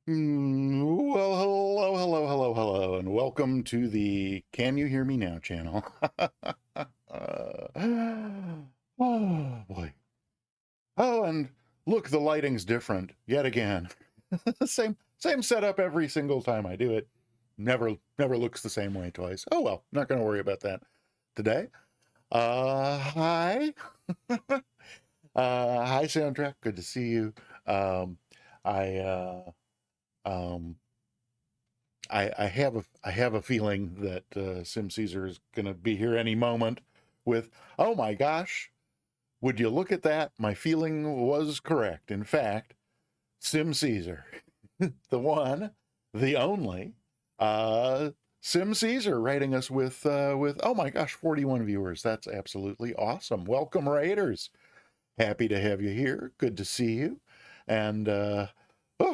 Well, hello, and welcome to the Can You Hear Me Now channel. Oh, boy. Oh, and look, the lighting's different yet again. Same setup every single time I do it. Never looks the same way twice. Oh, well, not going to worry about that today. Hi. Hi, Soundtrack. Good to see you. Um, I, um, I have a feeling that Sim Caesar is going to be here any moment with, oh my gosh, would you look at that? My feeling was correct. In fact, Sim Caesar, the one, the only, uh, Sim Caesar writing us with oh my gosh, 41 viewers. That's absolutely awesome. Welcome, Raiders. Happy to have you here. Good to see you. And oh,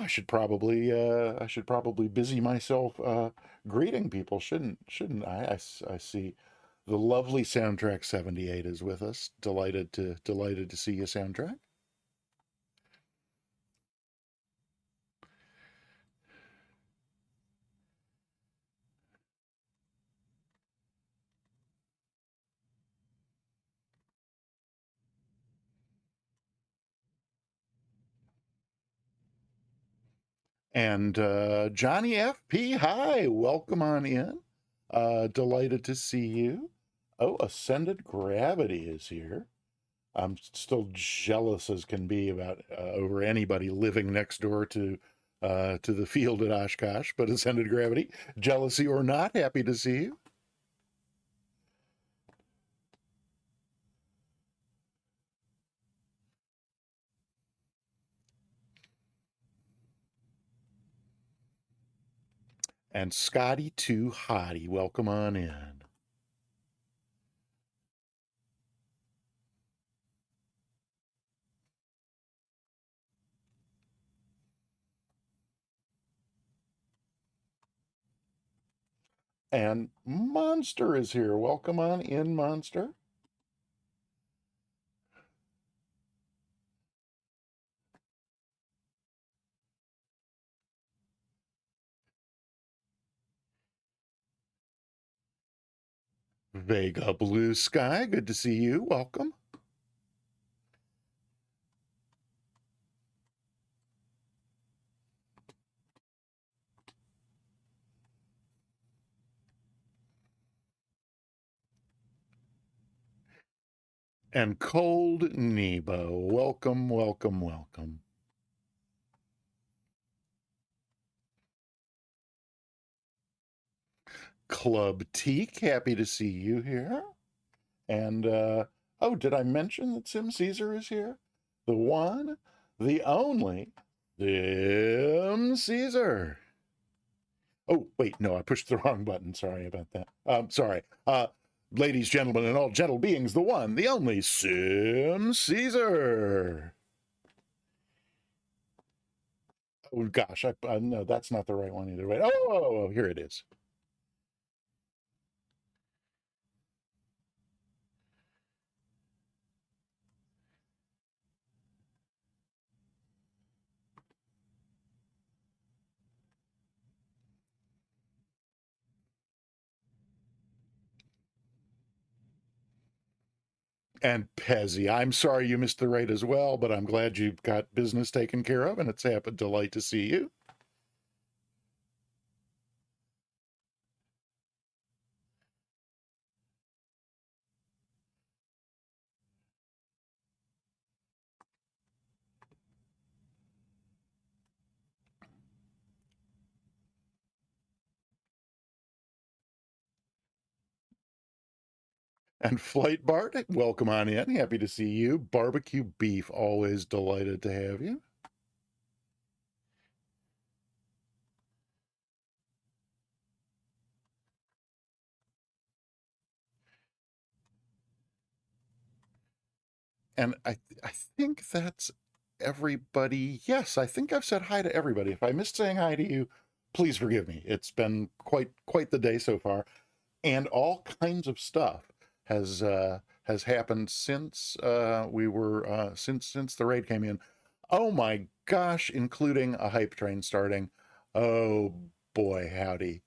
I should probably busy myself greeting people, shouldn't I? I see the lovely Soundtrack 78 is with us. Delighted to see you, Soundtrack. And Johnny FP, hi, welcome on in. Delighted to see you. Oh, Ascended Gravity is here. I'm still jealous as can be about over anybody living next door to the field at Oshkosh, but Ascended Gravity, jealousy or not, happy to see you. And Scotty Too Hottie, welcome on in. And Monster is here. Welcome on in, Monster. Vega Blue Sky, good to see you. Welcome. And Cold Nebo, welcome. Club Teak, happy to see you here. And oh, did I mention that Sim Caesar is here? The one, the only, Sim Caesar. Oh, wait, no, I pushed the wrong button. Sorry about that. Sorry. Ladies, gentlemen, and all gentle beings, the one, the only, Sim Caesar. Oh gosh, no, that's not the right one either. Wait, oh, here it is. And Pezzy, I'm sorry you missed the raid as well, but I'm glad you've got business taken care of, and it's a delight to see you. And Flight Bart, welcome on in. Happy to see you. Barbecue Beef, always delighted to have you. And I think that's everybody. Yes, I think I've said hi to everybody. If I missed saying hi to you, please forgive me. It's been quite the day so far, and all kinds of stuff has happened since we were since the raid came in. Oh my gosh, including a hype train starting. Oh boy, howdy.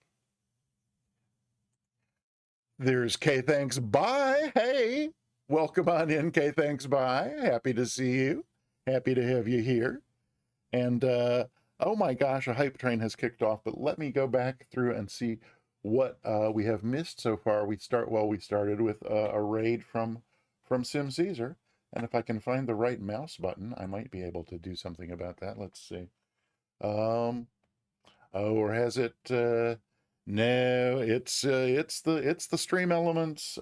There's K Thanks Bye. Hey, welcome on in, K Thanks Bye. Happy to see you. Happy to have you here. And oh my gosh, a hype train has kicked off, but let me go back through and see what we have missed so far. We started with a raid from Sim Caesar. And if I can find the right mouse button, I might be able to do something about that. Let's see. Um, Oh, or has it? No, it's the Stream Elements.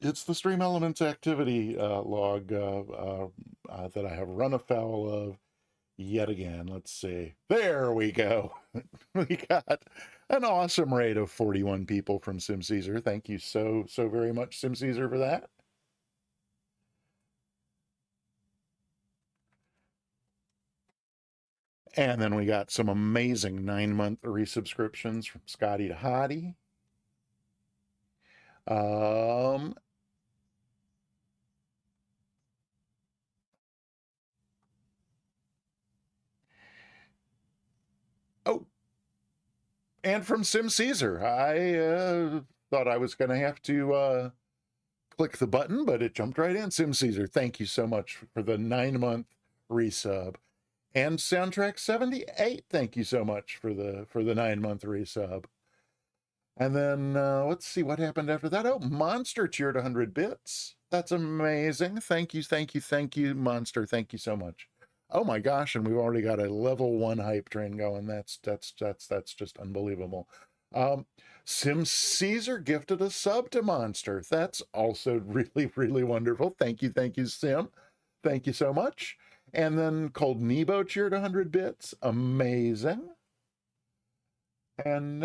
It's the Stream Elements activity log that I have run afoul of yet again. Let's see. There we go. We got an awesome rate of 41 people from SimCaesar. Thank you so very much, SimCaesar, for that. And then we got some amazing 9-month resubscriptions from Scotty to Hottie. Um, oh, and from Sim Caesar. I thought I was going to have to click the button, but it jumped right in. Sim Caesar, thank you so much for the 9-month resub. And Soundtrack 78, thank you so much for the 9-month resub. And then let's see what happened after that. Oh, Monster cheered 100 bits. That's amazing. Thank you, Monster. Thank you so much. Oh my gosh, and we've already got a level 1 hype train going. That's just unbelievable. Um, Sim Caesar gifted a sub to Monster. That's also really wonderful. Thank you, Sim. Thank you so much. And then Cold Nebo cheered 100 bits. Amazing. And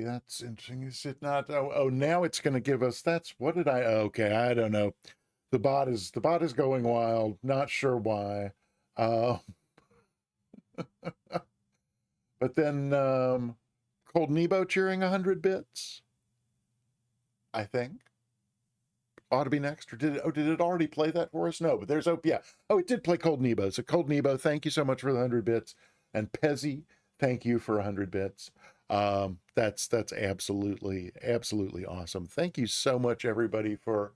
that's interesting. Is it not? Oh, now it's going to give us. That's what did I? Okay, I don't know. The bot is going wild. Not sure why. Uh, but then Cold Nebo cheering 100 bits. I think ought to be next. Or did it? Oh, did it already play that for us? No, but there's yeah. Oh, it did play Cold Nebo. So Cold Nebo, thank you so much for the 100 bits. And Pezzy, thank you for 100 bits. That's absolutely awesome. Thank you so much, everybody, for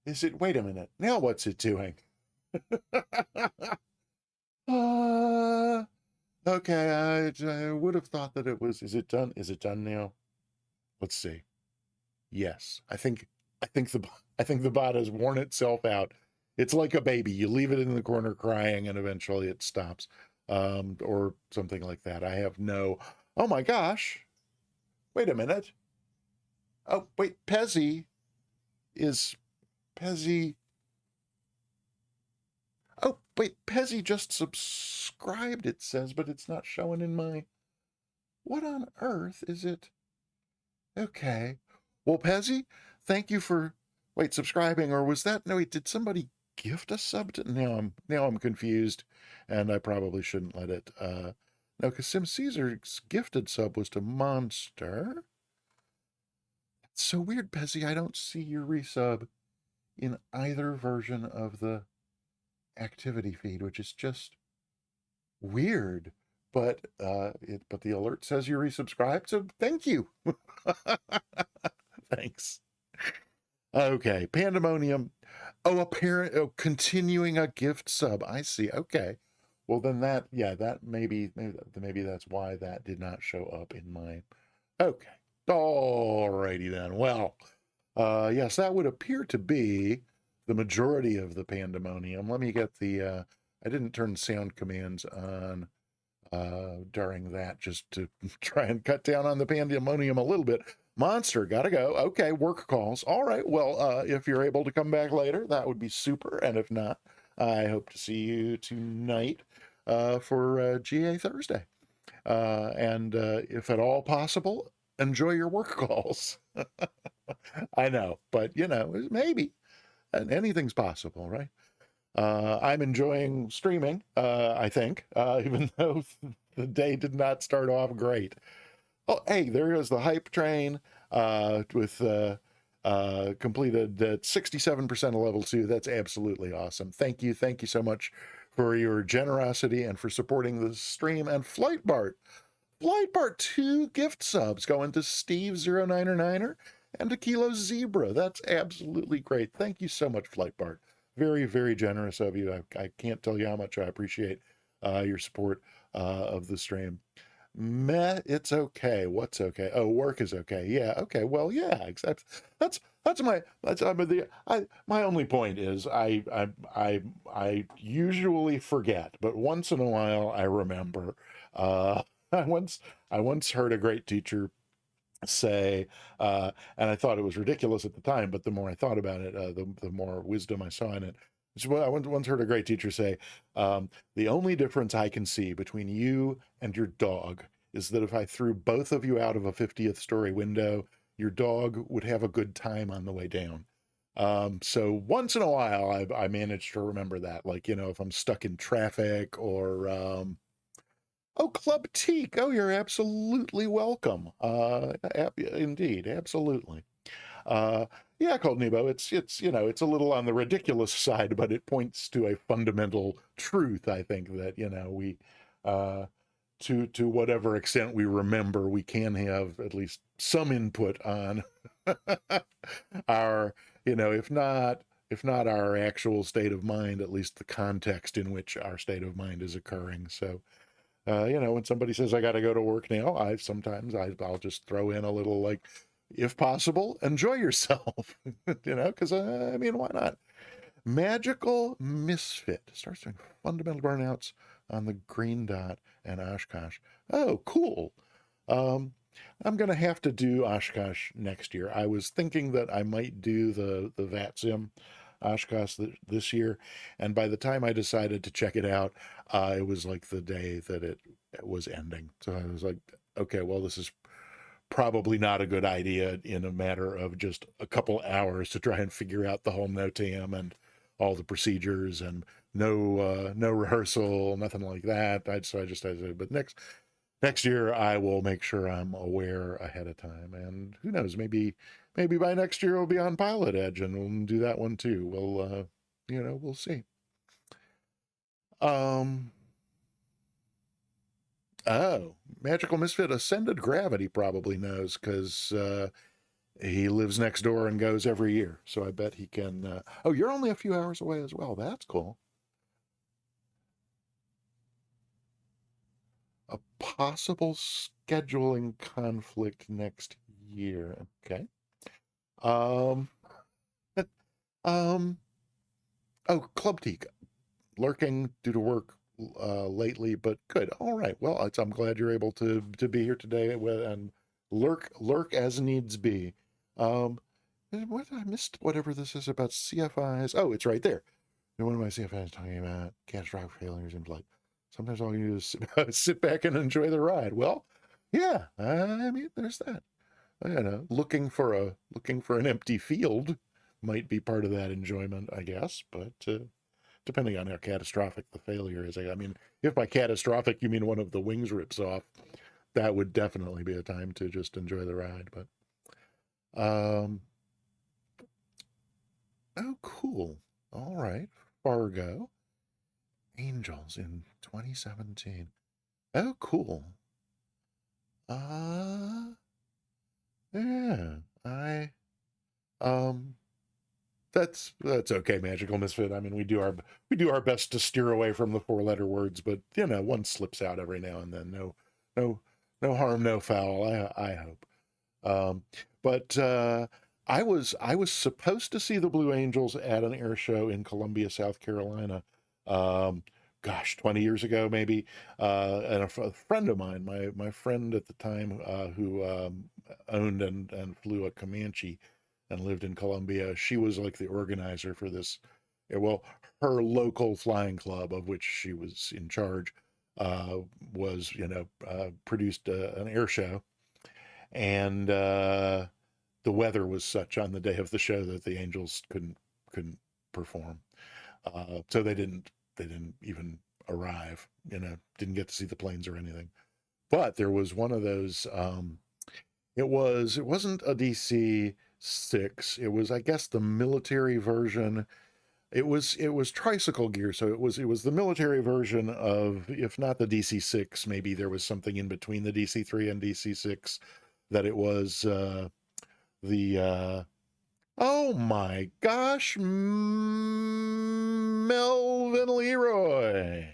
is it wait a minute. Now what's it doing? uh okay, I would have thought that it was is it done now? Let's see. Yes. I think the bot has worn itself out. It's like a baby. You leave it in the corner crying and eventually it stops. Or something like that. I have no oh my gosh. Wait a minute. Oh, wait, is Pezzy. Oh, wait, Pezzy just subscribed, it says, but it's not showing in my. What on earth is it? Okay. Well, Pezzy, thank you for wait, subscribing, or was that no, wait, did somebody gift a sub to now I'm confused, and I probably shouldn't let it no, because Sim Caesar's gifted sub was to Monster. It's so weird, Pezzy. I don't see your resub in either version of the activity feed, which is just weird. But but the alert says you resubscribed, so thank you. Thanks. Okay, Pandemonium. Oh, continuing a gift sub. I see. Okay. Well, then that maybe that's why that did not show up in my. Okay. Alrighty then. Well, yes, that would appear to be the majority of the pandemonium. Let me get the. I didn't turn sound commands on during that just to try and cut down on the pandemonium a little bit. Monster, gotta go. Okay, work calls. All right. Well, if you're able to come back later, that would be super. And if not, I hope to see you tonight for GA Thursday. And if at all possible, enjoy your work calls. I know, but maybe anything's possible, right? I'm enjoying streaming, I think, even though the day did not start off great. Oh, hey, there is the hype train with completed at 67% of level 2. That's absolutely awesome. Thank you so much for your generosity and for supporting the stream. And Flightbart, 2 gift subs going to Steve 09er and to Kilo Zebra. That's absolutely great. Thank you so much, Flightbart. Very, very generous of you. I can't tell you how much I appreciate your support of the stream. Meh, it's okay. What's okay? Oh, work is okay. Yeah, okay. Well, yeah, except that's my my only point is I usually forget, but once in a while I remember. I once heard a great teacher say, and I thought it was ridiculous at the time, but the more I thought about it, the more wisdom I saw in it. So I once heard a great teacher say, the only difference I can see between you and your dog is that if I threw both of you out of a 50th story window, your dog would have a good time on the way down. So once in a while, I manage to remember that, like, if I'm stuck in traffic or, oh, Club Teak. Oh, you're absolutely welcome. Indeed, absolutely. Yeah, Cold Nebo, it's it's a little on the ridiculous side, but it points to a fundamental truth, I think, that, we to whatever extent we remember, we can have at least some input on our, if not our actual state of mind, at least the context in which our state of mind is occurring. So when somebody says I got to go to work now, I'll just throw in a little, like, if possible, enjoy yourself, because why not? Magical Misfit starts doing fundamental burnouts on the green dot and Oshkosh. Oh, cool. Um, I'm gonna have to do Oshkosh next year. I was thinking that I might do the VATSIM Oshkosh this year, and by the time I decided to check it out, it was like the day that it was ending. So I was like, okay, well, this is probably not a good idea in a matter of just a couple hours to try and figure out the whole NOTAM and all the procedures, and no rehearsal, nothing like that. So I just decided, but next year I will make sure I'm aware ahead of time, and who knows, maybe by next year we'll be on Pilot Edge and we'll do that one too. We'll see. Oh, Magical Misfit Ascended Gravity probably knows, because he lives next door and goes every year, so I bet he can. Oh, you're only a few hours away as well. That's cool. A possible scheduling conflict next year. Okay. Um. um. Oh, Club Teak, lurking due to work lately, but good. All right. Well, I'm glad you're able to be here today and lurk as needs be. Um. What I missed? Whatever this is about CFIs. Oh, it's right there. One of my CFIs talking about catastrophic failures in flight. Sometimes all you do is sit back and enjoy the ride. Well, yeah, there's that. Looking for an empty field might be part of that enjoyment, I guess. But depending on how catastrophic the failure is, if by catastrophic you mean one of the wings rips off, that would definitely be a time to just enjoy the ride. But oh, cool. All right, Fargo Angels in 2017. Oh, cool. Uh, yeah, um, that's okay, Magical Misfit. We do our best to steer away from the 4-letter words, but one slips out every now and then. No, no harm, no foul. I hope. But I was supposed to see the Blue Angels at an air show in Columbia, South Carolina. Um, gosh, 20 years ago, maybe. And a friend of mine, my friend at the time, who owned and flew a Comanche and lived in Columbia, she was like the organizer for this. Well, her local flying club, of which she was in charge, was produced an air show, and the weather was such on the day of the show that the Angels couldn't perform. So they didn't even arrive. Didn't get to see the planes or anything. But there was one of those. It wasn't a DC. DC-6. It was, I guess, the military version. It was tricycle gear, so it was the military version of, if not the DC-6, maybe there was something in between the DC-3 and DC-6 that it was the oh my gosh, Melvin Leroy.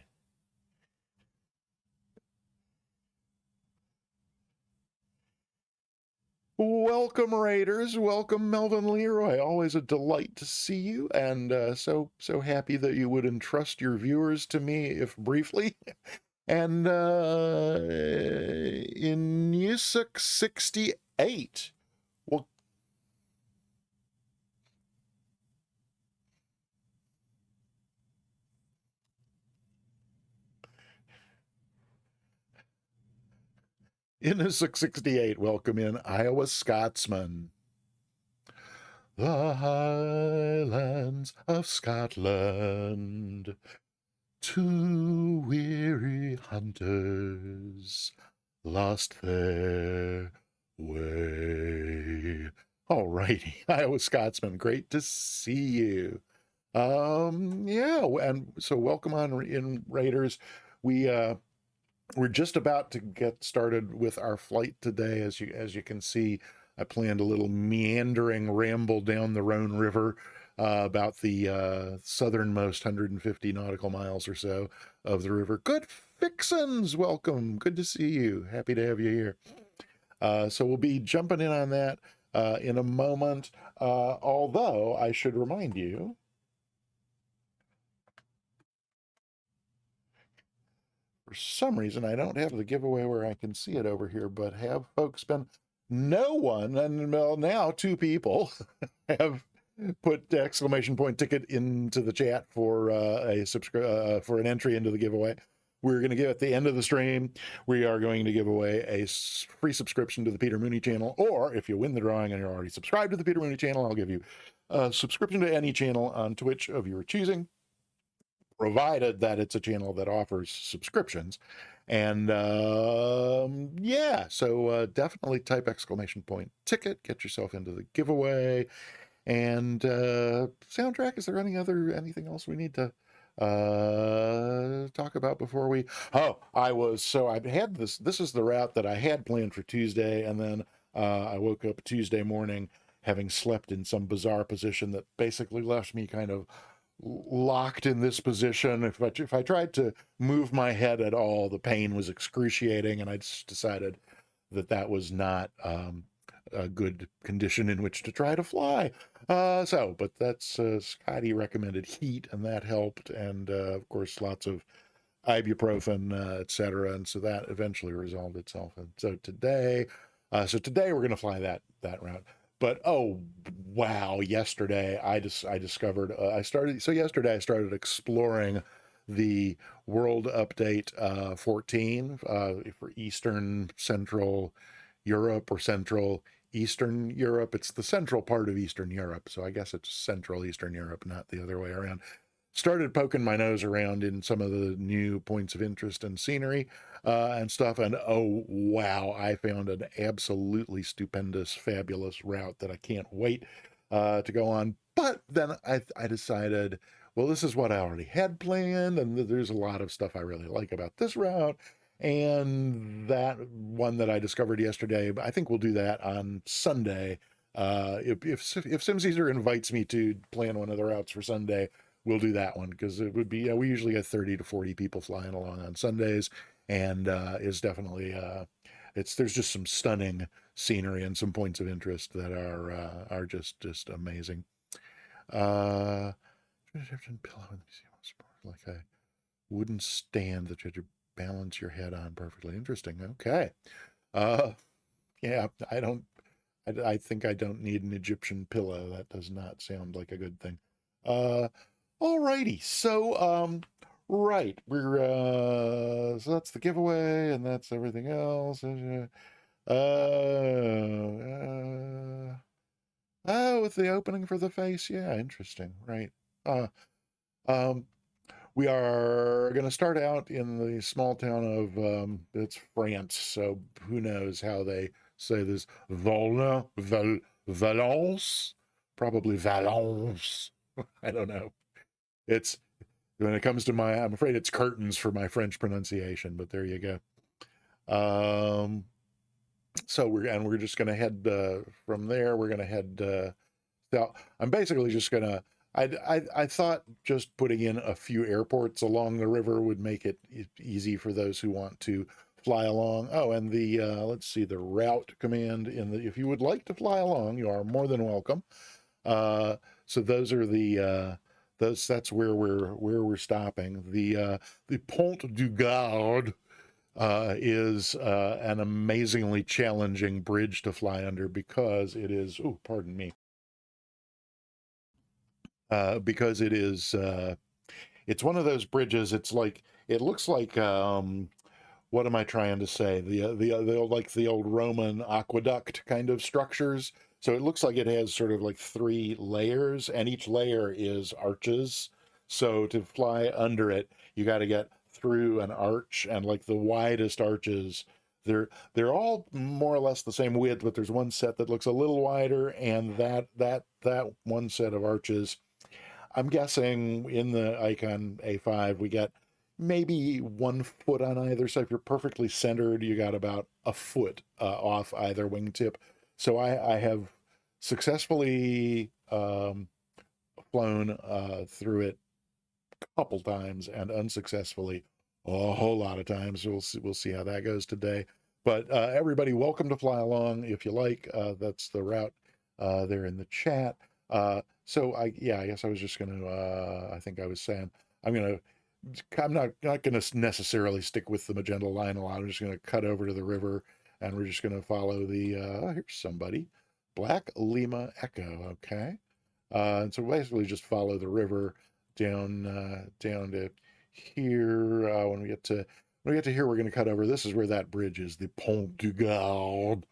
Welcome, Raiders. Welcome, Melvin Leroy. Always a delight to see you, and so happy that you would entrust your viewers to me, if briefly. And in Nusuk 68. Well, in Nusuk 68, welcome in Iowa Scotsman. The Highlands of Scotland, two weary hunters lost their way. All righty, Iowa Scotsman, great to see you. Yeah, and so welcome on in, Raiders. We're just about to get started with our flight today. As you can see, I planned a little meandering ramble down the Rhone River, about the southernmost 150 nautical miles or so of the river. Good fixins, welcome. Good to see you. Happy to have you here. So we'll be jumping in on that in a moment. Although I should remind you, for some reason, I don't have the giveaway where I can see it over here, but have folks been? No one, and well, now two people have put exclamation point ticket into the chat for for an entry into the giveaway. We're going to give at the end of the stream, we are going to give away a free subscription to the Peter Mooney channel, or if you win the drawing and you're already subscribed to the Peter Mooney channel, I'll give you a subscription to any channel on Twitch of your choosing, provided that it's a channel that offers subscriptions. And yeah, so definitely type exclamation point ticket, get yourself into the giveaway. And soundtrack, is there anything else we need to talk about before we? Oh, I had this is the route that I had planned for Tuesday, and then I woke up Tuesday morning having slept in some bizarre position that basically left me kind of locked in this position. If I tried to move my head at all, the pain was excruciating, and I just decided that was not a good condition in which to try to fly. But that's Scotty recommended heat, and that helped, and of course lots of ibuprofen, etc. And so that eventually resolved itself. And so today we're going to fly that route. But oh wow, yesterday I discovered yesterday I started exploring the World Update 14 for Eastern Central Europe, or Central Eastern Europe. It's the central part of Eastern Europe, so I guess it's Central Eastern Europe, not the other way around. Started poking my nose around in some of the new points of interest and scenery and stuff, and oh wow, I found an absolutely stupendous, fabulous route that I can't wait to go on. But then I decided, well, this is what I already had planned, and there's a lot of stuff I really like about this route. And that one that I discovered yesterday, I think we'll do that on Sunday. If SimCaesar invites me to plan one of the routes for Sunday, we'll do that one, because it would be, we usually get 30 to 40 people flying along on Sundays, and is definitely there's just some stunning scenery and some points of interest that are just amazing. Pillow in the like a wooden stand that you had to balance your head on perfectly. Interesting. Okay. Yeah, I think I don't need an Egyptian pillow. That does not sound like a good thing. Alrighty. So, right. We're, so that's the giveaway, and that's everything else. Oh, with the opening for the face. Yeah, interesting. Right. We are going to start out in the small town of, it's France, so who knows how they say this, Volna, Valence, probably Valence. I don't know. It's when it comes to I'm afraid it's curtains for my French pronunciation, but there you go. So we're just going to head from there. We're going to head south. I'm basically just going to. I thought just putting in a few airports along the river would make it easy for those who want to fly along. Oh, and the let's see, the route command if you would like to fly along, you are more than welcome. So those are the that's where we're stopping. The Pont du Gard is an amazingly challenging bridge to fly under because it is. Oh, pardon me. Because it is. It's one of those bridges. It's like it looks like. What am I trying to say? The old, like the old Roman aqueduct kind of structures. So it looks like it has sort of like 3 layers, and each layer is arches. So to fly under it, you got to get through an arch, and like the widest arches, they're all more or less the same width, but there's one set that looks a little wider, and that one set of arches, I'm guessing in the ICON-A5 we got maybe 1 foot on either. So if you're perfectly centered, you got about a foot off either wingtip. So I have successfully flown through it a couple times and unsuccessfully a whole lot of times. We'll see how that goes today. But everybody, welcome to fly along if you like. That's the route there in the chat. So I guess I was just going to, I think I was saying, I'm not going to necessarily stick with the magenta line a lot. I'm just going to cut over to the river, and we're just going to follow the, here's somebody, Black Lima Echo. Okay. And so basically just follow the river down to here. When we get to here, we're going to cut over. This is where that bridge is, the Pont du Gard.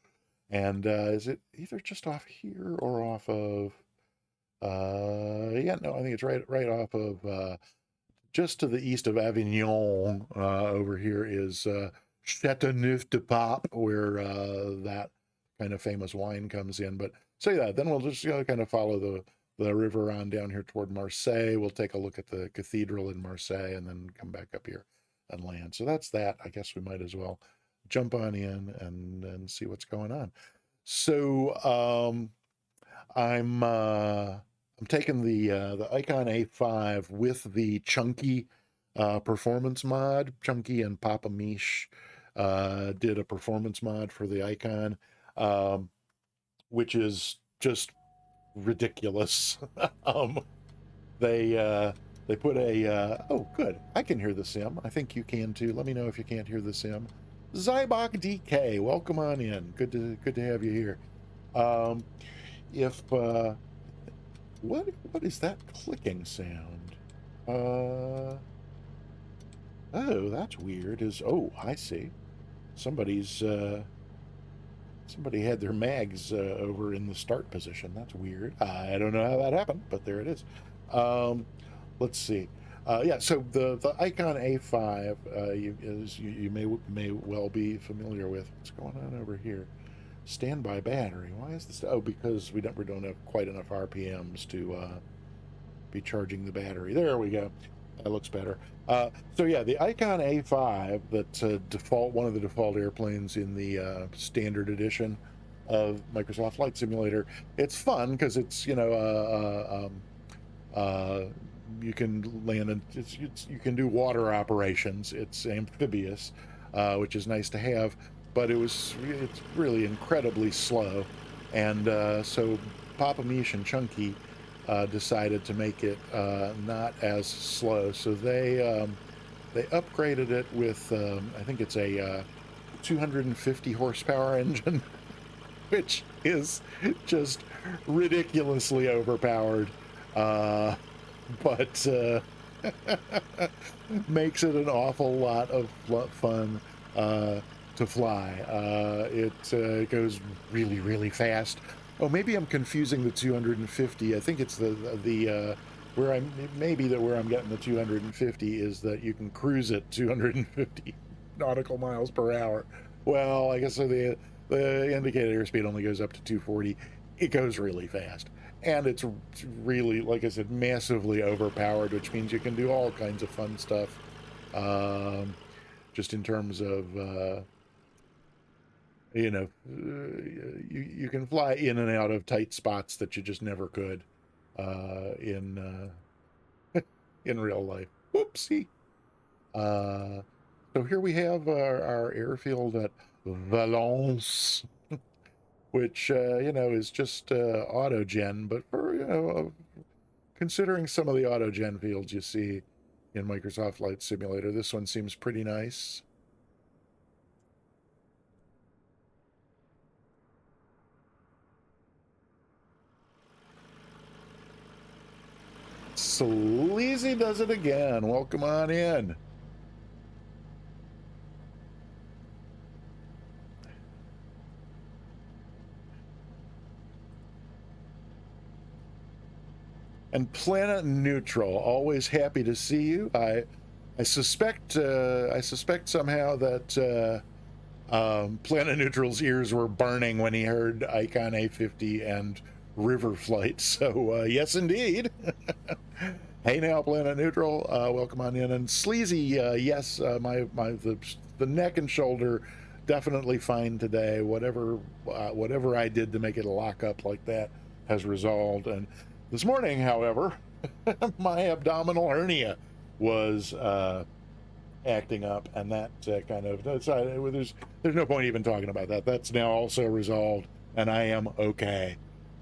And is it either just off here or off of, yeah, no, I think it's right off of, just to the east of Avignon. Over here is Châteauneuf-du-Pape, where that kind of famous wine comes in. But so yeah, then we'll just kind of follow the river on down here toward Marseille. We'll take a look at the cathedral in Marseille and then come back up here and land. So that's that. I guess we might as well jump on in and see what's going on. So I'm taking the ICON-A5 with the Chunky performance mod. Chunky and Papa Mish did a performance mod for the Icon, which is just ridiculous. They put a oh, good, I can hear the sim. I think you can too. Let me know if you can't hear the sim. Zybok DK, welcome on in. Good to have you here. If what is that clicking sound? Oh, that's weird. Oh, I see. Somebody had their mags over in the start position. That's weird. I don't know how that happened, but there it is. Let's see. Yeah, so the ICON-A5 you may well be familiar with. What's going on over here? Standby battery. Why is this? Oh, because we don't have quite enough RPMs to be charging the battery. There we go. That looks better. So yeah, the ICON-A5, that's one of the default airplanes in the standard edition of Microsoft Flight Simulator. It's fun because it's you can land and you can do water operations. It's amphibious, which is nice to have. But it's really incredibly slow, and so Papa Mish and Chunky decided to make it not as slow. So they upgraded it with I think it's a 250 horsepower engine, which is just ridiculously overpowered, but makes it an awful lot of fun to fly. It goes really, really fast. Oh, maybe I'm confusing the 250. I think it's where I'm getting the 250 is that you can cruise at 250 nautical miles per hour. Well, I guess so the indicated airspeed only goes up to 240. it goes really fast. And it's really, like I said, massively overpowered, which means you can do all kinds of fun stuff. Just in terms of, you can fly in and out of tight spots that you just never could in real life. Whoopsie. So here we have our airfield at Valence, which, is just autogen, but for, considering some of the autogen fields you see in Microsoft Flight Simulator, this one seems pretty nice. Sleazy does it again. Welcome on in. And Planet Neutral, always happy to see you. I suspect somehow that Planet Neutral's ears were burning when he heard ICON-A5 and River Flight. So yes, indeed. Hey now, Planet Neutral, welcome on in. And Sleazy, yes, the neck and shoulder definitely fine today. Whatever I did to make it lock up like that has resolved. And this morning, however, my abdominal hernia was acting up, and that there's no point even talking about that. That's now also resolved, and I am okay.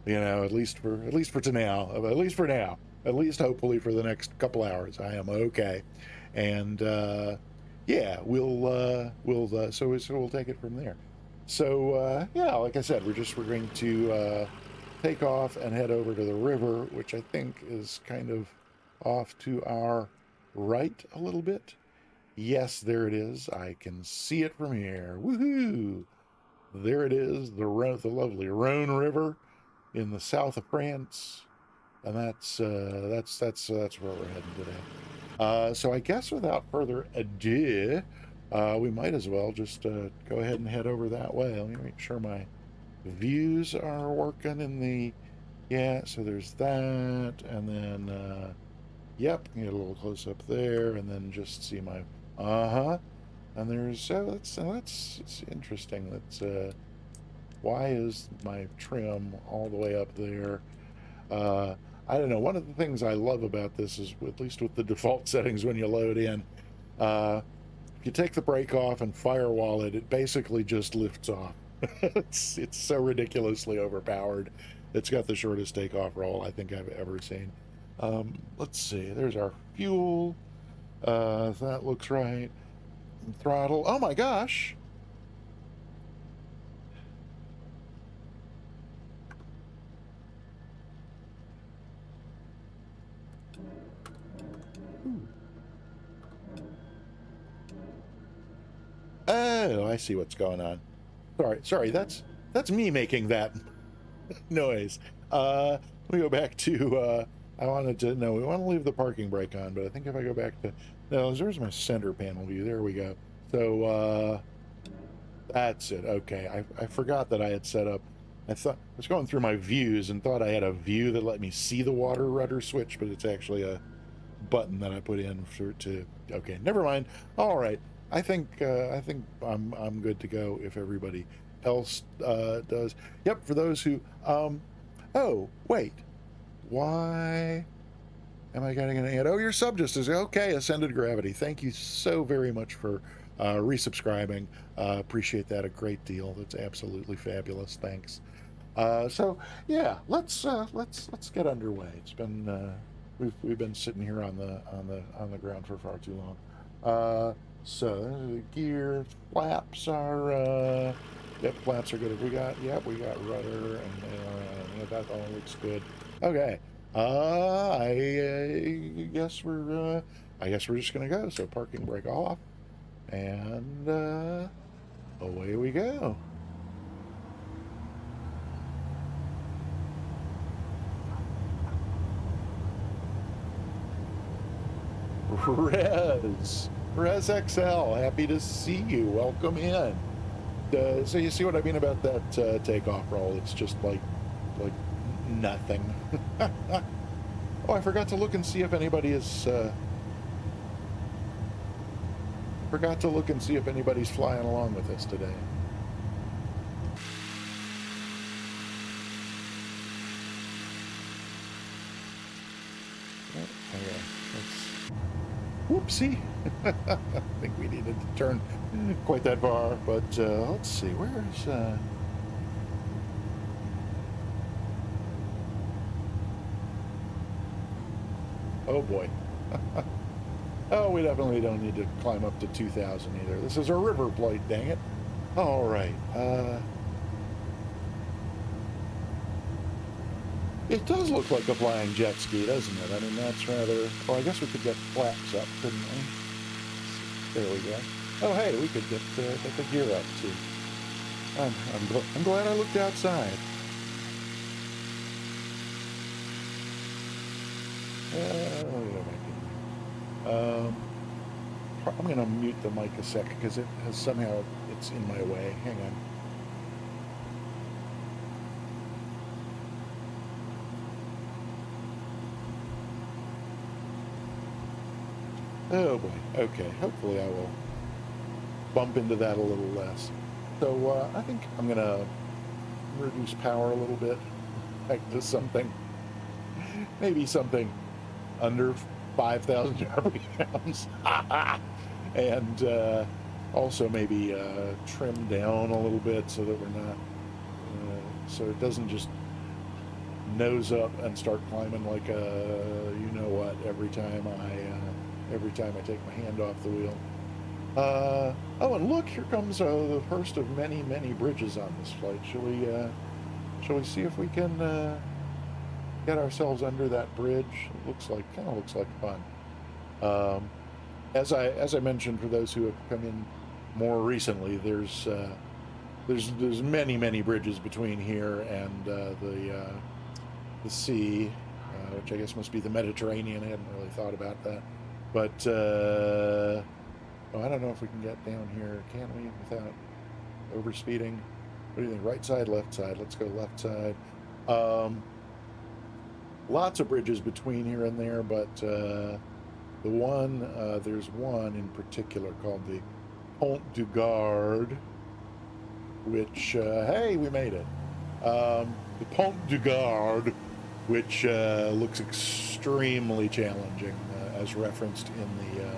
At least for now. At least for now. At least hopefully for the next couple hours, I am okay. And yeah, we'll take it from there. So yeah, like I said, we're going to take off and head over to the river, which I think is kind of off to our right a little bit. Yes, there it is. I can see it from here. Woohoo! There it is, the lovely Rhone River in the south of France, and that's where we're heading today. So I guess without further ado, we might as well just go ahead and head over that way. Let me make sure my views are working in the, yeah, so there's that, and then yep, get a little close up there, and then just see my and there's that's interesting. That's why is my trim all the way up there? I don't know. One of the things I love about this is, at least with the default settings when you load in, if you take the brake off and firewall it, it basically just lifts off. It's so ridiculously overpowered. It's got the shortest takeoff roll I think I've ever seen. Let's see. There's our fuel. That looks right. Throttle. Oh my gosh. Oh, I see what's going on. Sorry, that's me making that noise. Let me go back to, we want to leave the parking brake on, but I think if I go back to, no, there's my center panel view. There we go. So, that's it. Okay, I forgot that I had set up, I was going through my views and thought I had a view that let me see the water rudder switch, but it's actually a button that I put in okay, never mind. All right. I think I'm good to go if everybody else does. Yep, for those who oh, wait. Why am I getting an ad? Oh, your sub just is okay, Ascended Gravity. Thank you so very much for resubscribing. Appreciate that a great deal. That's absolutely fabulous. Thanks. So yeah, let's get underway. It's been we've been sitting here on the ground for far too long. So the gear flaps are yep, flaps are good. We got rudder and yeah, that all looks good. Okay. I guess we're just gonna go. So parking brake off, and away we go. Rez XL, happy to see you. Welcome in. So you see what I mean about that takeoff roll? It's just like like nothing. Oh, I forgot to look and see if anybody is, forgot to look and see if anybody's flying along with us today. Okay, whoopsie. I think we needed to turn quite that far, but let's see, where's, oh boy. Oh, we definitely don't need to climb up to 2,000 either. This is a river plate, dang it. All right, it does look like a flying jet ski, doesn't it? I mean, that's rather... Oh, I guess we could get flaps up, couldn't we? There we go. Oh, hey, we could get the gear up, too. I'm glad I looked outside. I'm going to mute the mic a sec, because it has somehow... It's in my way. Hang on. Oh boy, okay, hopefully I will bump into that a little less. So I think I'm gonna reduce power a little bit, back to something, maybe something under 5,000 RPMs, and also maybe trim down a little bit so that we're not, so it doesn't just nose up and start climbing like a you-know-what every time I take my hand off the wheel. Oh, and look, here comes the first of many, many bridges on this flight. Shall we see if we can get ourselves under that bridge? It kind of looks like fun. As I mentioned, for those who have come in more recently, there's many, many bridges between here and the sea, which I guess must be the Mediterranean. I hadn't really thought about that. But, oh, I don't know if we can get down here, can we, without overspeeding? What do you think, right side, left side? Let's go left side. Lots of bridges between here and there, but there's one in particular called the Pont du Gard, which, hey, we made it. The Pont du Gard, which looks extremely challenging, as referenced in the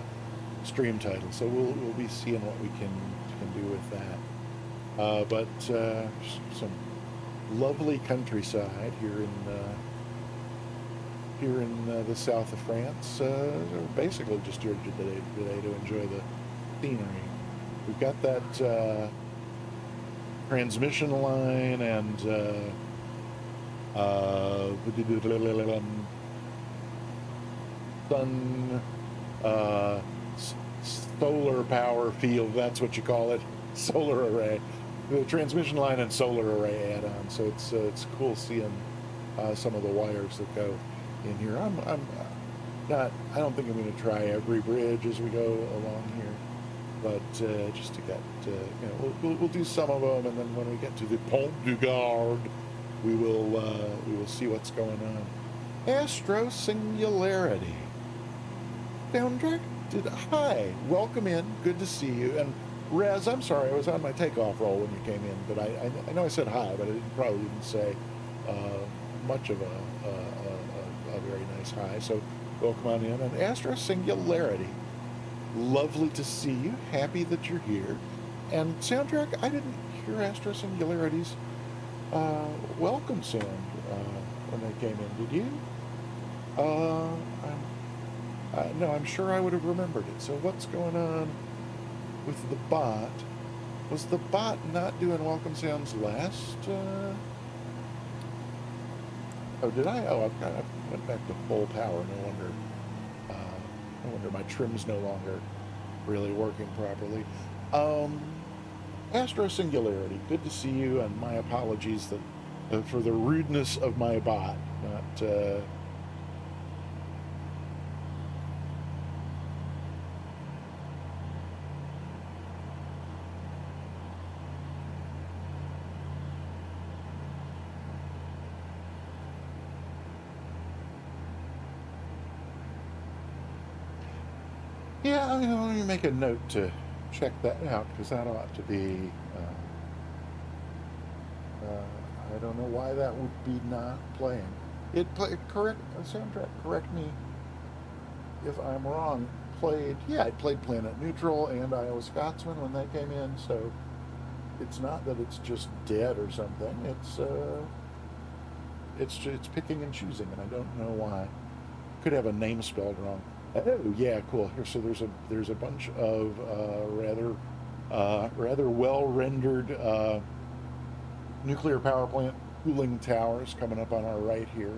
stream title. So we'll be seeing what we can do with that. But some lovely countryside here in the south of France. Basically just here today to enjoy the scenery. We've got that transmission line and sun solar power field, that's what you call it, solar array, the transmission line and solar array add-on. So it's cool seeing some of the wires that go in here. I'm not, I don't think I'm going to try every bridge as we go along here, but just to get we'll do some of them, and then when we get to the Pont du Gard, we will see what's going on. Astro Singularity. Soundtrack? Hi, welcome in. Good to see you. And Rez, I'm sorry, I was on my takeoff roll when you came in, but I know I said hi, but I probably didn't say much of a very nice hi. So welcome on in. And Astro Singularity, lovely to see you. Happy that you're here. And Soundtrack, I didn't hear Astro Singularity's welcome sound when they came in. Did you? No, I'm sure I would have remembered it. So what's going on with the bot? Was the bot not doing welcome sounds last? Oh, did I? Oh, I went back to full power. No wonder my trim's no longer really working properly. Astro Singularity, good to see you, and my apologies that for the rudeness of my bot. Not Yeah, let me make a note to check that out, because that ought to be, I don't know why that would be not playing. Correct, soundtrack, correct me if I'm wrong, yeah, it played Planet Neutral and Iowa Scotsman when they came in, so it's not that it's just dead or something. It's picking and choosing, and I don't know why. Could have a name spelled wrong. Oh yeah, cool. Here, so there's a bunch of rather well rendered nuclear power plant cooling towers coming up on our right here.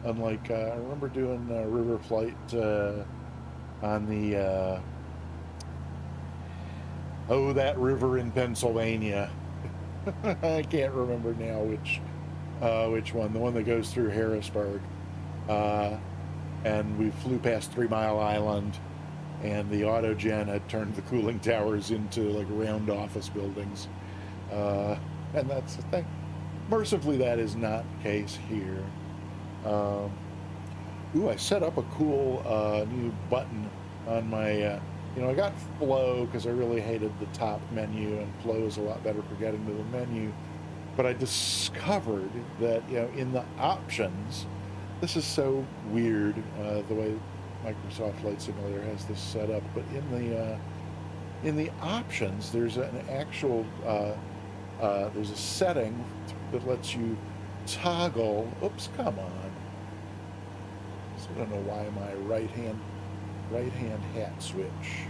Unlike I remember doing river flight on the that river in Pennsylvania. I can't remember now which one. The one that goes through Harrisburg. And we flew past 3 Mile Island, and the autogen had turned the cooling towers into like round office buildings. And that's the thing. Mercifully, that is not the case here. I set up a cool new button on my, I got flow because I really hated the top menu, and flow is a lot better for getting to the menu. But I discovered that, in the options, this is so weird, the way Microsoft Flight Simulator has this set up, but in the options, there's an actual, there's a setting that lets you toggle, oops, come on. So I don't know why my right hand hat switch.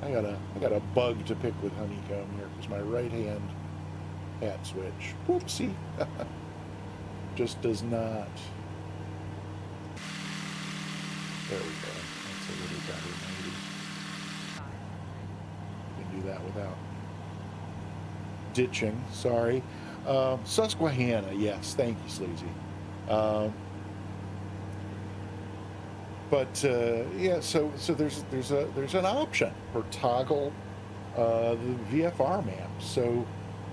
I got a bug to pick with Honeycomb here, because my right hand hat switch, whoopsie, just does not. There we go. That's a little better, maybe. You can do that without ditching. Sorry. Susquehanna. Yes. Thank you, Sleazy. Yeah. So there's an option for toggle the VFR map. So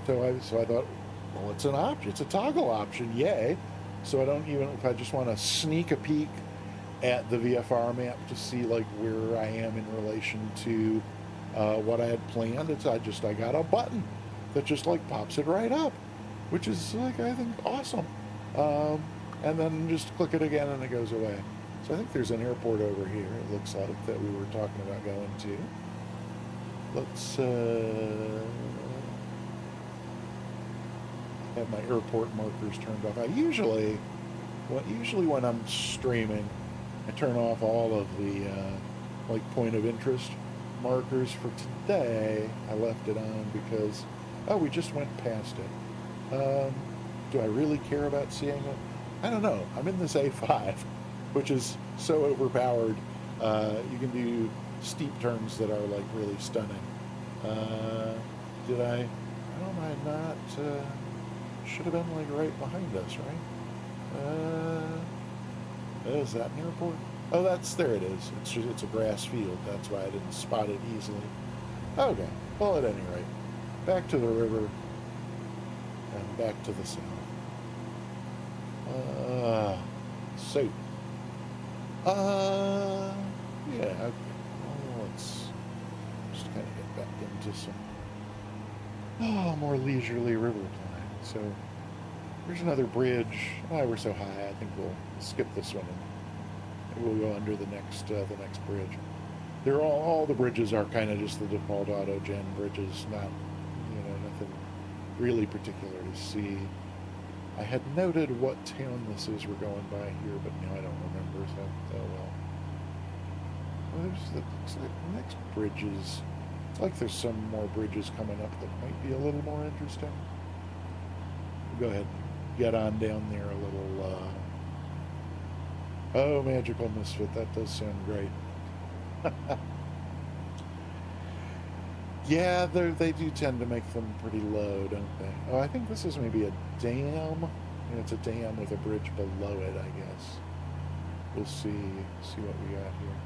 I thought, well, it's an option. It's a toggle option. Yay. So I don't even, if I just want to sneak a peek at the VFR map to see like where I am in relation to what I had planned, I got a button that just like pops it right up, which is like, I think, awesome. And then just click it again and it goes away. So I think there's an airport over here, it looks like, that we were talking about going to. Let's have my airport markers turned off. Usually when I'm streaming, I turn off all of the like point of interest markers. For today, I left it on because, we just went past it. Do I really care about seeing it? I don't know. I'm in this A5, which is so overpowered. You can do steep turns that are like really stunning. Did I? How am I not? Should have been like right behind us, right? Is that an airport? Oh, there it is. It's a grass field. That's why I didn't spot it easily. Okay. Well, at any rate, back to the river and back to the south. Yeah. Okay. Well, let's just kind of get back into some more leisurely river climb. So there's another bridge. We're so high. I think we'll skip this one and we'll go under the next bridge. They're all the bridges are kind of just the default auto-gen bridges, not nothing really particular to see. I had noted what town this is we're going by here, but now I don't remember. So well. There's looks like the next bridges. It's like there's some more bridges coming up that might be a little more interesting. We'll go ahead and get on down there a little. Oh, Magical Misfit, that does sound great. Yeah, they do tend to make them pretty low, don't they? Oh, I think this is maybe a dam. It's a dam with a bridge below it, I guess. We'll see what we got here.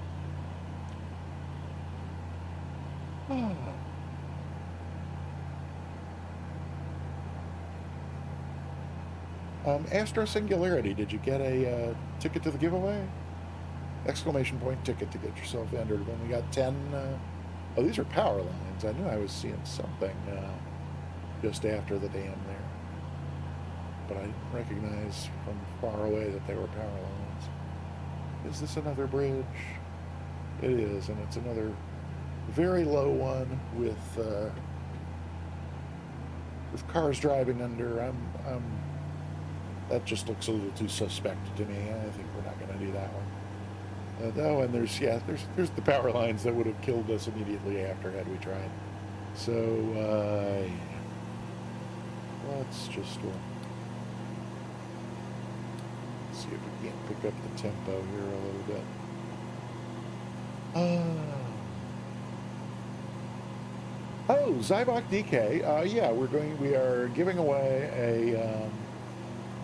Astro Singularity, did you get a ticket to the giveaway? exclamation point ticket to get yourself entered. We've only got 10. Oh, these are power lines. I knew I was seeing something just after the dam there, but I didn't recognize from far away that they were power lines. Is this another bridge? It is, and it's another very low one with cars driving under. That just looks a little too suspect to me. I think we're not going to do that one. Oh, and there's the power lines that would have killed us immediately after had we tried. So let's just see if we can't pick up the tempo here a little bit. Oh, Zybok DK. Yeah, we are giving away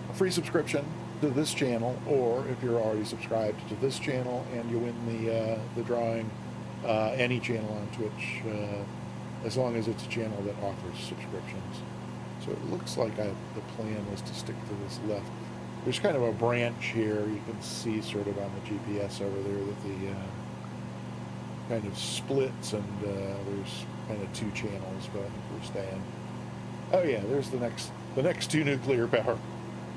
a free subscription to this channel, or if you're already subscribed to this channel and you win the drawing, any channel on Twitch, as long as it's a channel that offers subscriptions. So it looks like the plan was to stick to this left. There's kind of a branch here. You can see sort of on the GPS over there that the kind of splits, and there's kind of two channels, but I think we're staying. Oh yeah, there's the next two nuclear power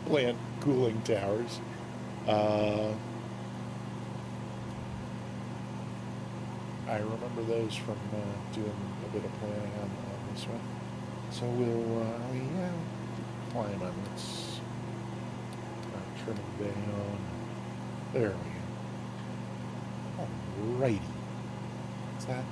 plant cooling towers. I remember those from doing a bit of planning on this one. So we'll climb them. Let's trim them down. There we go. Alrighty. Is that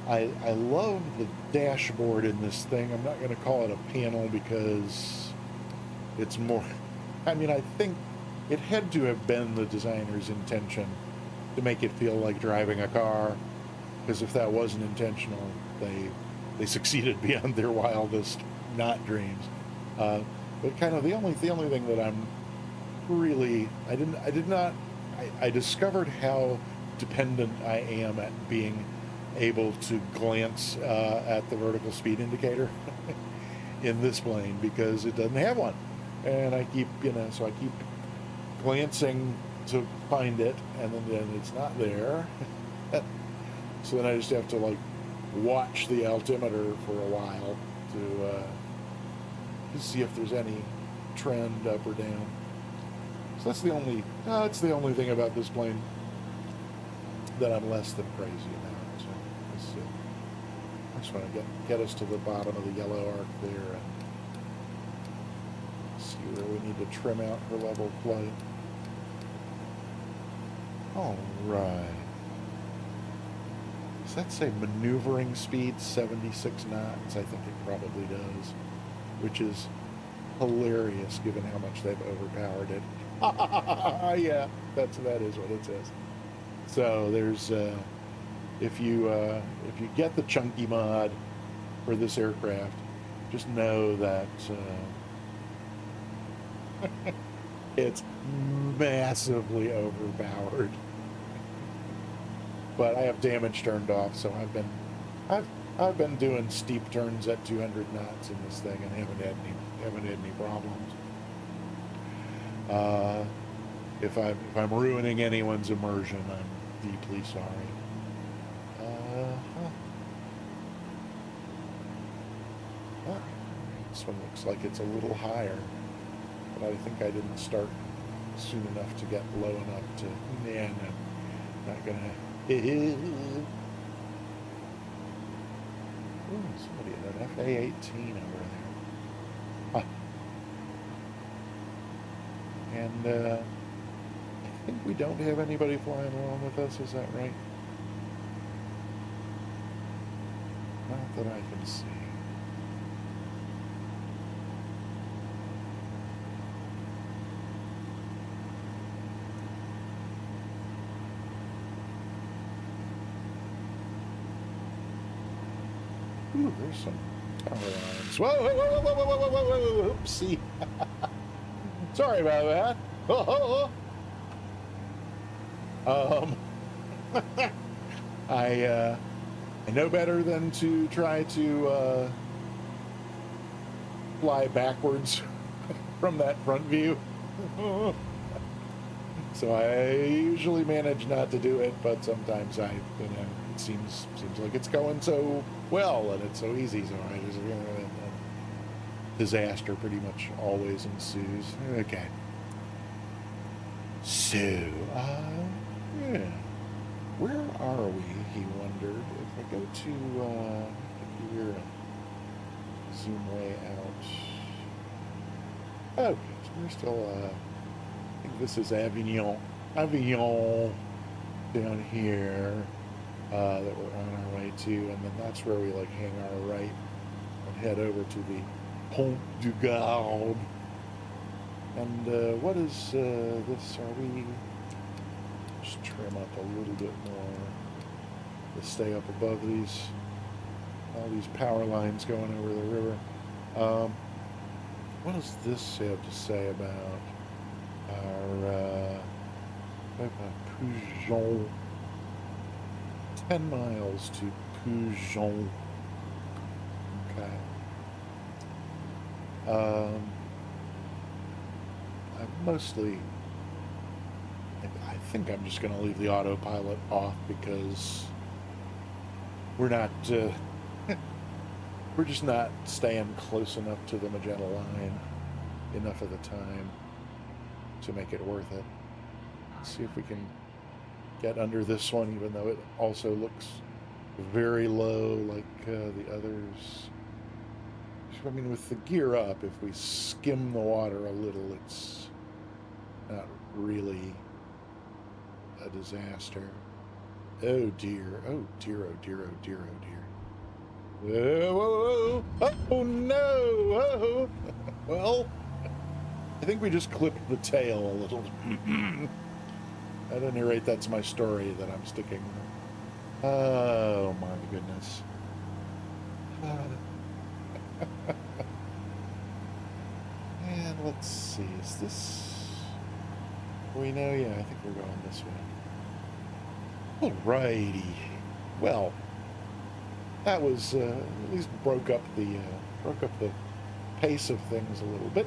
I love the dashboard in this thing. I'm not going to call it a panel because it's more, I mean, I think it had to have been the designer's intention to make it feel like driving a car, because if that wasn't intentional, they succeeded beyond their wildest not dreams. But kind of the only thing that I'm really, I discovered how dependent I am at being able to glance at the vertical speed indicator in this plane, because it doesn't have one, and I keep so I keep glancing to find it, and then it's not there. So then I just have to like watch the altimeter for a while to see if there's any trend up or down. So that's the only thing about this plane that I'm less than crazy about. So I just want to get us to the bottom of the yellow arc there and see where we need to trim out for level flight. All right. Does that say maneuvering speed 76 knots? I think it probably does, which is hilarious given how much they've overpowered it. Yeah, that is what it says. So there's if you get the chunky mod for this aircraft, just know that it's massively overpowered. But I have damage turned off, so I've been doing steep turns at 200 knots in this thing and haven't had any problems. If I'm ruining anyone's immersion, I'm deeply sorry. This one looks like it's a little higher, but I think I didn't start soon enough to get low enough to. Yeah, no, not gonna. Ooh, somebody in an FA-18 over there. Huh. And I think we don't have anybody flying along with us, is that right? Not that I can see. Ooh, there's some power lines. Whoa, whoa, whoa, whoa, whoa, whoa, whoa, whoa, whoa, oopsie. Sorry about that. Oh, I know better than to try to fly backwards from that front view. So I usually manage not to do it, but sometimes it seems like it's going so well and it's so easy, so I just, and disaster pretty much always ensues. Okay. So, yeah. Where are we, he wondered. If I go to, here and zoom way out. Okay, so we're still, I think this is Avignon down here, that we're on our way to, and then that's where we like hang our right and head over to the Pont du Gard. And what is this? Are we just trim up a little bit more to stay up above all these power lines going over the river? What does this have to say about our Pujon? 10 miles to Pujon. Okay. I think I'm just going to leave the autopilot off because we're not, we're just not staying close enough to the Magenta line enough of the time to make it worth it. Let's see if we can get under this one, even though it also looks very low like the others. I mean, with the gear up, if we skim the water a little, it's not really a disaster. Oh dear, oh dear, oh dear, oh dear, oh dear. Whoa, whoa, whoa. Oh no, oh. Well, I think we just clipped the tail a little. At any rate, that's my story that I'm sticking with. Oh my goodness. And let's see, is this... We know, yeah, I think we're going this way. Alrighty. Well, that was at least broke up the pace of things a little bit.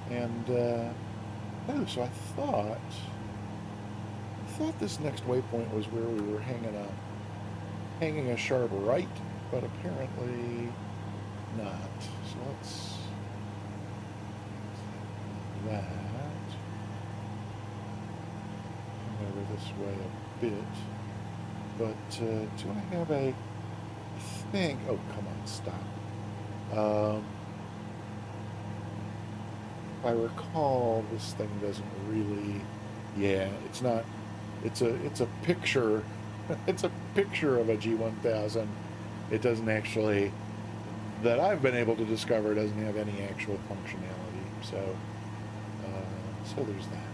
And oh, so I thought this next waypoint was where we were hanging a sharp right, but apparently not. So let's do that. Come over this way a bit. But do I have I think, oh, come on, stop. If I recall, this thing doesn't really, yeah, it's not, it's a picture, it's a picture of a G1000. It doesn't actually, that I've been able to discover, doesn't have any actual functionality. So, so there's that.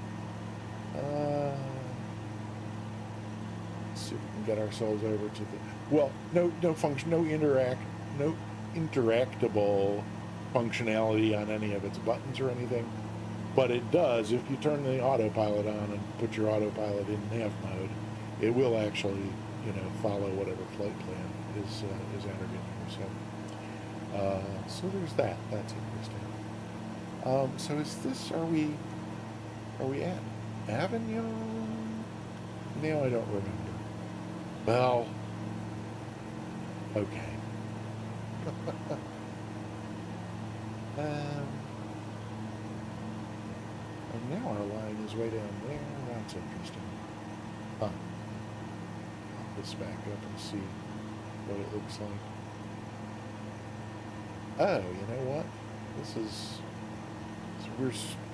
Let's see if we can get ourselves over to the, well, no interactable functionality on any of its buttons or anything, but it does, if you turn the autopilot on and put your autopilot in nav mode, it will actually, follow whatever flight plan is entered in here. So there's that. That's interesting. So is this, are we at Avignon? Now I don't remember. Well, okay. And now our line is way down there. That's interesting. Huh. Pop this back up and see what it looks like. Oh, you know what? This is... We're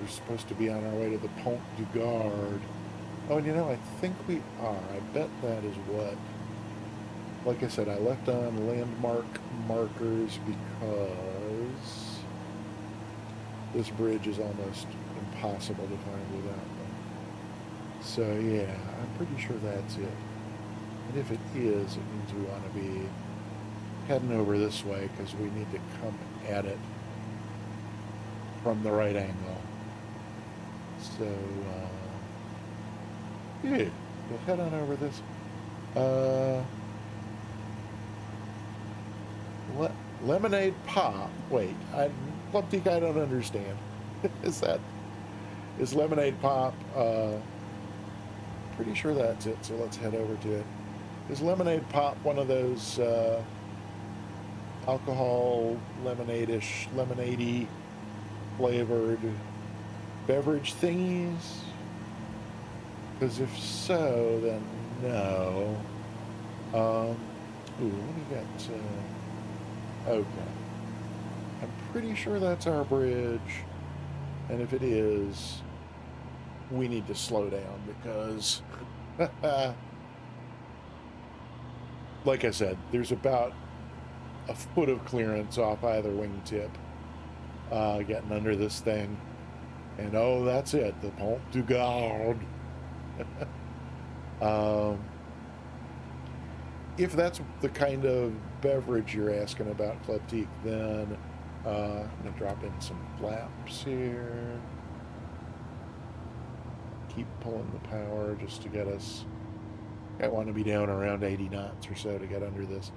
supposed to be on our way to the Pont du Gard. Oh, and I think we are. I bet that is what... Like I said, I left on landmark markers because this bridge is almost impossible to find without them. So yeah, I'm pretty sure that's it. And if it is, it means we want to be heading over this way because we need to come at it from the right angle. So yeah, we'll head on over this. Lemonade Pop. Wait, Club Teak I don't understand. Is Lemonade Pop, pretty sure that's it, so let's head over to it. Is Lemonade Pop one of those alcohol lemonade-ish, lemonade-y flavored beverage thingies? Because if so, then no. Ooh, what do we got? Okay. I'm pretty sure that's our bridge. And if it is, we need to slow down because, like I said, there's about a foot of clearance off either wingtip getting under this thing. And oh, that's it, the Pont du Gard. If that's the kind of beverage you're asking about, Club Teak, then I'm going to drop in some flaps here. Keep pulling the power just to get us. I want to be down around 80 knots or so to get under this.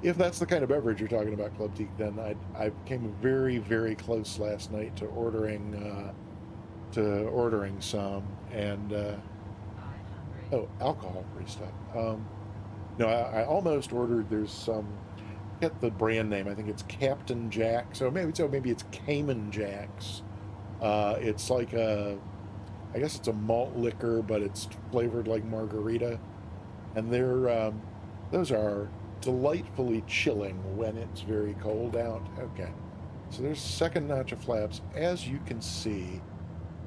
If that's the kind of beverage you're talking about, Club Teak, then I came very, very close last night to ordering some, and oh, alcohol-free stuff. No, I almost ordered. There's some. Get the brand name. I think it's Captain Jack. So maybe it's Cayman Jack's. It's like I guess it's a malt liquor, but it's flavored like margarita, and those are delightfully chilling when it's very cold out. Okay, so there's second notch of flaps. As you can see,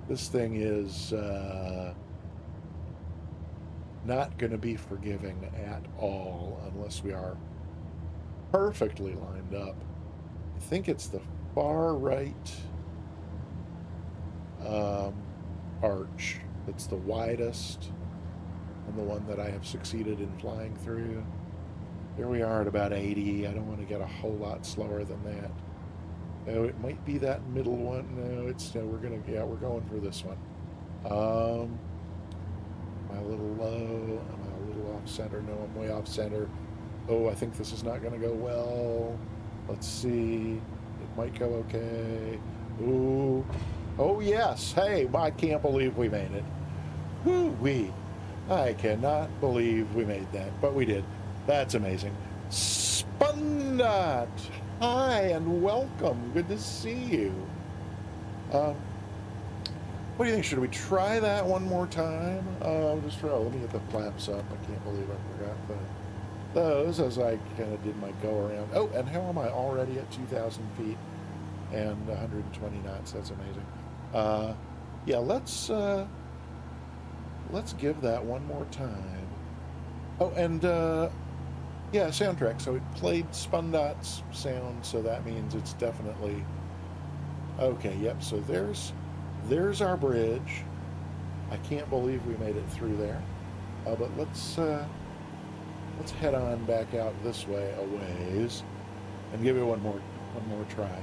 this thing is not going to be forgiving at all unless we are perfectly lined up. I think it's the far right arch that's the widest and the one that I have succeeded in flying through. Here we are at about 80. I don't want to get a whole lot slower than that. Oh, it might be that middle one. No, we're going for this one. Am I a little low? Am I a little off center? No, I'm way off center. Oh, I think this is not going to go well. Let's see. It might go okay. Ooh. Oh, yes. Hey, I can't believe we made it. Woo-wee. I cannot believe we made that, but we did. That's amazing. Spundot. Hi, and welcome. Good to see you. What do you think? Should we try that one more time? Let me get the flaps up. I can't believe I forgot those as I kind of did my go around. Oh, and how am I already at 2,000 feet and 120 knots? That's amazing. Yeah, let's give that one more time. Oh, and yeah, soundtrack. So it played Spundot's sound, so that means it's definitely okay. Yep. So there's our bridge. I can't believe we made it through there. But let's head on back out this way a ways and give it one more try.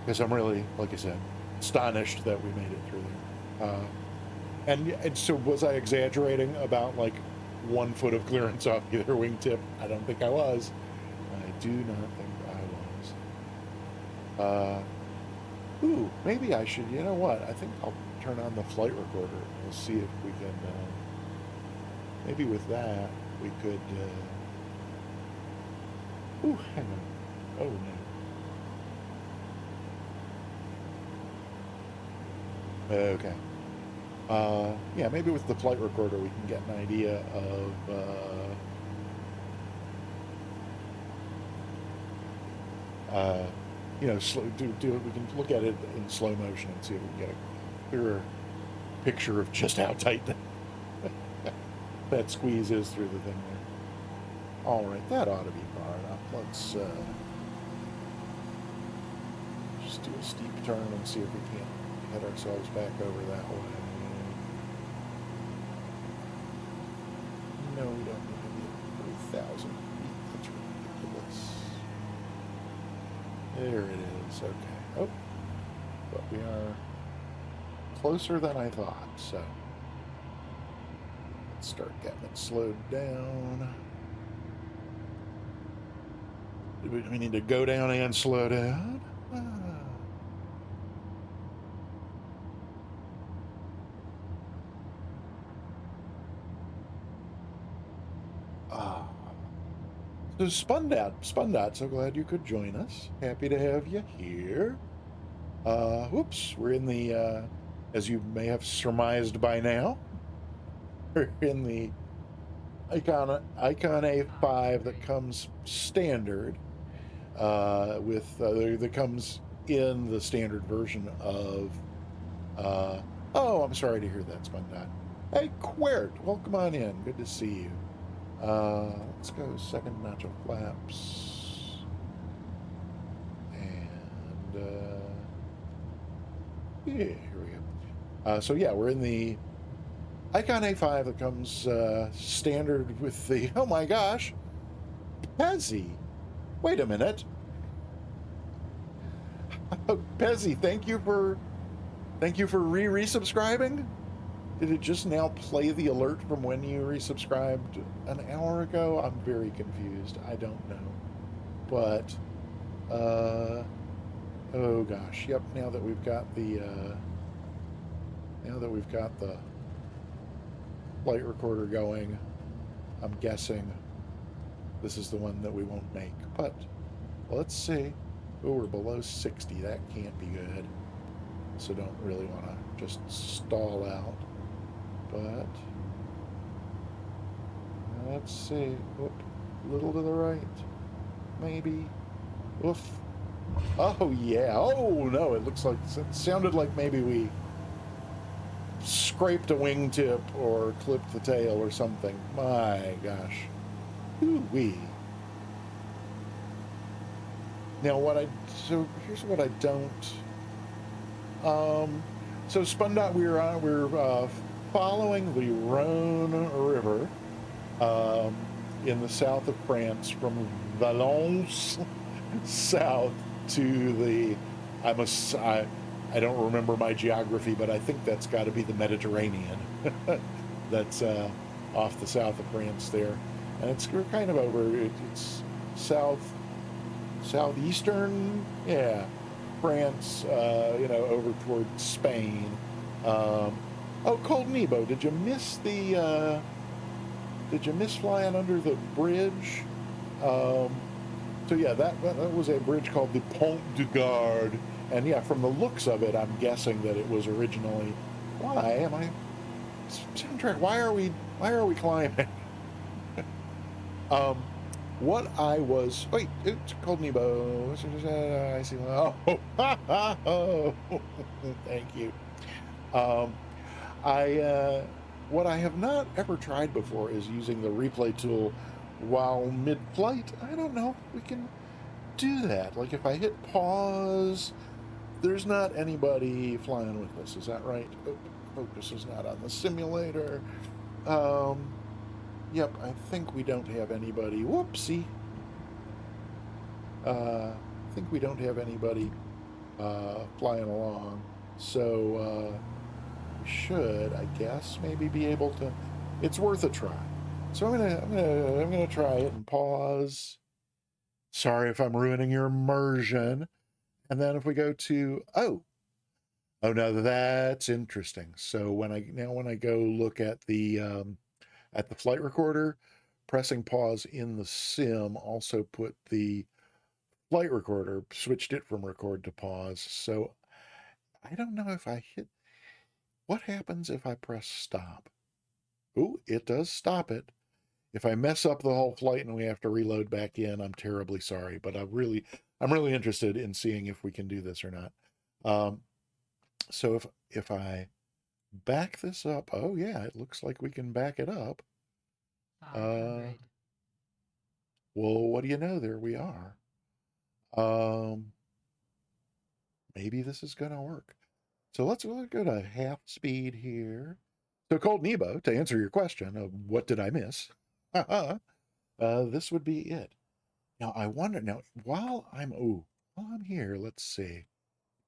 Because I'm really, like I said, astonished that we made it through there. And so was I exaggerating about like 1 foot of clearance off either wingtip? I don't think I was. I do not think I was. Ooh, maybe I should, you know what? I think I'll turn on the flight recorder and we'll see if we can, maybe with that, we could, ooh, hang on. Oh, no. Okay. Yeah, maybe with the flight recorder we can get an idea of, you know, we can look at it in slow motion and see if we can get a clearer picture of just how tight that squeeze is through the thing there. All right, that ought to be far enough. Let's just do a steep turn and see if we can't head ourselves back over that way. No, we don't need to be at 3,000 feet. That's ridiculous. There it is. Okay. Oh, but we are closer than I thought, so let's start getting it slowed down. Do we need to go down and slow down? So Spundot, so glad you could join us. Happy to have you here. Whoops, we're in the, as you may have surmised by now, we're in the ICON-A5 that comes standard, that comes in the standard version of, oh, I'm sorry to hear that, Spundot. Hey, Quert, welcome on in. Good to see you. Let's go second notch of flaps. And, yeah, here we go. So yeah, we're in the ICON-A5 that comes standard with the, oh my gosh, Pezzy. Wait a minute. Pezzy, thank you for resubscribing. Did it just now play the alert from when you resubscribed an hour ago? I'm very confused. I don't know. But, oh gosh. Yep, now that we've got the flight recorder going, I'm guessing this is the one that we won't make. But let's see. Oh, we're below 60. That can't be good. So don't really want to just stall out. But let's see. Oop, a little to the right. Maybe. Oof. Oh, yeah. Oh, no. It looks like it sounded like maybe we scraped a wingtip or clipped the tail or something. My gosh. Ooh-wee. Now, so here's what I don't. So Spundot, we're following the Rhone River in the south of France from Valence south to the, I don't remember my geography, but I think that's got to be the Mediterranean. That's off the south of France there. And we're kind of over, it's southeastern, yeah, France, over toward Spain. Oh, Cold Nebo, did you miss flying under the bridge? So yeah, that was a bridge called the Pont du Gard, and yeah, from the looks of it, I'm guessing that it was originally. Soundtrack? Why are we climbing? What I was. Wait, it's Cold Nebo. I see. Oh, thank you. What I have not ever tried before is using the replay tool while mid-flight. I don't know if we can do that. Like if I hit pause, there's not anybody flying with us. Is that right? Oh, focus is not on the simulator. Yep, I think we don't have anybody. Whoopsie. I think we don't have anybody flying along. So we should, I guess, maybe be able to. It's worth a try. So I'm gonna try it and pause. Sorry if I'm ruining your immersion. And then if we go to oh no, that's interesting. So when I go look at the flight recorder, pressing pause in the sim also put the flight recorder, switched it from record to pause. So I don't know if I hit. What happens if I press stop? Ooh, it does stop it. If I mess up the whole flight and we have to reload back in, I'm terribly sorry. But I'm really interested in seeing if we can do this or not. So if I back this up, oh yeah, it looks like we can back it up. Well, what do you know? There we are. Maybe this is gonna work. So let's go to half speed here. So Cold Nebo, to answer your question of what did I miss, this would be it. Now I wonder. Now while I'm here, let's see.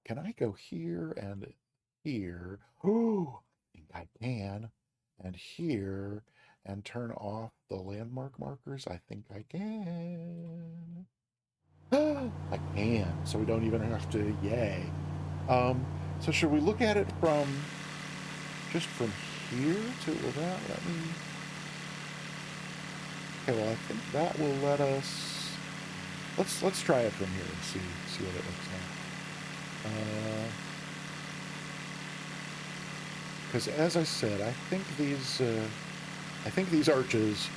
Can I go here and here? Oh, I think I can. And here and turn off the landmark markers. I think I can. I can. So we don't even have to. Yay. So should we look at it from just from here to, will that let me? Okay, well, I think that will let us... Let's try it from here and see what it looks like. Because as I said, I think these arches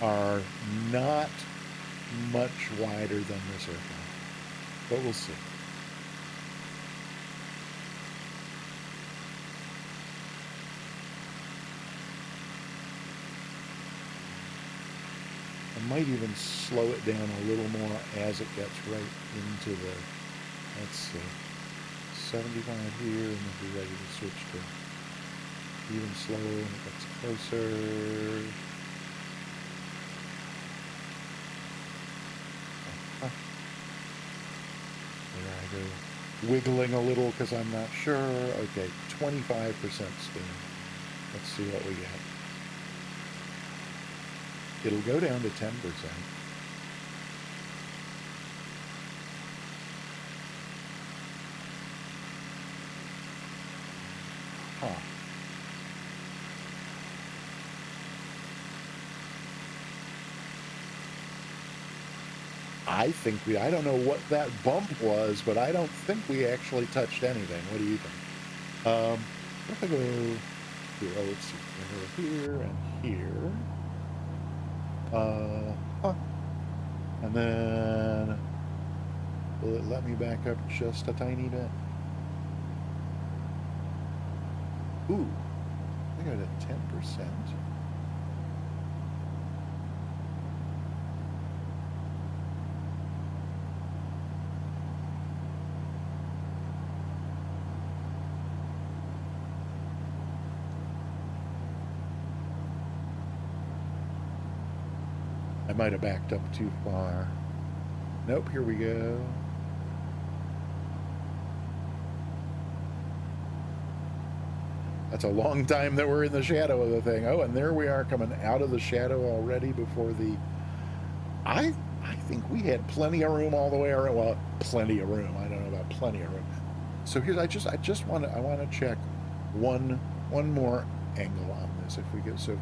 are not much wider than this airplane, but we'll see. I might even slow it down a little more as it gets right into the, let's see, 75 here, and then be ready to switch to even slower when it gets closer. There I go, wiggling a little because I'm not sure. Okay, 25% spin. Let's see what we get. It'll go down to 10%. Huh. I don't know what that bump was, but I don't think we actually touched anything. What do you think? If I go here, oh, let's see, here and here. And then will it let me back up just a tiny bit? Ooh, I got a 10%. I might have backed up too far. Nope, here we go. That's a long time that we're in the shadow of the thing. Oh, and there we are coming out of the shadow already before the... I think we had plenty of room all the way around. Well, plenty of room. I don't know about plenty of room. So here's, I want to check one more angle on this. If we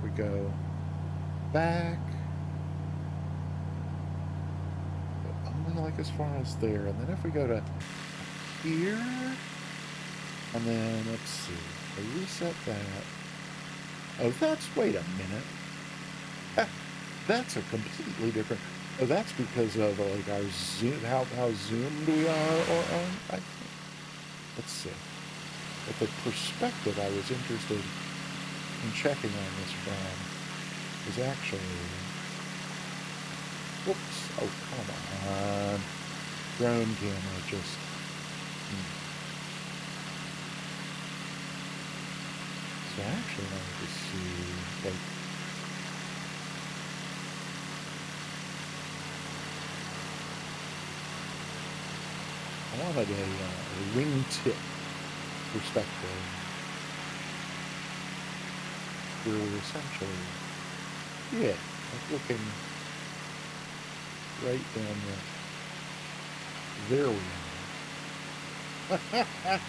go back, only like as far as there, and then if we go to here, and then let's see, I reset that. Oh, wait a minute. That's a completely different. Oh, that's because of like our zoom, how zoomed we are, or let's see. But the perspective I was interested in checking on this from is actually, whoops, oh come on, drone camera just, So I actually wanted to see, like, I wanted a wingtip perspective. We're essentially, yeah, like looking right down there we are.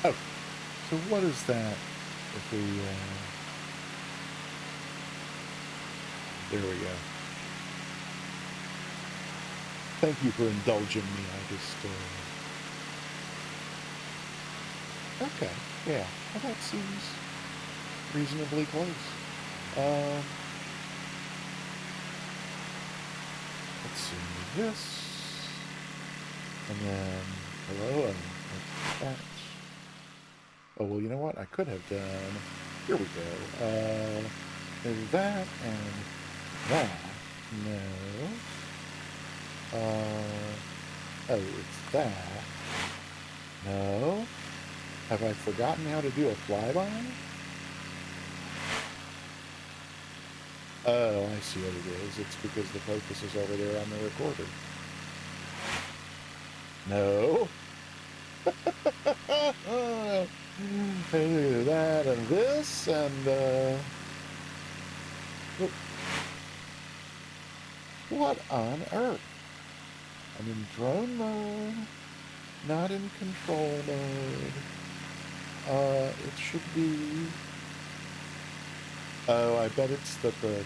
Oh, so what is that if we, there we go. Thank you for indulging me. I just, okay, yeah, well, that seems reasonably close. Let's see, this, and then, hello, and like that. Oh, well, you know what? I could have done, here we go, there's that, and that, no, oh, it's that, no, have I forgotten how to do a flyby? Oh, I see what it is. It's because the focus is over there on the recorder. No. That and this and what on earth? I'm in drone mode, not in control mode. It should be... Oh, I bet it's that the,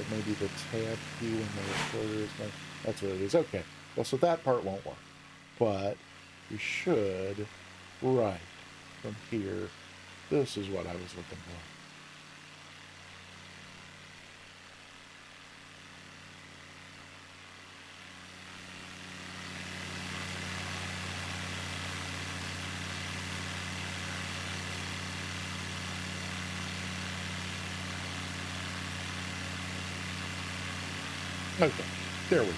maybe the tab key when the recorder is not... That's what it is. Okay. Well, so that part won't work. But we should, right, from here, this is what I was looking for. Okay, there we go.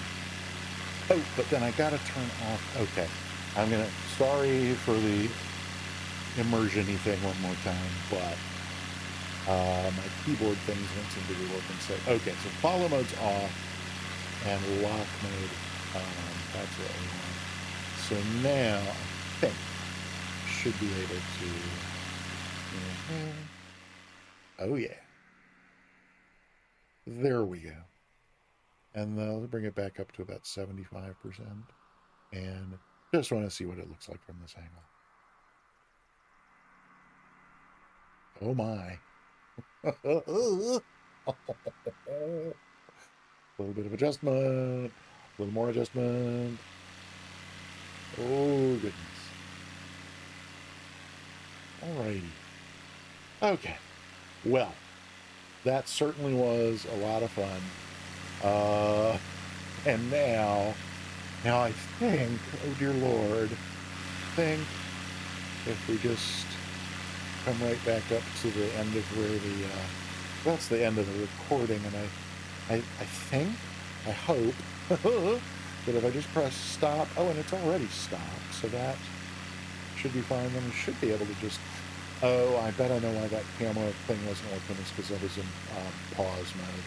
Oh, but then I gotta turn off, okay. I'm gonna, sorry for the immersion-y thing one more time, but my keyboard things don't seem to be working. So, okay, so follow mode's off and lock mode on. That's what we want. So now, I think, should be able to, oh yeah. There we go. And let's bring it back up to about 75%. And just want to see what it looks like from this angle. Oh my. A little bit of adjustment. A little more adjustment. Oh, goodness. Alrighty. Okay. Well, that certainly was a lot of fun. And now I think, oh dear Lord, I think if we just come right back up to the end of where the, that's the end of the recording, and I think, I hope, that if I just press stop, oh, and it's already stopped, so that should be fine, then we should be able to just, oh, I bet I know why that camera thing wasn't working, it's because I was in pause mode.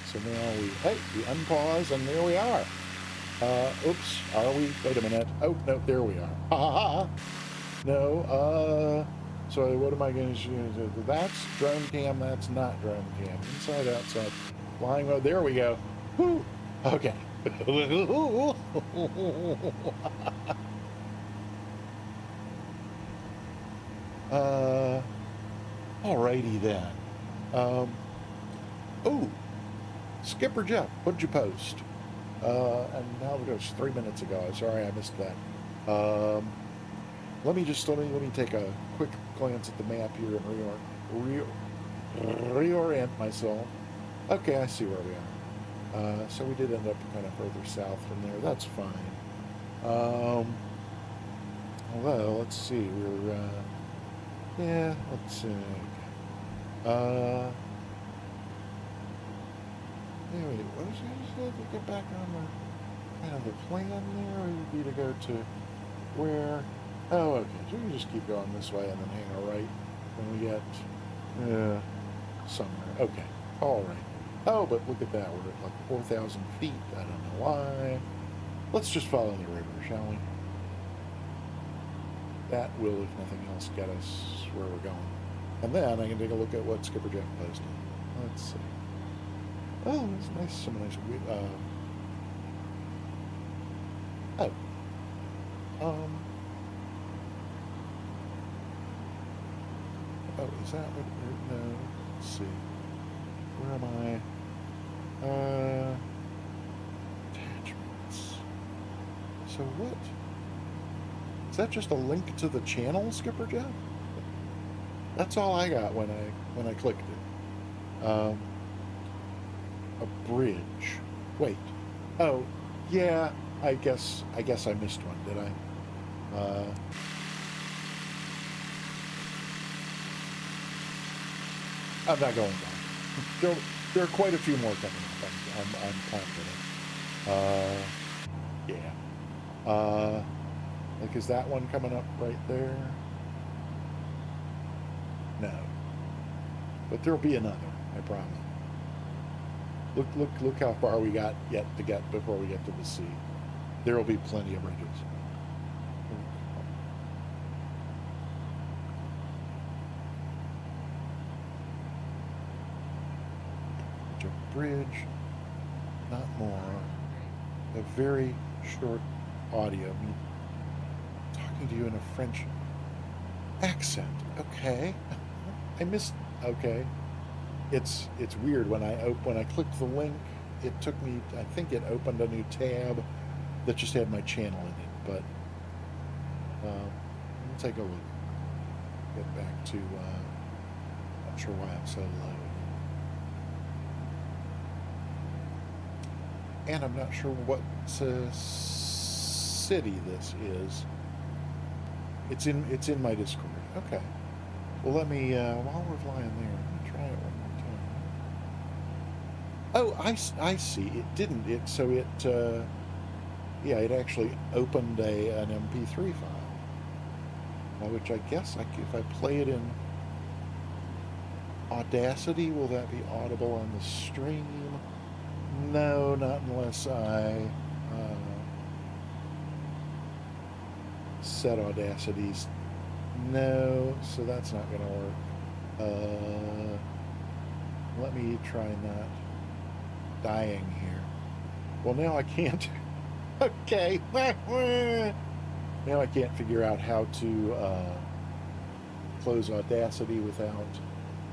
So now we unpause, and there we are. Oops, are we? Wait a minute. Oh, no, there we are. Ha ha ha. No, so what am I going to do? That's drone cam, that's not drone cam. Inside, outside, flying mode, there we go. Whew. Okay. Alrighty then. Oh, Skipper Jeff, what did you post? And now it goes 3 minutes ago. Sorry, I missed that. Let me take a quick glance at the map here and reorient myself. Okay, I see where we are. So we did end up kind of further south from there. That's fine. Although, let's see. Yeah, let's see. Anyway, what is it? To get back on the kind of the plan there, or would be to go to where? Oh, okay. So we can just keep going this way and then hang a right when we get somewhere. Okay. All right. Oh, but look at that. We're at like 4,000 feet. I don't know why. Let's just follow the river, shall we? That will, if nothing else, get us where we're going. And then I can take a look at what Skipper Jeff posted. Let's see. Oh, it's nice. Some nice. Oh. Oh, is that what? No. Let's see. Where am I? Attachments. So what? Is that just a link to the channel, Skipper Jeff? That's all I got when I clicked it. A bridge. Wait. Oh, yeah. I guess I missed one, did I? I'm not going down. There are quite a few more coming up. I'm confident. Yeah. Like, is that one coming up right there? No. But there'll be another, I promise. Look how far we got yet to get before we get to the sea. There will be plenty of bridges. A bridge, not more. A very short audio. Me talking to you in a French Accent. Okay. I missed. Okay. It's weird when I clicked the link, it took me. I think it opened a new tab that just had my channel in it. But we'll take a look. Get back to. Not sure why I'm so low. And I'm not sure what city this is. It's in my Discord. Okay. Well, let me while we're flying there, let me try it one more time. Oh, I see. It didn't. It so it yeah, it actually opened an MP3 file, which I guess if I play it in Audacity, will that be audible on the stream? No, not unless I set Audacity's. No, so that's not going to work. Let me try not dying here. Well, now I can't. Okay. Now I can't figure out how to close Audacity without.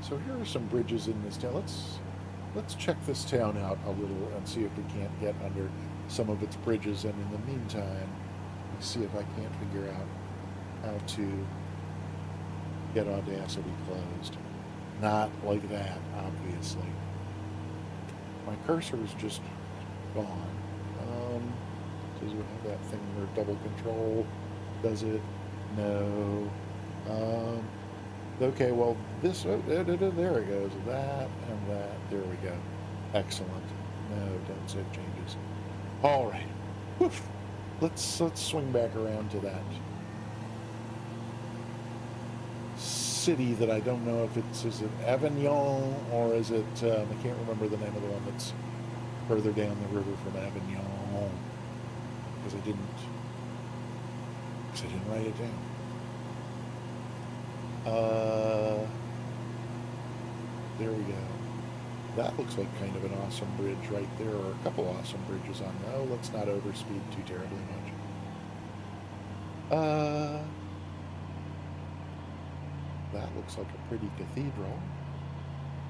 So here are some bridges in this town. Let's check this town out a little and see if we can't get under some of its bridges. And in the meantime, let's see if I can't figure out how to get Audacity closed. Not like that, obviously. My cursor is just gone. Does it have that thing where double control? Does it? No. Okay, well, this, there it goes. That and that. There we go. Excellent. No, don't save changes. All right. Woof. Let's swing back around to that city that I don't know if is it Avignon or is it, I can't remember the name of the one that's further down the river from Avignon. Because I didn't write it down. There we go. That looks like kind of an awesome bridge right there, or a couple awesome bridges on there. Oh, let's not overspeed too terribly much. That looks like a pretty cathedral,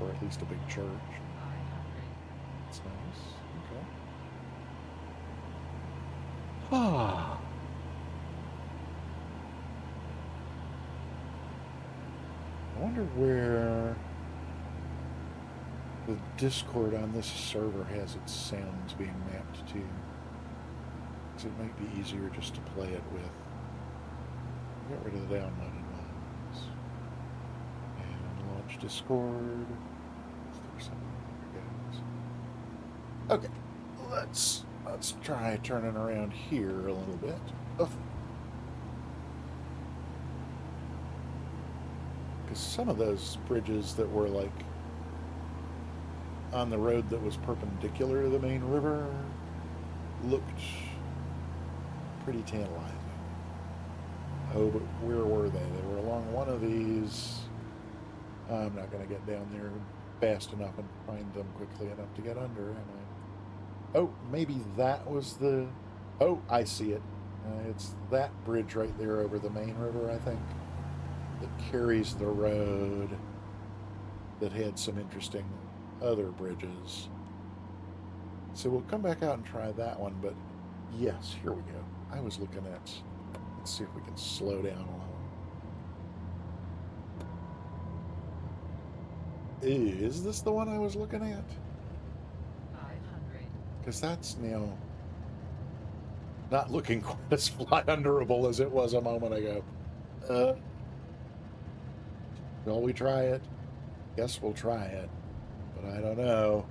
or at least a big church. That's nice. Okay. Ah. I wonder where the Discord on this server has its sounds being mapped to. Because it might be easier just to play it with. Get rid of the downloaded ones. And launch Discord. Is there something? There it goes. Okay. Let's try turning around here a little bit. Because some of those bridges that were like on the road that was perpendicular to the main river looked pretty tantalizing. Oh, but where were they? They were along one of these. I'm not going to get down there fast enough and find them quickly enough to get under, am I? Oh, maybe that was the... Oh, I see it. It's that bridge right there over the main river, I think, that carries the road that had some interesting other bridges. So we'll come back out and try that one, but yes, here we go. I was looking at... Let's see if we can slow down a little. Is this the one I was looking at? 500. Because that's now not looking quite as fly underable as it was a moment ago. Will we try it? Yes, we'll try it. But I don't know.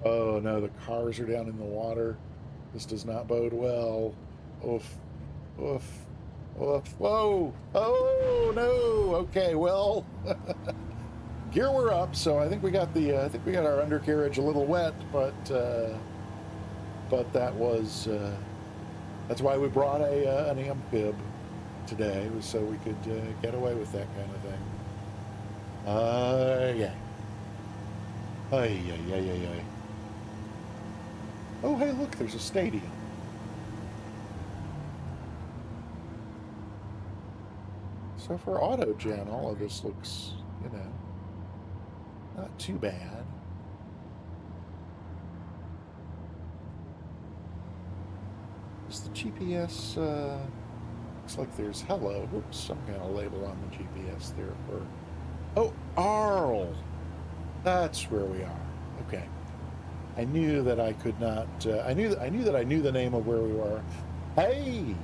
Oh no, the cars are down in the water. This does not bode well. Oof. Oof. Oof. Whoa. Oh no. Okay, well. Gear we're up, so I think we got the I think we got our undercarriage a little wet, but that was that's why we brought an amphib today, was so we could get away with that kind of thing. Yeah. Ay. Oh, hey, look, there's a stadium. So for auto gen, all of this looks, you know, not too bad. Is the GPS, looks like there's hello. Oops, some kind of label on the GPS there for, oh, Arl. That's where we are. Okay. I knew that I could not, I knew that I knew the name of where we were. Hey!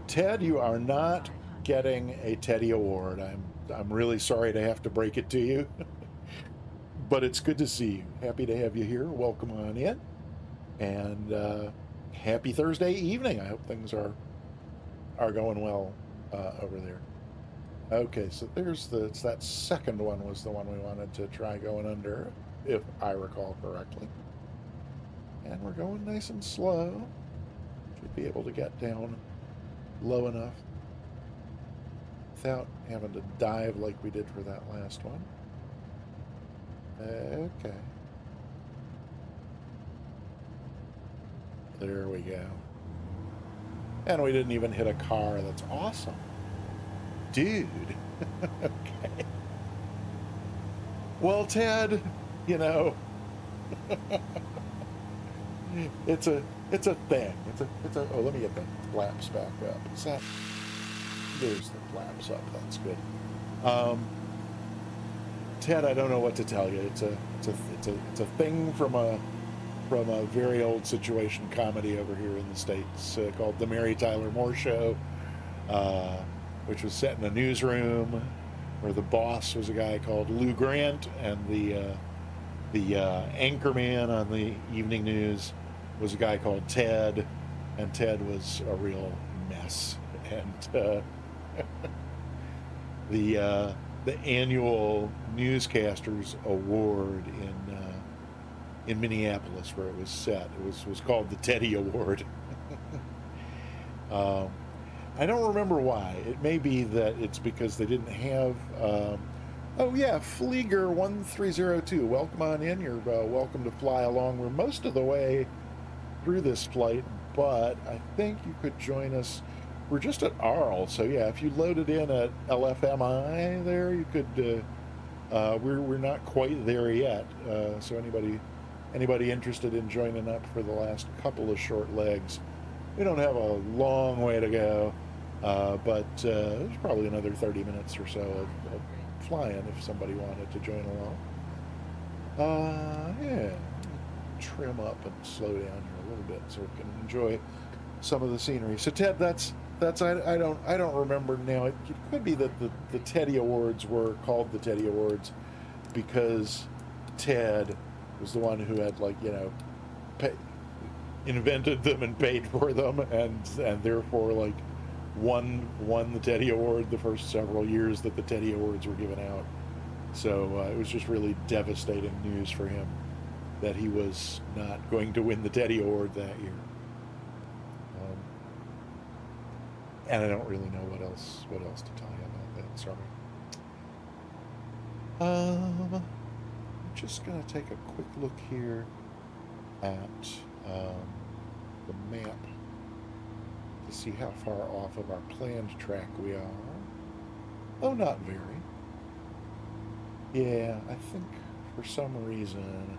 Ted, you are not getting a Teddy Award. I'm really sorry to have to break it to you, but it's good to see you. Happy to have you here. Welcome on in, and happy Thursday evening. I hope things are going well over there. Okay, so there's it's that second one was the one we wanted to try going under, if I recall correctly. And we're going nice and slow. Should be able to get down low enough without having to dive like we did for that last one. Okay. There we go. And we didn't even hit a car. That's awesome. Dude. Okay. Well, Ted, you know, it's a thing. It's a oh, let me get the flaps back up. Is that there's the flaps up. That's good. Ted, I don't know what to tell you. It's a thing from a very old situation comedy over here in the States called The Mary Tyler Moore Show, which was set in a newsroom where the boss was a guy called Lou Grant, and the anchor man on the evening news was a guy called Ted, and Ted was a real mess. And the annual newscasters award in Minneapolis, where it was set, it was called the Teddy Award. I don't remember why. It may be that it's because they didn't have. Oh yeah, Flieger 1302. Welcome on in. You're welcome to fly along. We're most of the way through this flight, but I think you could join us. We're just at Arl, so yeah, if you loaded in at LFMI there, you could. We're not quite there yet, so anybody interested in joining up for the last couple of short legs, we don't have a long way to go, but there's probably another 30 minutes or so of flying if somebody wanted to join along. Yeah, trim up and slow down here a little bit so we can enjoy some of the scenery. So Ted, that's I don't remember now. It could be that the Teddy Awards were called the Teddy Awards because Ted was the one who had, like, you know, invented them and paid for them, and therefore, like, won the Teddy Award the first several years that the Teddy Awards were given out. So it was just really devastating news for him that he was not going to win the Teddy Award that year. And I don't really know what else to tell you about that. Sorry. I'm just gonna take a quick look here at the map to see how far off of our planned track we are. Oh, not very. Yeah, I think for some reason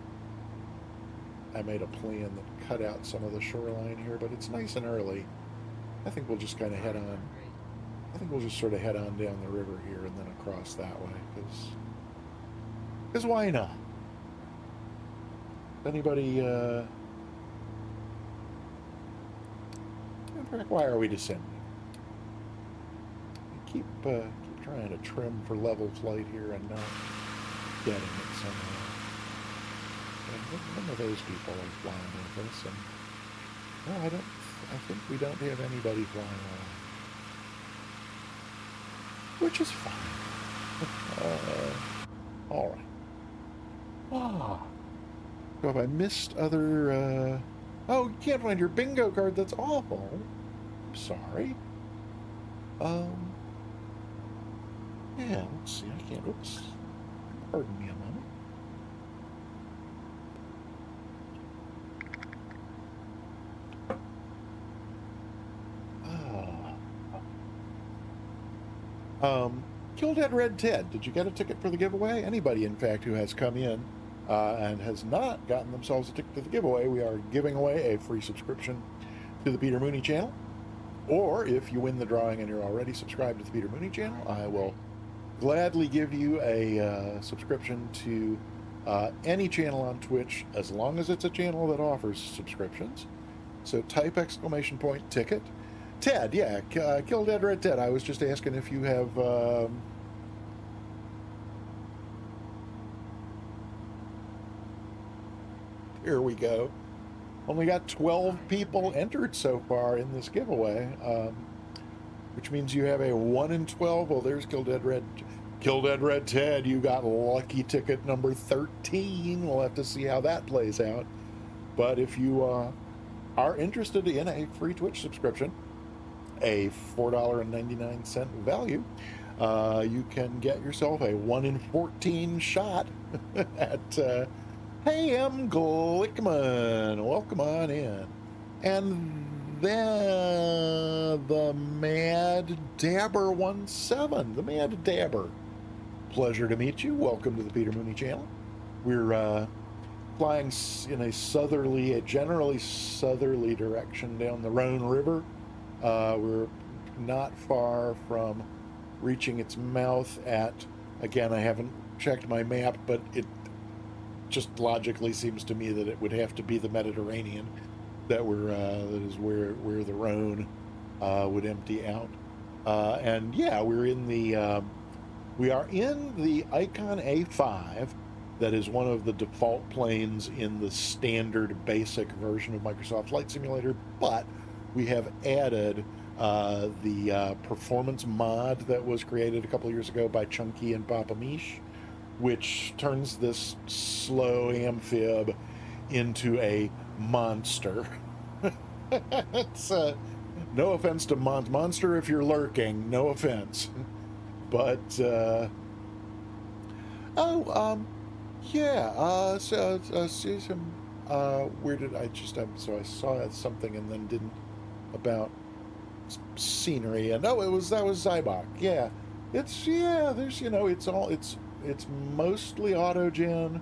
I made a plan that cut out some of the shoreline here, but it's nice and early. I think we'll just kind of head on. I think we'll just sort of head on down the river here and then across that way, because why not? Anybody? Why are we descending? Keep trying to trim for level flight here and not getting it somehow. And none of those people are flying with us, and well, I think we don't have anybody flying along, which is fine. All right. So have I missed other? Oh, you can't find your bingo card. That's awful. I'm sorry. Um, yeah, let's see. I can't. Oops. Pardon me a moment. Kill Dead Red Ted. Did you get a ticket for the giveaway? Anybody, in fact, who has come in and has not gotten themselves a ticket to the giveaway, we are giving away a free subscription to the Peter Mooney channel. Or if you win the drawing and you're already subscribed to the Peter Mooney channel, I will gladly give you a subscription to any channel on Twitch, as long as it's a channel that offers subscriptions. So type !ticket. Ted, yeah, Kill Dead Red Ted. I was just asking if you have. Here we go. Only got 12 people entered so far in this giveaway, which means you have a 1 in 12. Well, there's Kill Dead Red Ted. You got lucky ticket number 13. We'll have to see how that plays out. But if you are interested in a free Twitch subscription, a $4.99 value, you can get yourself a 1 in 14 shot at Hey M. Glickman. Welcome on in. And then the Mad Dabber 17. The Mad Dabber. Pleasure to meet you. Welcome to the Peter Mooney channel. We're flying in a generally southerly direction down the Rhone River. We're not far from reaching its mouth at, again, I haven't checked my map, but it just logically seems to me that it would have to be the Mediterranean that is where the Rhone would empty out. And yeah, we are in the ICON-A5. That is one of the default planes in the standard basic version of Microsoft Flight Simulator, but we have added the performance mod that was created a couple of years ago by Chunky and Papa Mish, which turns this slow amphib into a monster. It's no offense to Monster if you're lurking, no offense. But see some where did I so I saw something and then didn't about scenery, and that was Zybok. Yeah, there's it's mostly autogen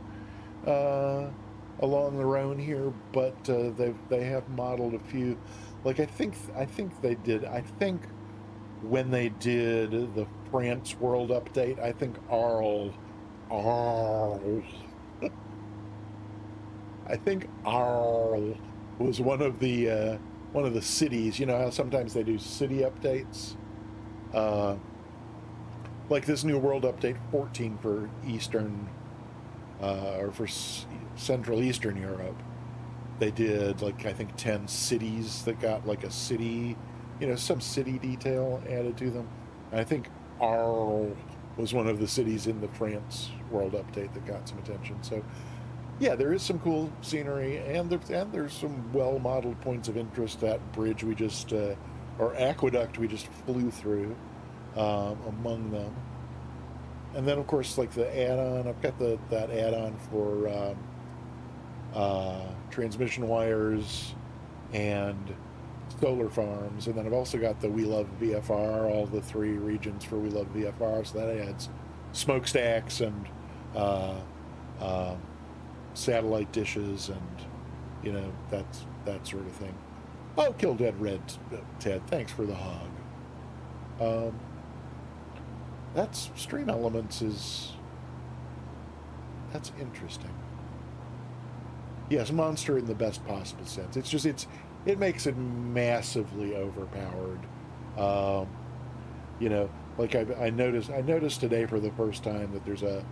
along the Rhone here, but they have modeled a few, like I think when they did the France World Update, I think Arles I think Arles was one of the cities. You know how sometimes they do city updates, like this new World Update 14 for Eastern or for Central Eastern Europe. They did like I think 10 cities that got like a city, some city detail added to them. And I think Arles was one of the cities in the France World Update that got some attention. So yeah, there is some cool scenery, and there's some well-modeled points of interest. That bridge we just, or aqueduct we just flew through, among them. And then, of course, like the add-on, I've got that add-on for transmission wires and solar farms. And then I've also got the We Love VFR, all the 3 regions for We Love VFR, so that adds smokestacks and satellite dishes and that sort of thing. Oh, Kill Dead Red Ted, thanks for the hug. That's Stream Elements that's interesting. Yes, monster in the best possible sense. It's just it makes it massively overpowered. Like I noticed today for the first time that there's a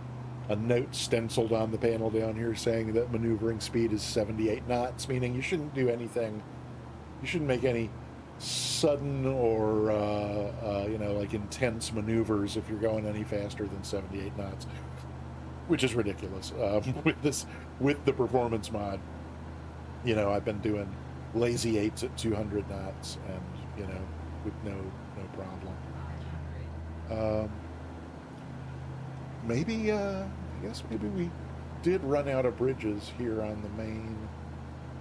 note stenciled on the panel down here saying that maneuvering speed is 78 knots, meaning you shouldn't do anything. You shouldn't make any sudden or like intense maneuvers if you're going any faster than 78 knots, which is ridiculous. With the performance mod, I've been doing lazy 8s at 200 knots, and with no problem. 500. Maybe I guess maybe we did run out of bridges here on the main.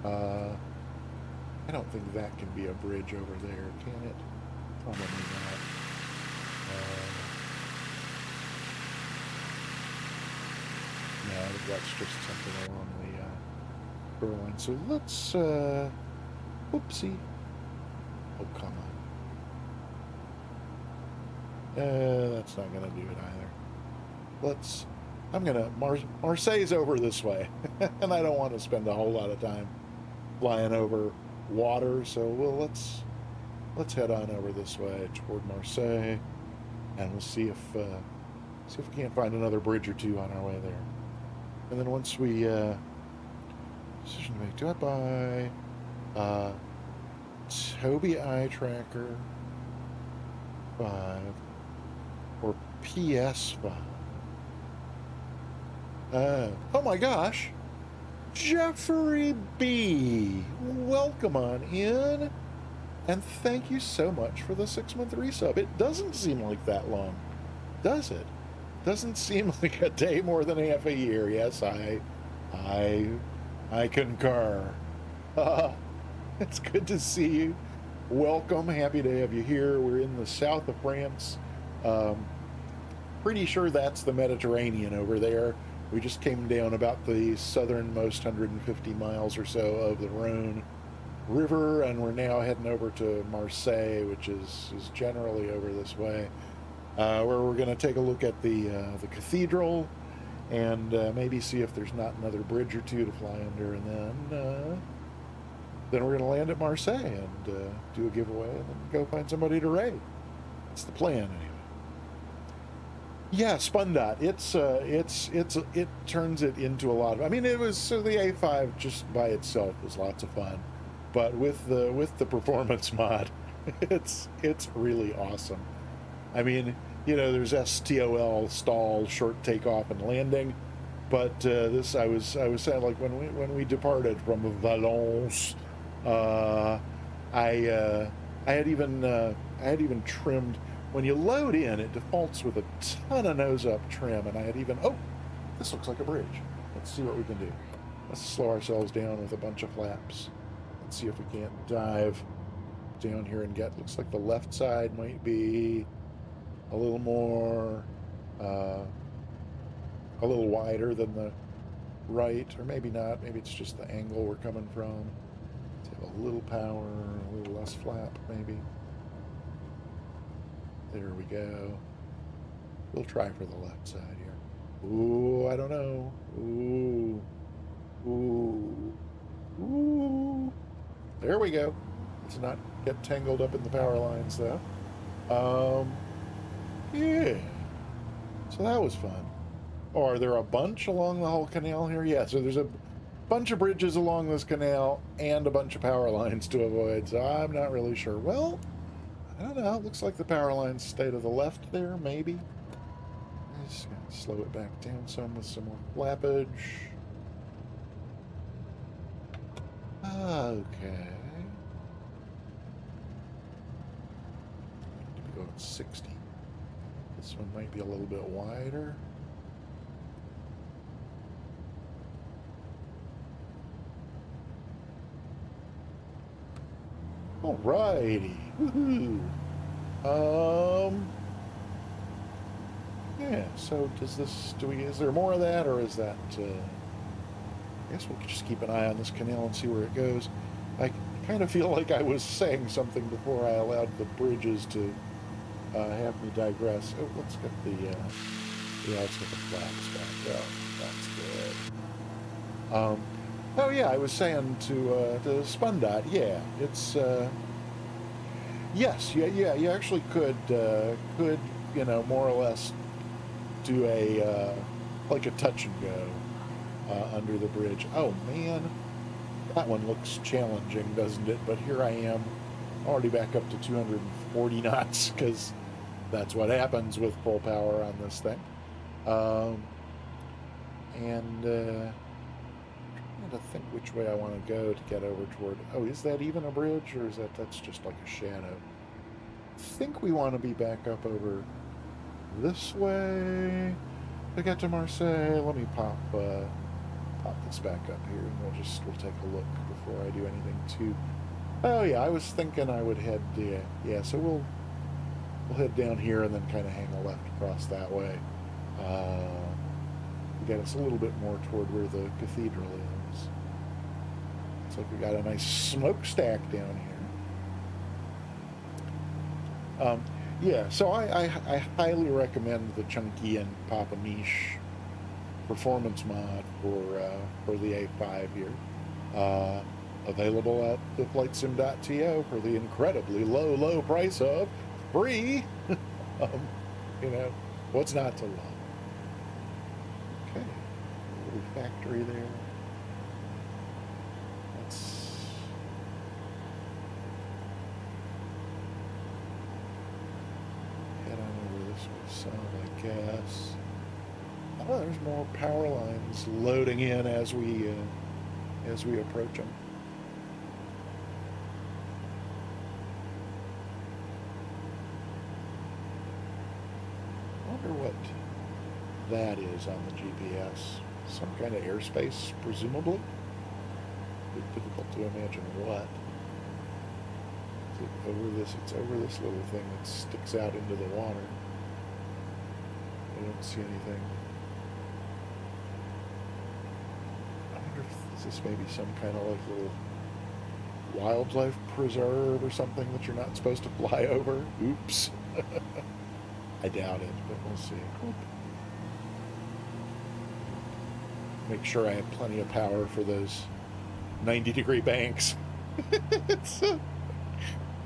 I don't think that can be a bridge over there, can it? Probably not. No, that's just something along the shoreline. So let's, whoopsie. Oh, come on. That's not going to do it either. I'm going to, Marseille's over this way. And I don't want to spend a whole lot of time flying over water. So let's head on over this way toward Marseille. And we'll see if we can't find another bridge or two on our way there. And then once we, decision to make, do I buy, Toby Eye Tracker 5 or PS5? Oh my gosh, Jeffrey B, welcome on in, and thank you so much for the 6-month resub. It doesn't seem like that long, does it? Doesn't seem like a day more than half a year. Yes, I concur. It's good to see you. Welcome. Happy to have you here. We're in the south of France. Pretty sure that's the Mediterranean over there. We just came down about the southernmost 150 miles or so of the Rhone River, and we're now heading over to Marseille, which is generally over this way, where we're going to take a look at the cathedral and maybe see if there's not another bridge or two to fly under, and then we're going to land at Marseille and do a giveaway and then go find somebody to raid. That's the plan, anyway. Yeah, Spundot. It turns it into a lot of. I mean, it was so the A5 just by itself was lots of fun, but with the performance mod, it's really awesome. I mean, you know, there's STOL, stall, short takeoff and landing, but this I was saying, like when we departed from Valence, I had even trimmed. When you load in, it defaults with a ton of nose-up trim, and I had even, oh, this looks like a bridge. Let's see what we can do. Let's slow ourselves down with a bunch of flaps. Let's see if we can't dive down here and get, looks like the left side might be a little more, a little wider than the right, or maybe not. Maybe it's just the angle we're coming from. Let's have a little power, a little less flap, maybe. There we go. We'll try for the left side here. Ooh, I don't know. Ooh. Ooh. Ooh. There we go. Let's not get tangled up in the power lines, though. Yeah. So that was fun. Oh, are there a bunch along the whole canal here? Yeah, so there's a bunch of bridges along this canal and a bunch of power lines to avoid, so I'm not really sure. Well, I don't know. It looks like the power lines stay to the left there, maybe. I'm just going to slow it back down some with some more flappage. Okay. Need to be going 60. This one might be a little bit wider. Alrighty. Woohoo. Yeah, so is there more of that, or is that, I guess we'll just keep an eye on this canal and see where it goes. I kind of feel like I was saying something before I allowed the bridges to have me digress. Oh, let's get yeah, let's get the flaps back up. That's good. Oh yeah, I was saying to Spundot, yeah, it's, yes, yeah, you actually could, you know, more or less do like a touch and go under the bridge. Oh man, that one looks challenging, doesn't it? But here I am, already back up to 240 knots, because that's what happens with full power on this thing. Trying to think which way I want to go to get over toward. Oh, is that even a bridge, or is that's just like a shadow? think we want to be back up over this way to get to Marseille. Let me pop this back up here, and we'll take a look before I do anything too. Oh yeah, I was thinking I would head so we'll head down here and then kind of hang a left across that way. Get us a little bit more toward where the cathedral is. Looks like we got a nice smokestack down here. Yeah, so I highly recommend the Chunky and Papa Niche performance mod for the A5 here. Available at theflightsim.to for the incredibly low price of free. You know, what's not to love? Okay, a little factory there. Let's head on over this way some, I guess. Oh, there's more power lines loading in as we approach them. I wonder what that is on the GPS. Some kind of airspace, presumably. It's difficult to imagine what. It's over this little thing that sticks out into the water. I don't see anything. I wonder if this may be some kind of like little wildlife preserve or something that you're not supposed to fly over. Oops. I doubt it, but we'll see. Make sure I have plenty of power for those 90-degree banks.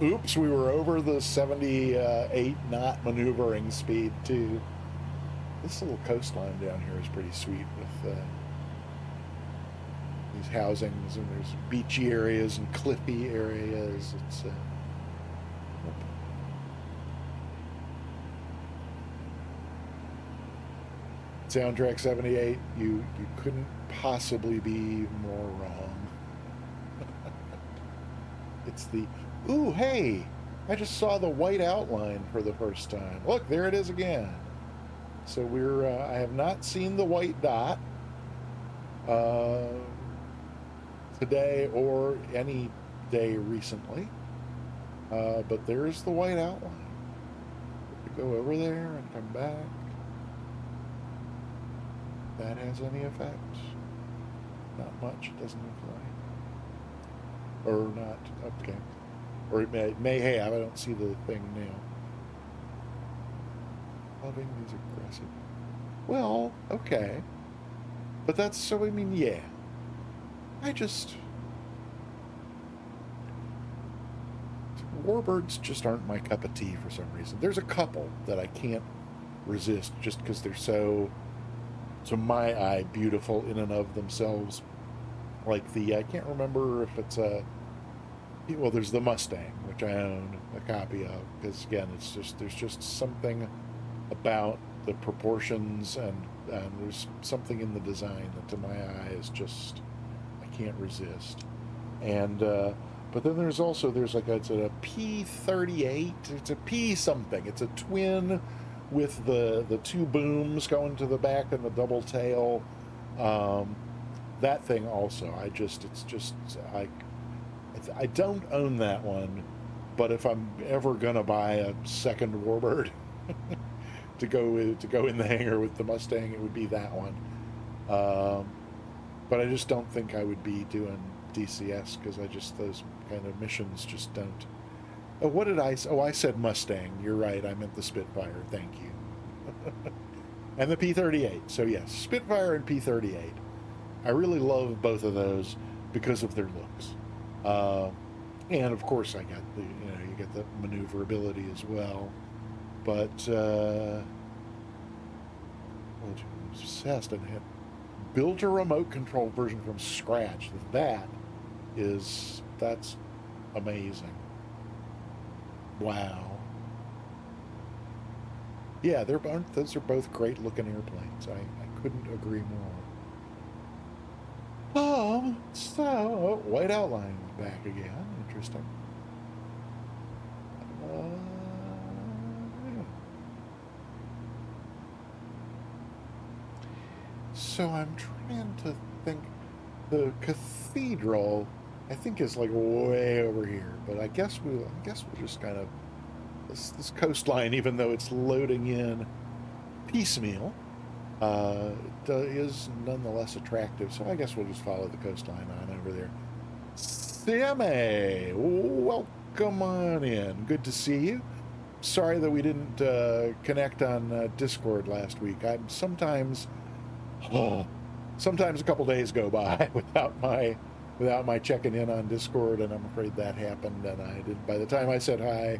Oops, we were over the 78 knot maneuvering speed too. This little coastline down here is pretty sweet with these housings, and there's beachy areas and cliffy areas. It's Soundtrack 78, you couldn't possibly be more wrong. It's the, ooh, hey, I just saw the white outline for the first time. Look, there it is again. So I have not seen the white dot today or any day recently, but there's the white outline. We go over there and come back. That has any effect? Not much, it doesn't look like. Or not, okay. Or it may have, I don't see the thing now. Loving these aggressive. Well, okay. But that's, so I mean, yeah. Warbirds just aren't my cup of tea for some reason. There's a couple that I can't resist just because they're so, to my eye, beautiful in and of themselves. Like I can't remember if it's well, there's the Mustang, which I own a copy of, because again, there's just something about the proportions and there's something in the design that to my eye is just, I can't resist. And but then there's like it's a P38, it's a P something, it's a twin with the two booms going to the back and the double tail. That thing also, I don't own that one, but if I'm ever gonna buy a second Warbird to go in the hangar with the Mustang, it would be that one. But I just don't think I would be doing DCS because those kind of missions just don't. Oh, what did I say? Oh, I said Mustang. You're right. I meant the Spitfire. Thank you. And the P38. So yes, Spitfire and P38. I really love both of those because of their looks. And of course I got you get the maneuverability as well. But obsessed and had built a remote control version from scratch. That's amazing. Wow. Yeah, those are both great looking airplanes. I couldn't agree more. So white outline back again. Interesting. So I'm trying to think. The cathedral, I think, is like way over here. But I guess we'll just kind of this coastline, even though it's loading in piecemeal, is nonetheless attractive. So I guess we'll just follow the coastline on over there. Sammy, welcome on in. Good to see you. Sorry that we didn't connect on Discord last week. I'm sometimes a couple days go by without my checking in on Discord, and I'm afraid that happened. And I did. By the time I said hi,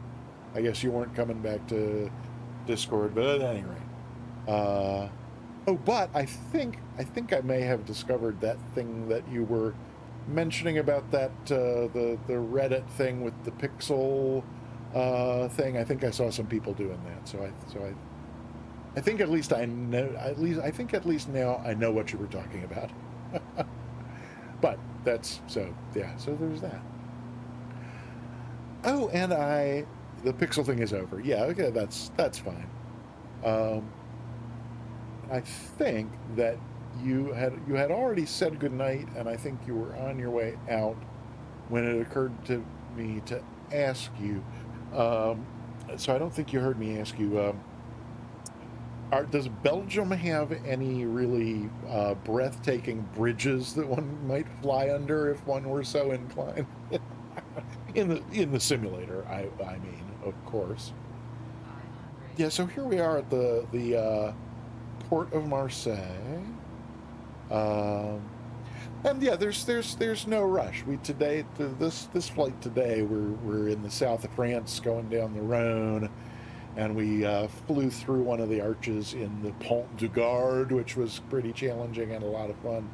I guess you weren't coming back to Discord. But at any rate, but I think I may have discovered that thing that you were mentioning about that the Reddit thing with the pixel thing. I think I saw some people doing that. So I think at least I know. I think at least now I know what you were talking about. But that's so yeah. So there's that. Oh, and the pixel thing is over. Yeah. Okay. That's fine. I think that you had already said goodnight, and I think you were on your way out when it occurred to me to ask you. So I don't think you heard me ask you. Does Belgium have any really breathtaking bridges that one might fly under if one were so inclined? in the simulator, I mean, of course. Yeah. So here we are at the port of Marseille. And yeah, there's no rush. This flight today, we're in the south of France, going down the Rhone, and we flew through one of the arches in the Pont du Gard, which was pretty challenging and a lot of fun.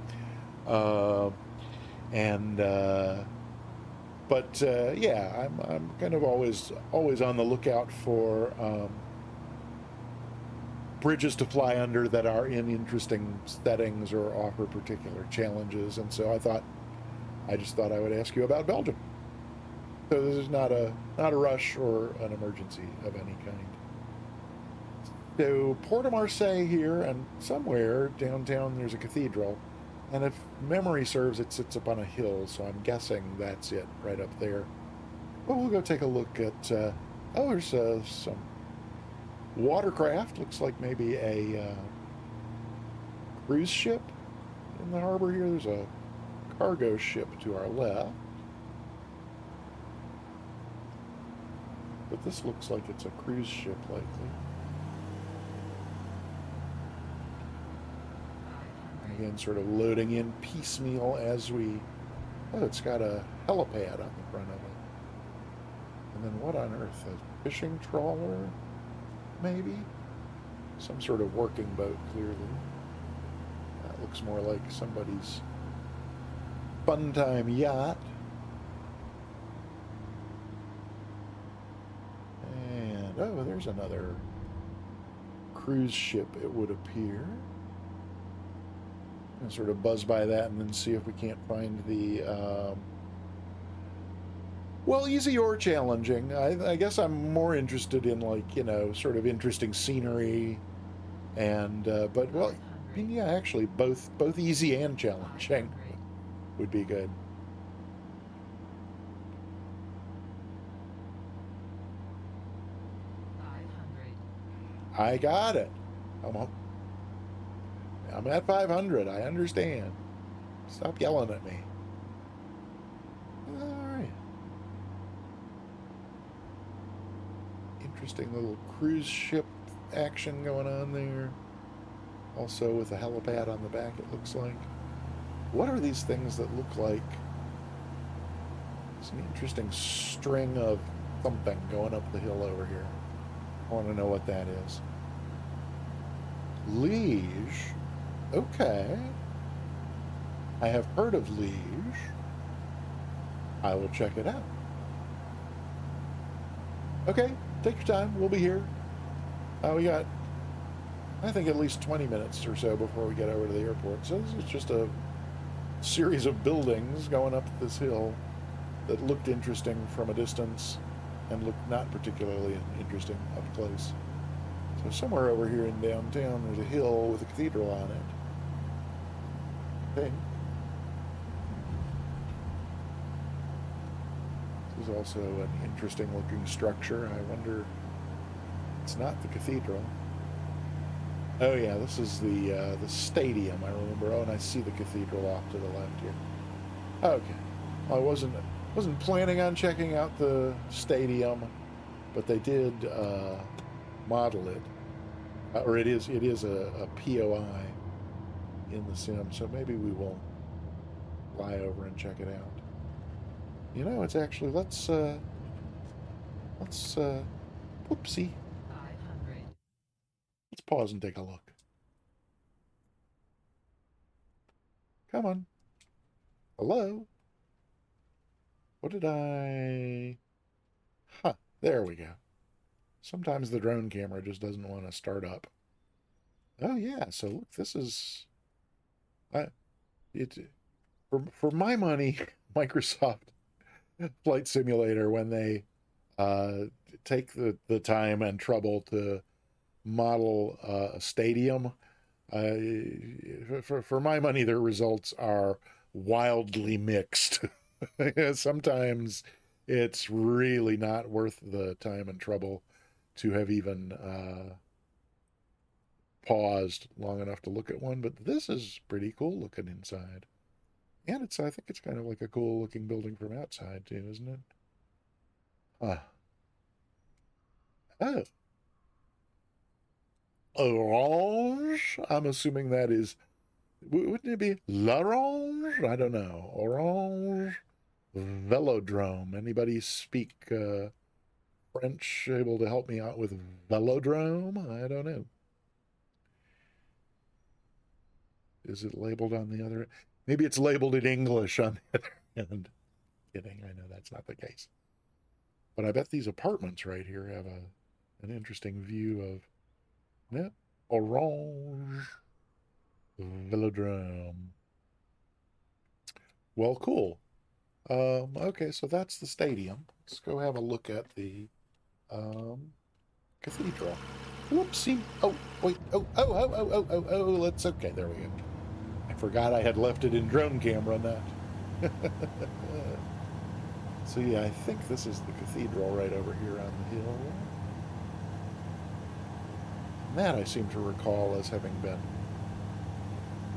Yeah, I'm kind of always on the lookout for bridges to fly under that are in interesting settings or offer particular challenges, and so I just thought I would ask you about Belgium. So this is not a rush or an emergency of any kind. So Port of Marseille here, and somewhere downtown there's a cathedral, and if memory serves, it sits up on a hill, so I'm guessing that's it right up there. But we'll go take a look at there's some watercraft. Looks like maybe a cruise ship in the harbor here. There's a cargo ship to our left, but this looks like it's a cruise ship likely. Again, sort of loading in piecemeal as we... Oh, it's got a helipad on the front of it. And then what on earth? A fishing trawler? Maybe? Some sort of working boat, clearly. That looks more like somebody's fun time yacht. And, oh, there's another cruise ship, it would appear. And sort of buzz by that and then see if we can't find the easy or challenging. I guess I'm more interested in, like, sort of interesting scenery, and yeah, actually both easy and challenging would be good. I got it. I'm at 500. I understand. Stop yelling at me. All right. Interesting little cruise ship action going on there. Also with a helipad on the back, it looks like. What are these things that look like? It's an interesting string of something going up the hill over here. I want to know what that is. Liege. Okay. I have heard of Liege. I will check it out. Okay, take your time. We'll be here. We got, I think, at least 20 minutes or so before we get over to the airport. So this is just a series of buildings going up this hill that looked interesting from a distance and looked not particularly interesting up close. So somewhere over here in downtown, there's a hill with a cathedral on it. think. This is also an interesting looking structure. I wonder, it's not the cathedral. Oh yeah, this is the stadium. I remember. Oh, and I see the cathedral off to the left here. Okay, I wasn't planning on checking out the stadium, but they did model it, or it is a POI in the sim. So maybe we will fly over and check it out. You know, it's actually let's whoopsie. 500. Let's pause and take a look. Come on. Hello? What did I... Huh, there we go. Sometimes the drone camera just doesn't want to start up. Oh yeah, so look, this is... I, it, for my money, Microsoft Flight Simulator, when they uh, take the time and trouble to model a stadium, for my money, their results are wildly mixed. Sometimes it's really not worth the time and trouble to have even paused long enough to look at one, but this is pretty cool looking inside. And I think it's kind of like a cool looking building from outside too, isn't it? Oh, orange. I'm assuming that is, wouldn't it be l'orange? I don't know. Orange velodrome. Anybody speak French able to help me out with velodrome? I don't know. Is it labeled on the other? Maybe it's labeled in English on the other end. Kidding. I know that's not the case. But I bet these apartments right here have an interesting view of, yeah, orange velodrome. Well, cool. Okay, so that's the stadium. Let's go have a look at the um, cathedral. Whoopsie. Oh, wait. Oh. That's okay. There we go. I forgot I had left it in drone camera net. So yeah, I think this is the cathedral right over here on the hill. And that I seem to recall as having been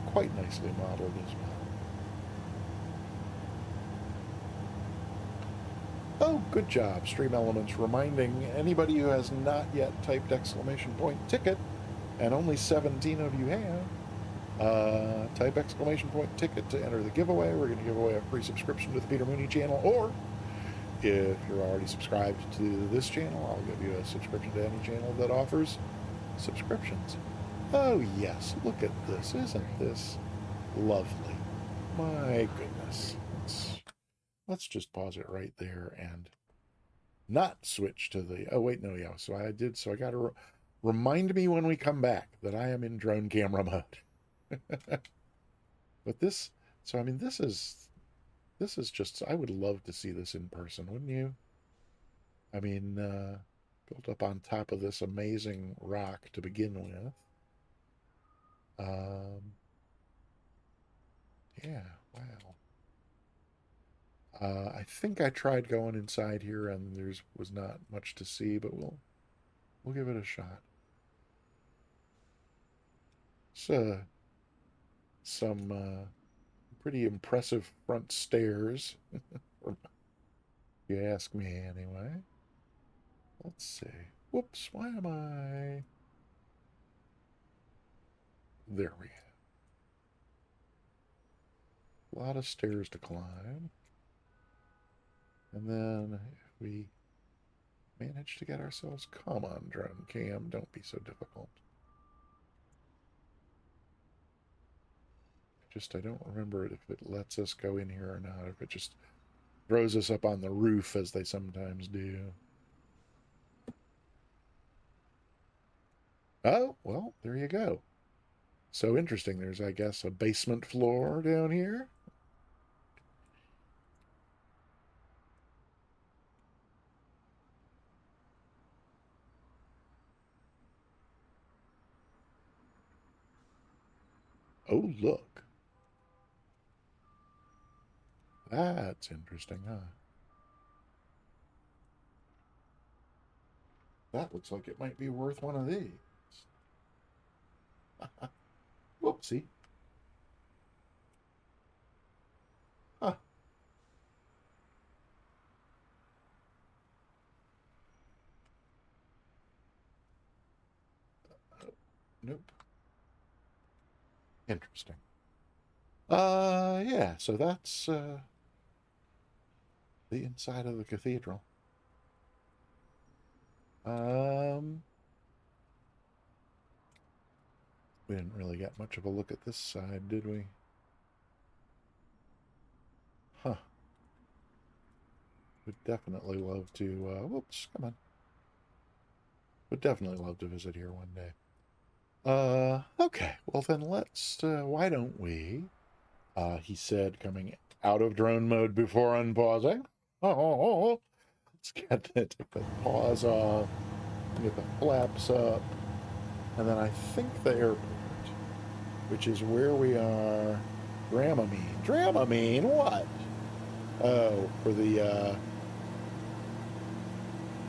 quite nicely modeled as well. Oh, good job, Stream Elements, reminding anybody who has not yet typed exclamation point ticket, and only 17 of you have, type exclamation point ticket to enter the giveaway. We're going to give away a free subscription to the Peter Mooney channel, or if you're already subscribed to this channel, I'll give you a subscription to any channel that offers subscriptions. Oh yes, look at this. Isn't this lovely? My goodness. Let's just pause it right there and not switch to the... Oh, wait, no, yeah. So I did. So I got to remind me when we come back that I am in drone camera mode. But this... So, I mean, this is just... I would love to see this in person, wouldn't you? I mean, built up on top of this amazing rock to begin with. Yeah, wow. I think I tried going inside here and was not much to see, but we'll give it a shot. So some pretty impressive front stairs, if you ask me anyway. Let's see. Whoops, why am I... There we go. A lot of stairs to climb. And then if we manage to get ourselves... Come on, drone cam, don't be so difficult. I don't remember if it lets us go in here or not, if it just throws us up on the roof as they sometimes do. Oh, well, there you go. So interesting. There's, I guess, a basement floor down here. Oh, look. That's interesting, huh? That looks like it might be worth one of these. Whoopsie. Huh. Nope. Interesting. Yeah, so that's the inside of the cathedral. We didn't really get much of a look at this side, did we? Huh. Would definitely love to, whoops, come on. Would definitely love to visit here one day. Okay, well then let's, why don't we, he said, coming out of drone mode before unpausing. Oh, let's take the pause off, get the flaps up, and then I think the airport, which is where we are. Dramamine. Dramamine? What? Oh, for the,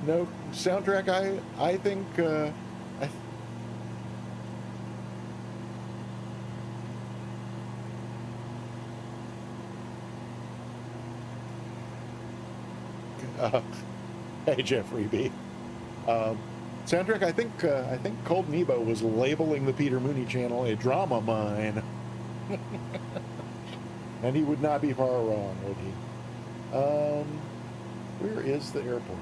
no, soundtrack, I think, hey, Jeffrey B. Soundtrack, I think Cold Nebo was labeling the Peter Mooney channel a drama mine. And he would not be far wrong, would he? Where is the airport?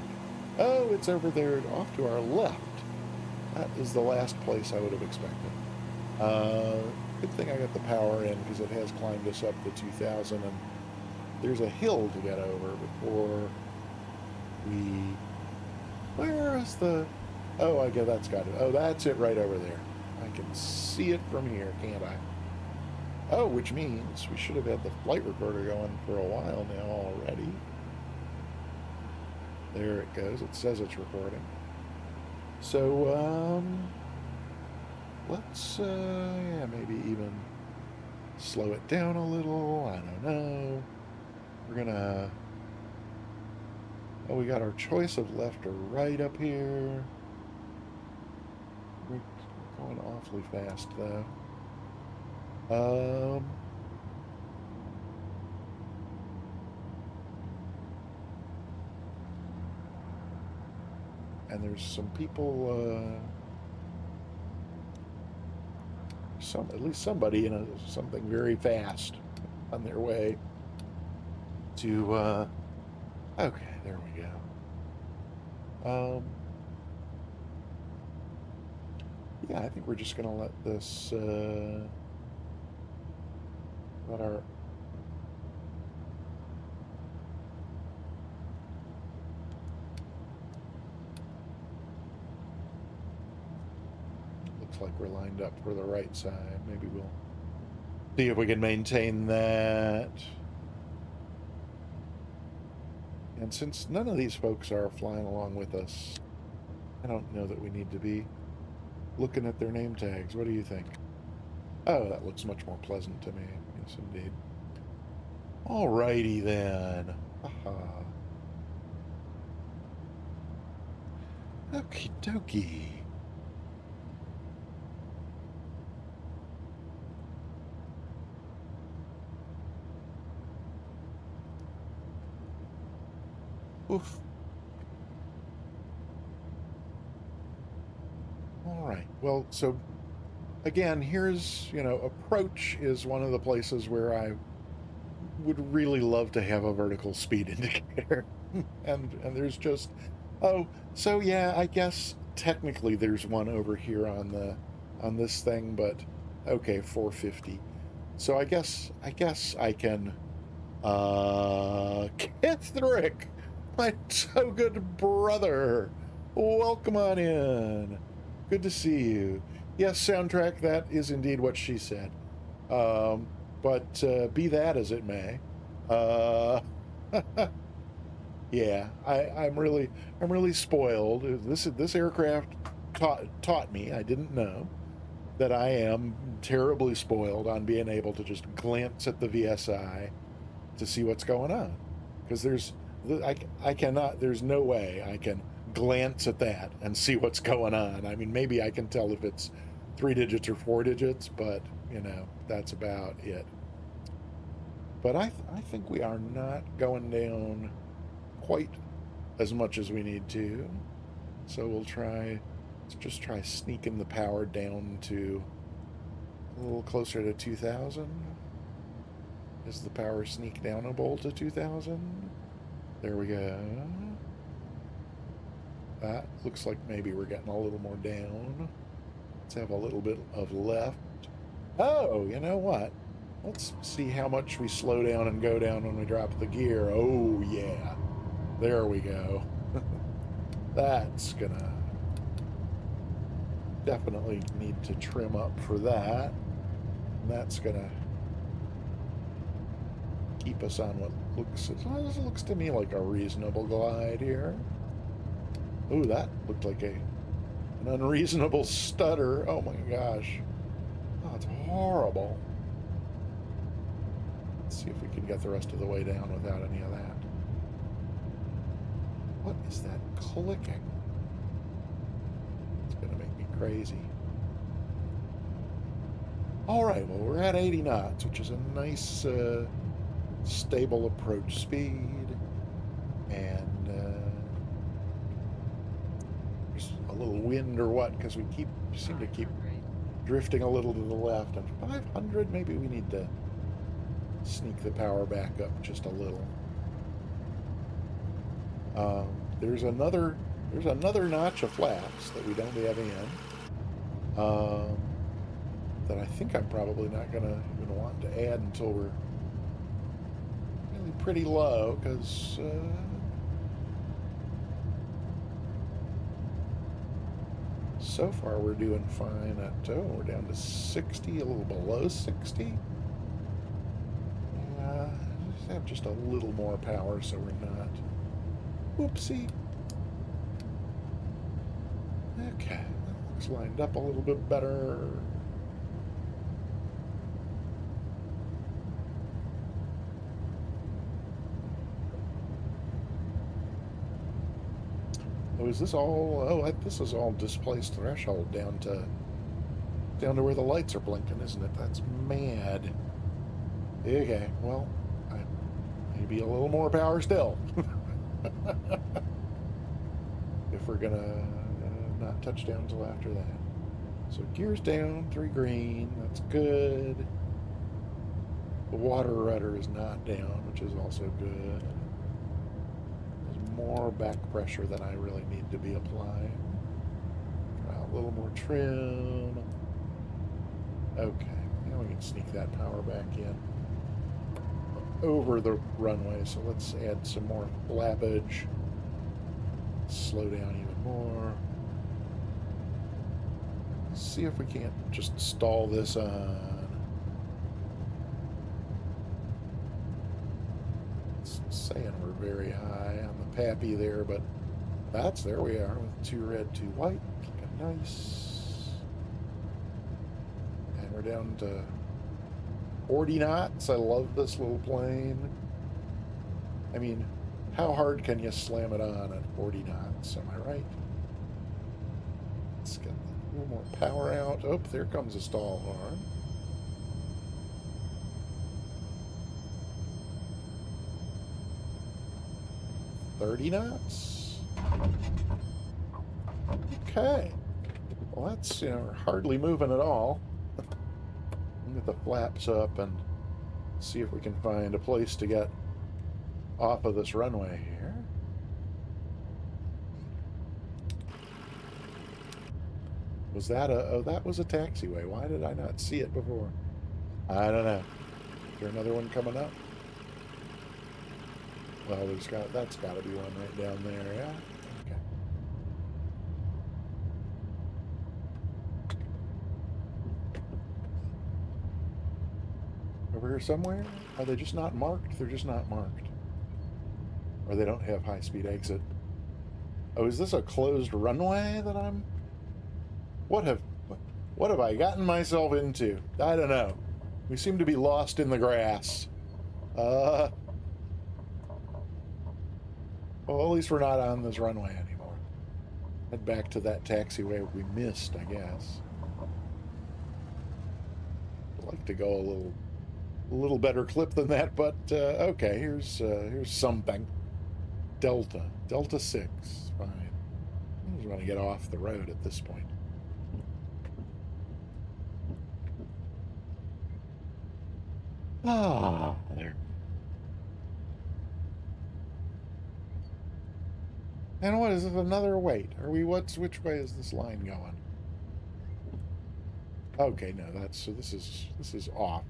Oh, it's over there off to our left. That is the last place I would have expected. Good thing I got the power in because it has climbed us up to 2,000, and there's a hill to get over before we... Where is the... Oh, I guess that's got it. Oh, that's it right over there. I can see it from here, can't I? Oh, which means we should have had the flight recorder going for a while now already. There it goes. It says it's recording. So, let's, yeah, maybe even slow it down a little. I don't know. We're gonna... Oh, we got our choice of left or right up here. We're going awfully fast, though. And there's some people, at least somebody in something very fast on their way to, okay, there we go. Yeah, I think we're just gonna let this, let our... Looks like we're lined up for the right side. Maybe we'll see if we can maintain that. And since none of these folks are flying along with us, I don't know that we need to be looking at their name tags. What do you think? Oh, that looks much more pleasant to me. Yes, indeed. Alrighty then. Haha. Okie dokie. Oof. All right. Well, so again, here's, approach is one of the places where I would really love to have a vertical speed indicator. and there's just, oh, so yeah, I guess technically there's one over here on this thing, but okay, 450. So I guess I can Kithrick, my so good brother. Welcome on in. Good to see you. Yes, soundtrack, that is indeed what she said. But be that as it may, yeah, I'm really spoiled. This aircraft taught me, I didn't know, that I am terribly spoiled on being able to just glance at the VSI to see what's going on. Because I cannot, there's no way I can glance at that and see what's going on. I mean, maybe I can tell if it's 3 digits or 4 digits, but, you know, that's about it. But I think we are not going down quite as much as we need to. So let's just try sneaking the power down to a little closer to 2,000. Is the power sneak downable to 2,000? There we go. That looks like maybe we're getting a little more down. Let's have a little bit of left. Oh, you know what? Let's see how much we slow down and go down when we drop the gear. Oh, yeah. There we go. That's gonna definitely need to trim up for that. And that's gonna keep us on what looks to me like a reasonable glide here. Ooh, that looked like an unreasonable stutter. Oh my gosh. Oh, it's horrible. Let's see if we can get the rest of the way down without any of that. What is that clicking? It's gonna make me crazy. All right, well, we're at 80 knots, which is a nice stable approach speed, and there's a little wind or what, because we seem to keep drifting a little to the left. And 500, maybe we need to sneak the power back up just a little. There's another notch of flaps that we don't have in, that I think I'm probably not gonna even want to add until we're really pretty low, because so far we're doing fine at, we're down to 60, a little below 60. Just have just a little more power so we're not, oopsie. Okay, that looks lined up a little bit better. Oh, is this all? Oh, this is all displaced threshold down to where the lights are blinking, isn't it? That's mad. Okay, well, maybe a little more power still. If we're gonna not touch down until after that. So gears down, 3 green. That's good. The water rudder is not down, which is also good. More back pressure than I really need to be applying. Try a little more trim. Okay, now we can sneak that power back in over the runway. So let's add some more flappage. Slow down even more. See if we can't just stall this on. Saying we're very high on the pappy there, but there we are with 2 red, 2 white. Looking nice. And we're down to 40 knots. I love this little plane. I mean, how hard can you slam it on at 40 knots? Am I right? Let's get a little more power out. Oh, there comes a stall horn. 30 knots. Okay. Well, that's, hardly moving at all. Get the flaps up and see if we can find a place to get off of this runway here. Was that oh, that was a taxiway. Why did I not see it before? I don't know. Is there another one coming up? Well, that's got to be one right down there, yeah? Okay. Over here somewhere? Are they just not marked? They're just not marked. Or they don't have high-speed exit. Oh, is this a closed runway that I'm... What have I gotten myself into? I don't know. We seem to be lost in the grass. Well, at least we're not on this runway anymore. Head back to that taxiway we missed, I guess. I'd like to go a little better clip than that, but okay. Here's something. Delta 6. Fine. I just want to get off the road at this point. Ah, there. And what is it? Another wait? Are we? Which way is this line going? Okay, no, that's so. This is off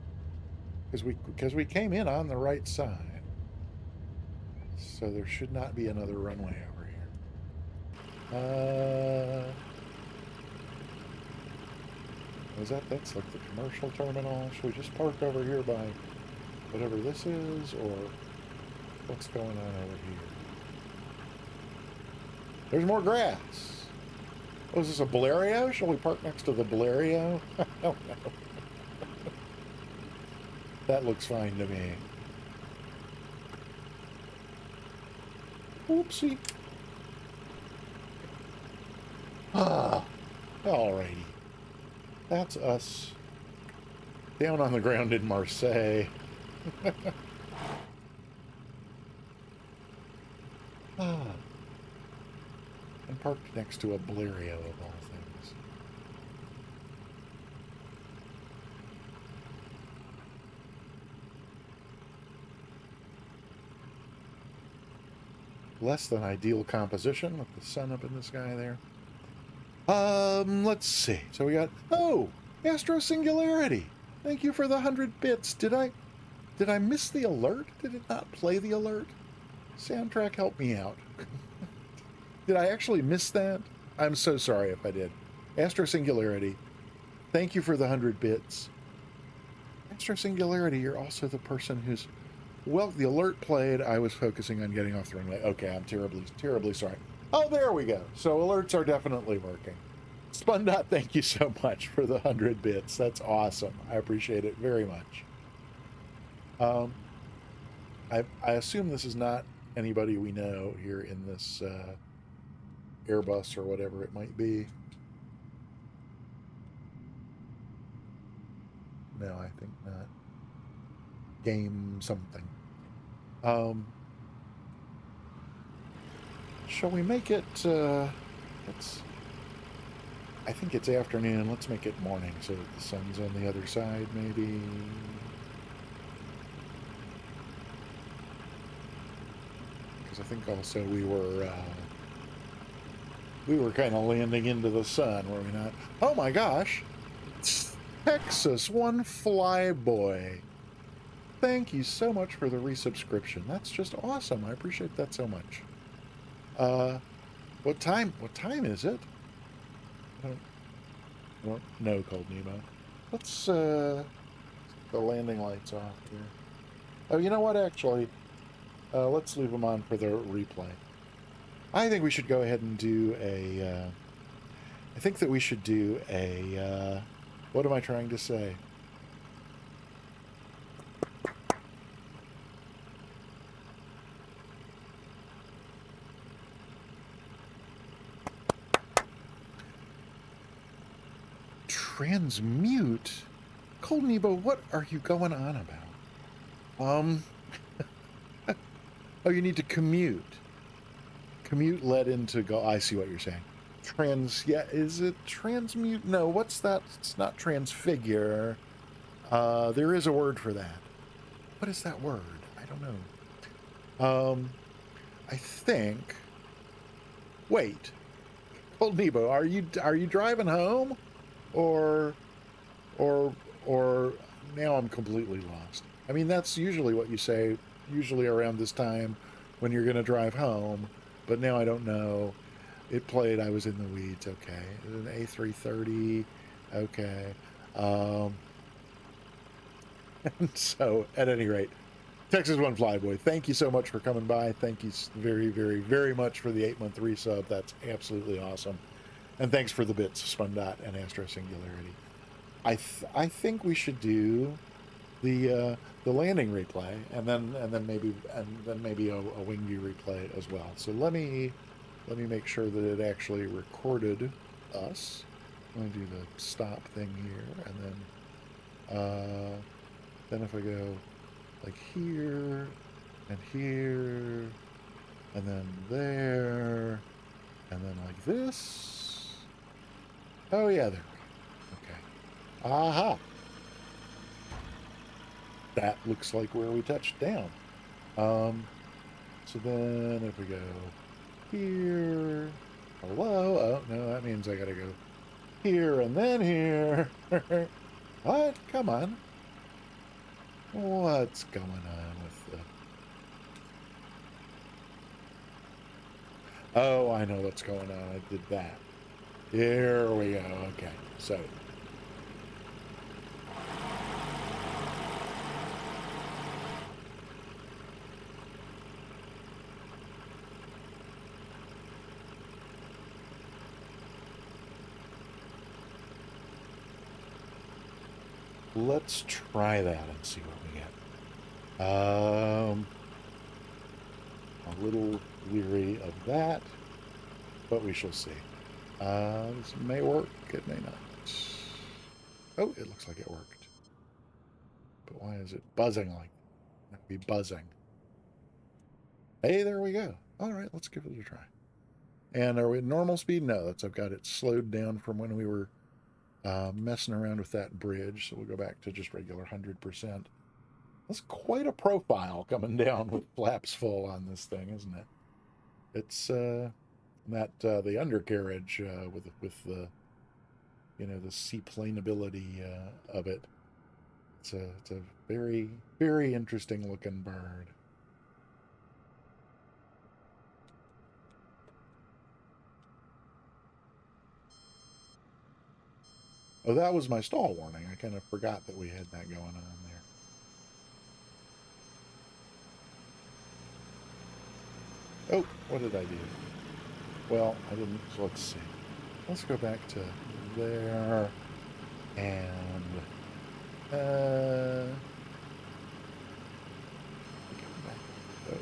because we came in on the right side, so there should not be another runway over here. That's like the commercial terminal? Should we just park over here by whatever this is, or what's going on over here? There's more grass. Oh, is this a Balerio? Shall we park next to the Balerio? I don't know. That looks fine to me. Oopsie. Ah, alrighty. That's us. Down on the ground in Marseille. Ah. And parked next to a Balerio of all things. Less than ideal composition with the sun up in the sky there. Let's see. So we got, oh, Astro Singularity. Thank you for the 100 bits. Did I miss the alert? Did it not play the alert? Soundtrack, help me out. Did I actually miss that? I'm so sorry if I did. Astro Singularity, thank you for the 100 bits. Astro Singularity, you're also the person who's... Well, the alert played. I was focusing on getting off the runway. Okay, I'm terribly, terribly sorry. Oh, there we go. So alerts are definitely working. Spundot, thank you so much for the 100 bits. That's awesome. I appreciate it very much. I assume this is not anybody we know here in this Airbus or whatever it might be. No, I think not. Game something. Shall we make it, I think it's afternoon. Let's make it morning so that the sun's on the other side, maybe. Because I think also we were kind of landing into the sun, were we not? Oh my gosh! It's Texas One Flyboy. Thank you so much for the resubscription. That's just awesome. I appreciate that so much. What time is it? Well, no, Cold Nemo. Let's the landing lights off here. Oh, you know what? Actually, let's leave them on for the replay. I think we should go ahead and do a. I think that we should do a. What am I trying to say? Transmute? Cold Nebo, what are you going on about? Oh, you need to commute. Commute led into go. I see what you're saying. Yeah, is it transmute? No, what's that? It's not transfigure. There is a word for that. What is that word? I don't know. I think. Wait, Cold Nebo, are you driving home? Or now I'm completely lost. I mean, that's usually what you say, usually around this time when you're going to drive home, but now I don't know. It played, I was in the weeds, okay. Is it an A330? Okay. So, at any rate, Texas One Flyboy, thank you so much for coming by. Thank you very, very, very much for the 8-month resub. That's absolutely awesome. And thanks for the bits, Spundot and Astro Singularity. I think we should do the landing replay, and then maybe a wing view replay as well. So let me make sure that it actually recorded us. I'm going to do the stop thing here, and then if I go like here and here and then there and then like this. Oh yeah, there we go. Okay. Aha. That looks like where we touched down. So then if we go here, hello, oh no, that means I gotta go here and then here. What? Come on. What's going on with the... Oh, I know what's going on. I did that. Here we go. Okay, so let's try that and see what we get. A little leery of that, but we shall see. This may work, it may not. Oh, it looks like it worked. But why is it buzzing like that? It would be buzzing. Hey, there we go. All right, let's give it a try. And are we at normal speed? No, I've got it slowed down from when we were messing around with that bridge. So we'll go back to just regular 100%. That's quite a profile coming down with flaps full on this thing, isn't it? It's the undercarriage with the the seaplaneability of it. It's a very, very interesting looking bird. Oh, that was my stall warning. I kind of forgot that we had that going on there. Oh, what did I do? Well, I didn't. So let's see. Let's go back to there and oh,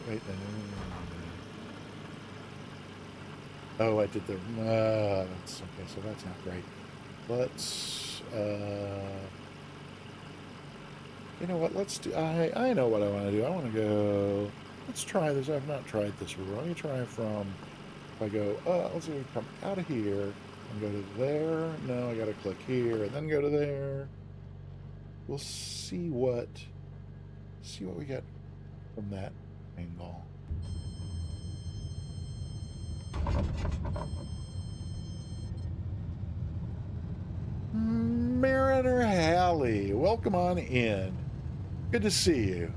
wait. Oh, I did the that's okay, so that's not great. Let's you know what, let's do I know what I want to do. I want to go, let's try this. I've not tried this before. Let me try from, if I go let's see, come out of here and go to there. No, I gotta click here and then go to there. We'll see what we get from that angle. Mariner Halley, welcome on in. Good to see you.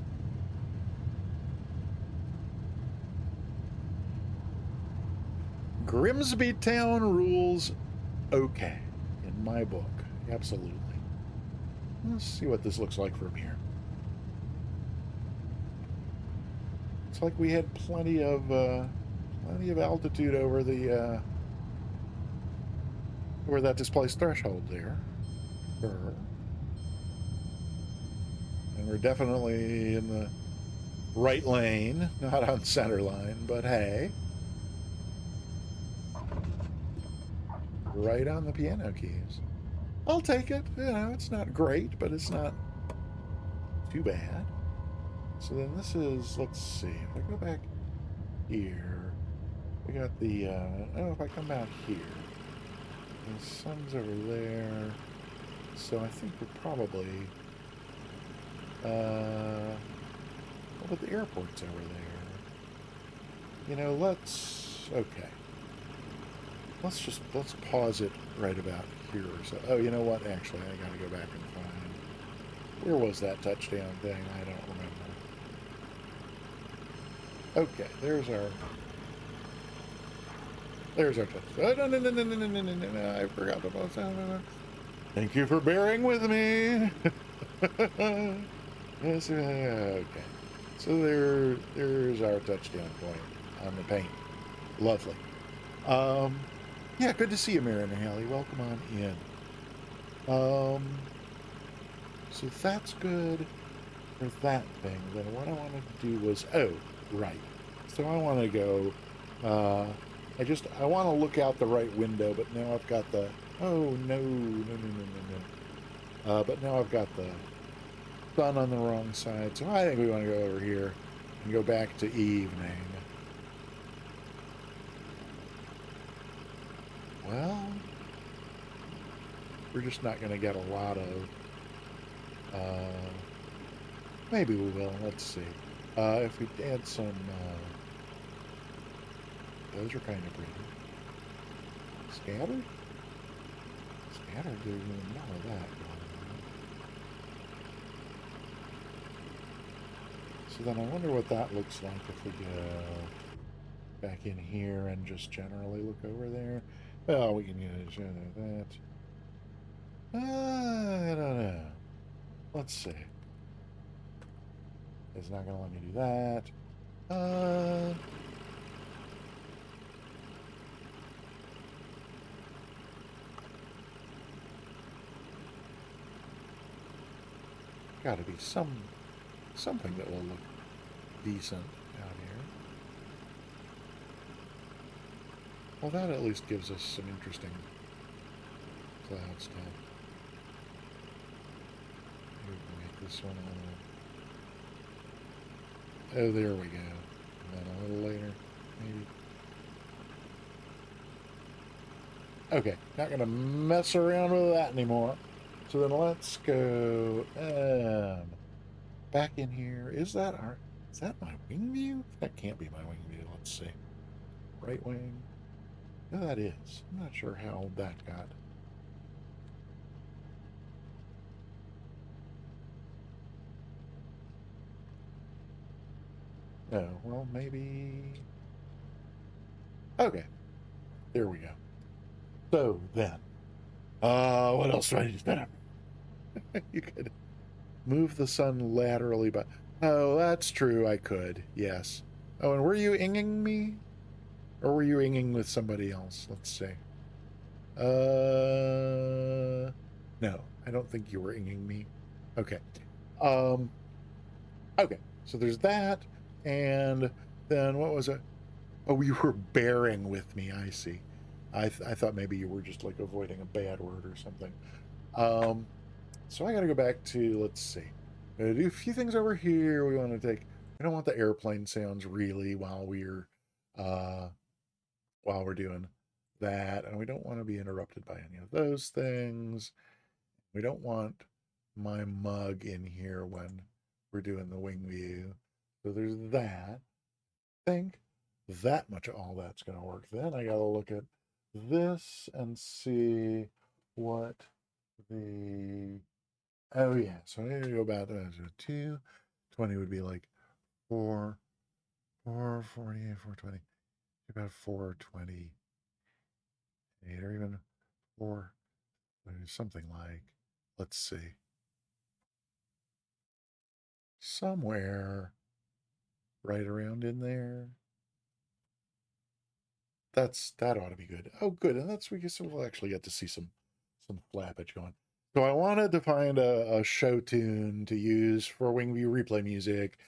Grimsby Town rules okay in my book. Absolutely. Let's see what this looks like from here. It's like we had plenty of altitude over the over that displaced threshold there. Sure. And we're definitely in the right lane, not on center line, but hey. Right on the piano keys. I'll take it. You know, it's not great, but it's not too bad. So then this is, let's see, if I go back here, we got the, oh, if I come out here, the sun's over there, so I think we're probably, well, but the airport's over there. You know, okay. Let's pause it right about here or so. Oh, you know what? Actually, I gotta go back and find, where was that touchdown thing? I don't remember. Okay, there's our touchdown. Oh, no, I forgot to pause that. Thank you for bearing with me. Yes, okay. So there's our touchdown point on the paint. Lovely. Yeah, good to see you, Mariner Halley. Welcome on in. So that's good. for that thing, then what I wanted to do was, oh, right. So I want to go, I want to look out the right window, but now I've got the, oh, no. But now I've got the sun on the wrong side, so I think we want to go over here and go back to evening. Well, we're just not going to get a lot of, maybe we will, let's see. If we add some, those are kind of pretty. Scattered? Scattered, there's even more of that going on. So then I wonder what that looks like if we go back in here and just generally look over there. Well, we can use that. I don't know. Let's see. It's not going to let me do that. Got to be something that will look decent out here. Well, that at least gives us some interesting cloud stuff. Maybe we can make this one a little... Oh, there we go. And then a little later, maybe. Okay, not going to mess around with that anymore. So then let's go back in here. Is that my wing view? That can't be my wing view. Let's see. Right wing. No, that is. I'm not sure how that got. Oh, well, maybe. Okay, there we go. So then, what else do I need to do? You could move the sun laterally, but oh, that's true. I could. Yes. Oh, and were you inging me, or were you inging with somebody else? Let's see. No, I don't think you were inging me. Okay. Um, okay. So there's that, and then what was it? Oh, you were bearing with me. I see. I thought maybe you were just like avoiding a bad word or something. Um, so I got to go back to, let's see. Do a few things over here. We want to take. I don't want the airplane sounds really uh, while we're doing that, and we don't want to be interrupted by any of those things. We don't want my mug in here when we're doing the wing view. So there's that. I think that much of all that's going to work. Then I got to look at this and see what the... Oh, yeah. So I need to go about 220 would be like 448, 420. About 428 or even 4, something like, let's see, somewhere right around in there. That ought to be good. Oh, good, and that's we guess we'll actually get to see some flappage going. So I wanted to find a show tune to use for Wingview replay music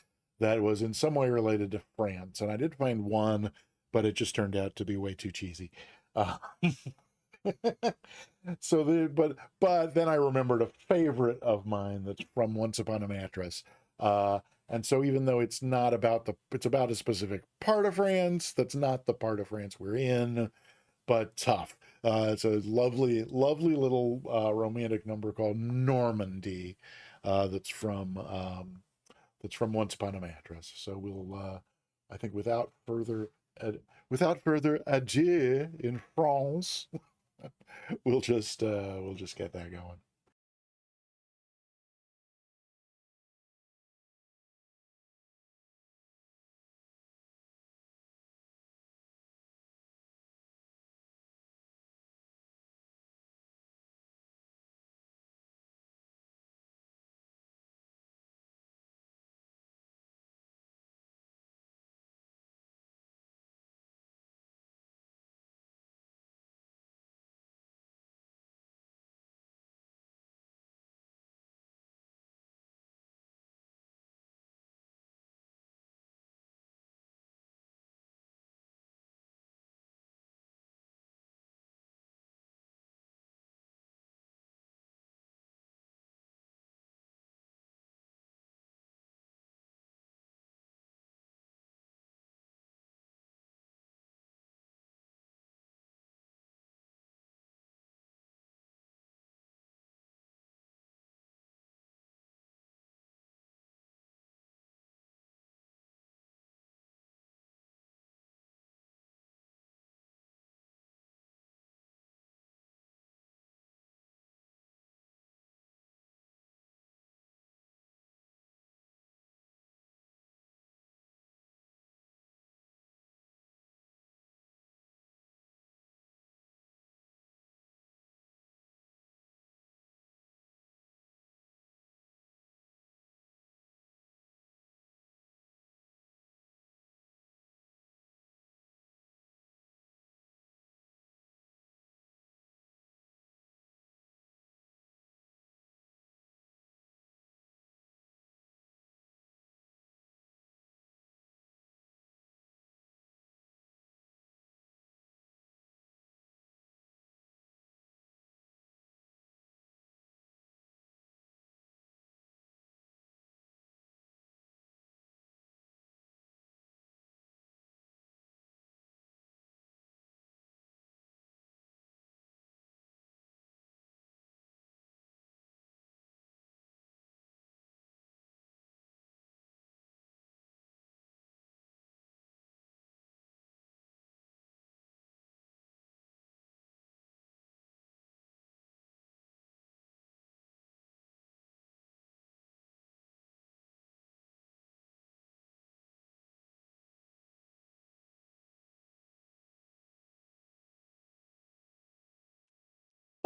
that was in some way related to France, and I did find one, but it just turned out to be way too cheesy. Uh, so but then I remembered a favorite of mine that's from Once Upon a Mattress. And so even though it's not about it's about a specific part of France, that's not the part of France we're in, but tough. It's a lovely, lovely little romantic number called Normandy, that's from Once Upon a Mattress. So we'll, I think, without further ado, in France, we'll just get that going.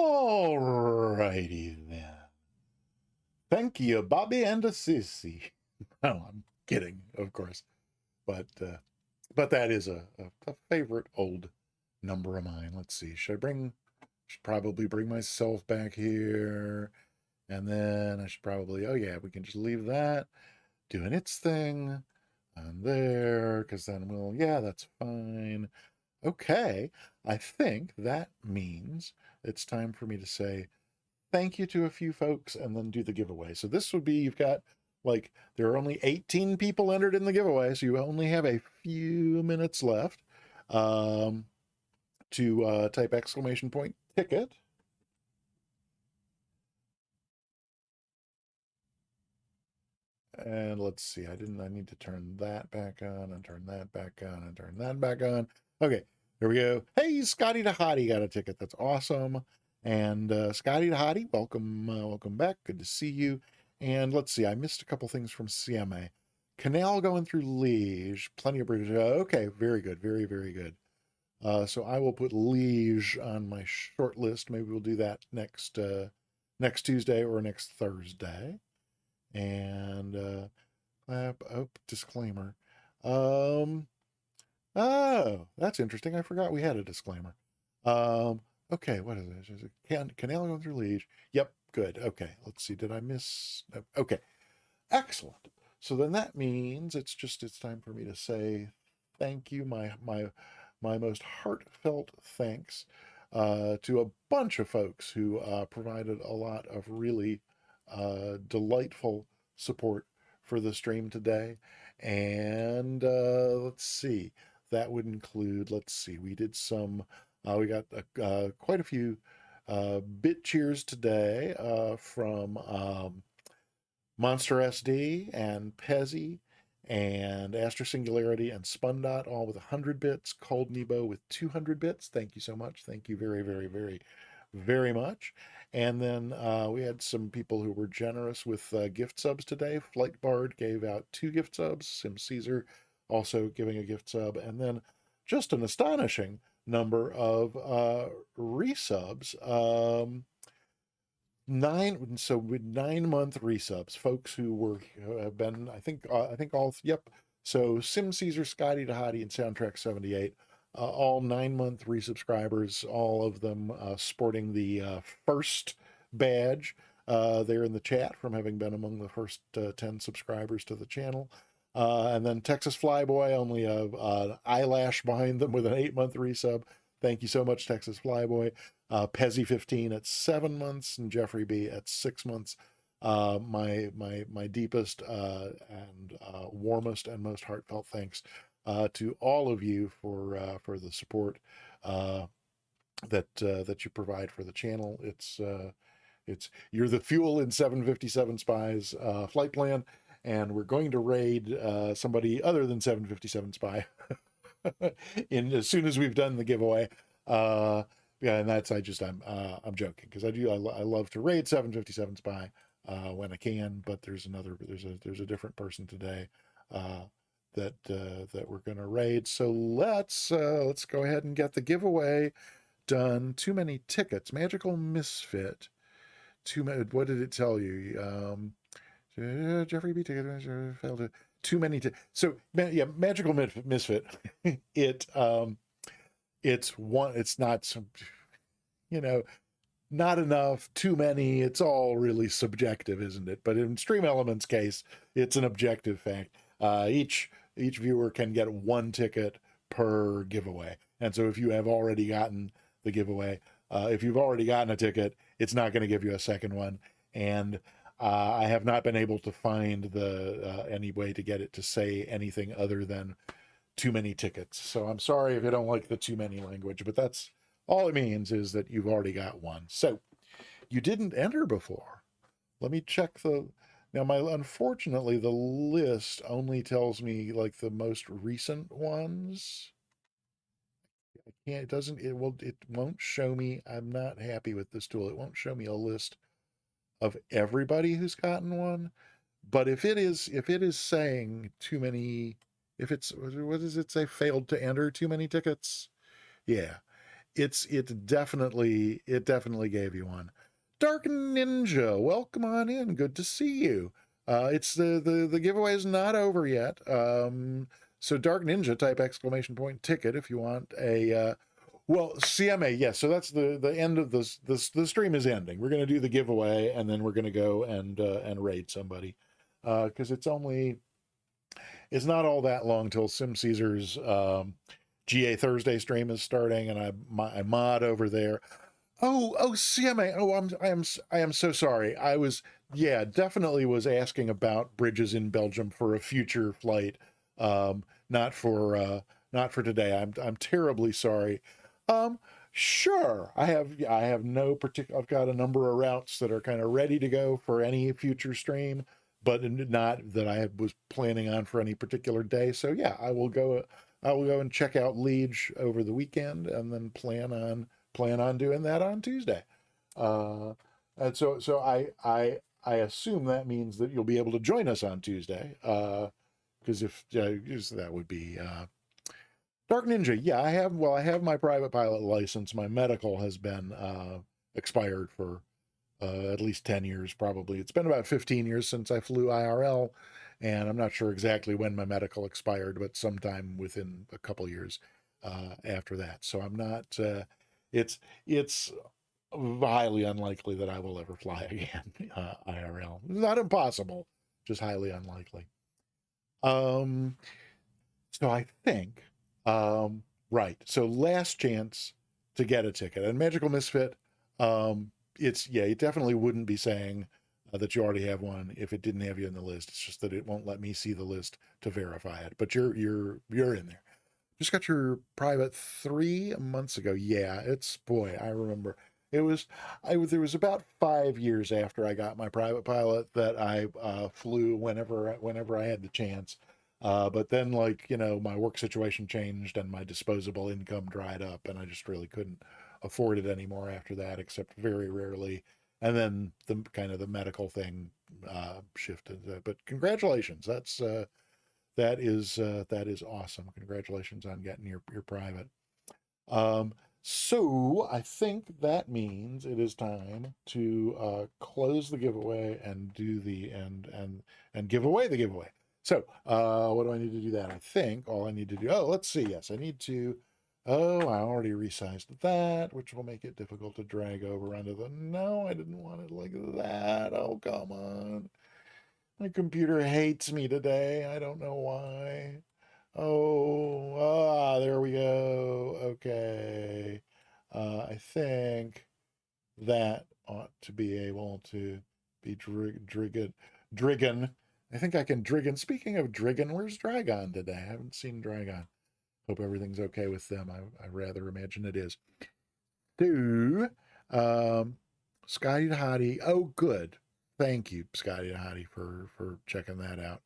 All righty then. Thank you, Bobby and a sissy. No, I'm kidding, of course. But that is a favorite old number of mine. Let's see. Should probably bring myself back here. And then I should probably, oh yeah, we can just leave that doing its thing on there, because then yeah, that's fine. Okay, I think that means it's time for me to say thank you to a few folks and then do the giveaway. So this would be, you've got there are only 18 people entered in the giveaway, so you only have a few minutes left to type exclamation point ticket. And let's see, I need to turn that back on and turn that back on and turn that back on. Okay, here we go. Hey, Scotty the Hottie got a ticket. That's awesome. And Scotty the Hottie, welcome back. Good to see you. And let's see, I missed a couple things from CMA. Canal going through Liege, plenty of British. Okay, very good, very, very good. So I will put Liege on my short list. Maybe we'll do that next Tuesday or next Thursday. And disclaimer. Oh, that's interesting. I forgot we had a disclaimer. Okay, what is this? Is it canal going through Liege? Yep, good. Okay, let's see. Did I miss? Okay, excellent. So then that means it's time for me to say thank you, my most heartfelt thanks to a bunch of folks who provided a lot of really delightful support for the stream today. And let's see, that would include, let's see, we did some, we got quite a few bit cheers today from Monster SD and Pezzy and Astra Singularity and Spundot, all with 100 bits. Cold Nebo with 200 bits. Thank you so much. Thank you very, very, very, very much. And then we had some people who were generous with gift subs today. Flight Bard gave out 2 gift subs. Sim Caesar also giving a gift sub. And then just an astonishing number of resubs. 9-month resubs, folks who have been, I think all, yep. So Sim Caesar, Scotty the Hottie, and Soundtrack 78, all 9-month resubscribers, all of them sporting the first badge there in the chat from having been among the first 10 subscribers to the channel. And then Texas Flyboy, only an eyelash behind them with an 8-month resub. Thank you so much, Texas Flyboy. Pezzy 15 at 7 months and Jeffrey B at 6 months. My deepest and warmest and most heartfelt thanks to all of you for the support that you provide for the channel. It's you're the fuel in 757 Spy's flight plan, and we're going to raid somebody other than 757 Spy as soon as we've done the giveaway. Yeah, and that's I'm joking, because I love to raid 757 Spy when I can, but there's a different person today that we're gonna raid. So let's go ahead and get the giveaway done. Too many tickets. Magical Misfit. What did it tell you? Jeffrey B ticket failed to. Too many. So yeah, Magical Misfit. It's not some, not enough, too many. It's all really subjective, isn't it? But in Stream Elements case, it's an objective fact. Each viewer can get 1 ticket per giveaway. And so if you have already gotten the giveaway, if you've already gotten a ticket, it's not going to give you a second one. And I have not been able to find any way to get it to say anything other than too many tickets. So I'm sorry if you don't like the too many language, but that's all it means, is that you've already got one. So you didn't enter before. Let me check unfortunately, the list only tells me like the most recent ones. I can't, it won't show me. I'm not happy with this tool. It won't show me a list of everybody who's gotten one. But if it is saying too many, what does it say? Failed to enter too many tickets. Yeah. it definitely gave you one. Dark Ninja, welcome on in. Good to see you. It's the giveaway is not over yet. So Dark Ninja, type exclamation point ticket if you want a well, CMA, yes. So that's the end of this. The stream is ending. We're going to do the giveaway, and then we're going to go and raid somebody, because it's not all that long till Sim Caesar's GA Thursday stream is starting, and I mod over there. Oh, CMA. Oh, I am so sorry. I was, yeah, definitely was asking about bridges in Belgium for a future flight, not for today. I'm terribly sorry. Um, sure. I have no particular. I've got a number of routes that are kind of ready to go for any future stream, but not that I was planning on for any particular day. So yeah, I will go. I will go and check out Liege over the weekend, and then plan on doing that on Tuesday. And so I assume that means that you'll be able to join us on Tuesday. Because if that would be Dark Ninja. Yeah, I have my private pilot license. My medical has been expired for at least 10 years, probably. It's been about 15 years since I flew IRL, and I'm not sure exactly when my medical expired, but sometime within a couple years after that. So I'm not. It's highly unlikely that I will ever fly again IRL. Not impossible, just highly unlikely. So I think, right. So last chance to get a ticket. And Magical Misfit, it definitely wouldn't be saying that you already have one if it didn't have you in the list. It's just that it won't let me see the list to verify it. But you're in there. Just got your private 3 months ago. Yeah, boy, I remember. There was about 5 years after I got my private pilot that I flew whenever I had the chance. But then, my work situation changed and my disposable income dried up, and I just really couldn't afford it anymore after that, except very rarely. And then the medical thing shifted. But congratulations, that is awesome. Congratulations on getting your private. So I think that means it is time to close the giveaway and do and give away the giveaway. So what do I need to do that? I think all I need to do. Oh, let's see. Yes, I need to. Oh, I already resized that, which will make it difficult to drag over onto the. No, I didn't want it like that. Oh, come on. My computer hates me today. I don't know why. Oh, there we go. Okay. I think that ought to be able to be Driggin. I think I can Driggin. Speaking of Driggin, where's Dragon today? I haven't seen Dragon. Hope everything's okay with them. I rather imagine it is. So, Scotty the Hottie. Oh, good. Thank you, Scotty the Hottie, for checking that out.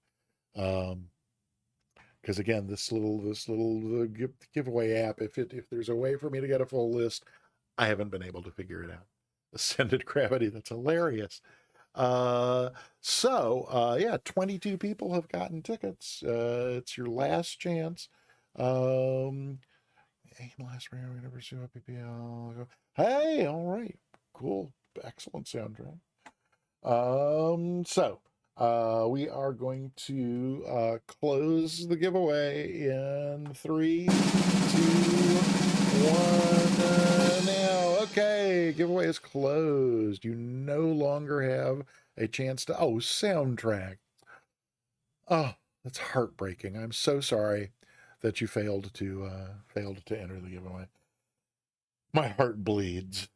Because again, this little giveaway app, if there's a way for me to get a full list, I haven't been able to figure it out. Ascended Gravity, that's hilarious. Yeah, 22 people have gotten tickets. It's your last chance. Aim last round, we never sue PPL. Hey, all right, cool, excellent soundtrack. We are going to close the giveaway in 3, 2, 1. Now, okay, giveaway is closed. You no longer have a chance to. Oh, soundtrack. Oh, that's heartbreaking. I'm so sorry that you failed to enter the giveaway. My heart bleeds.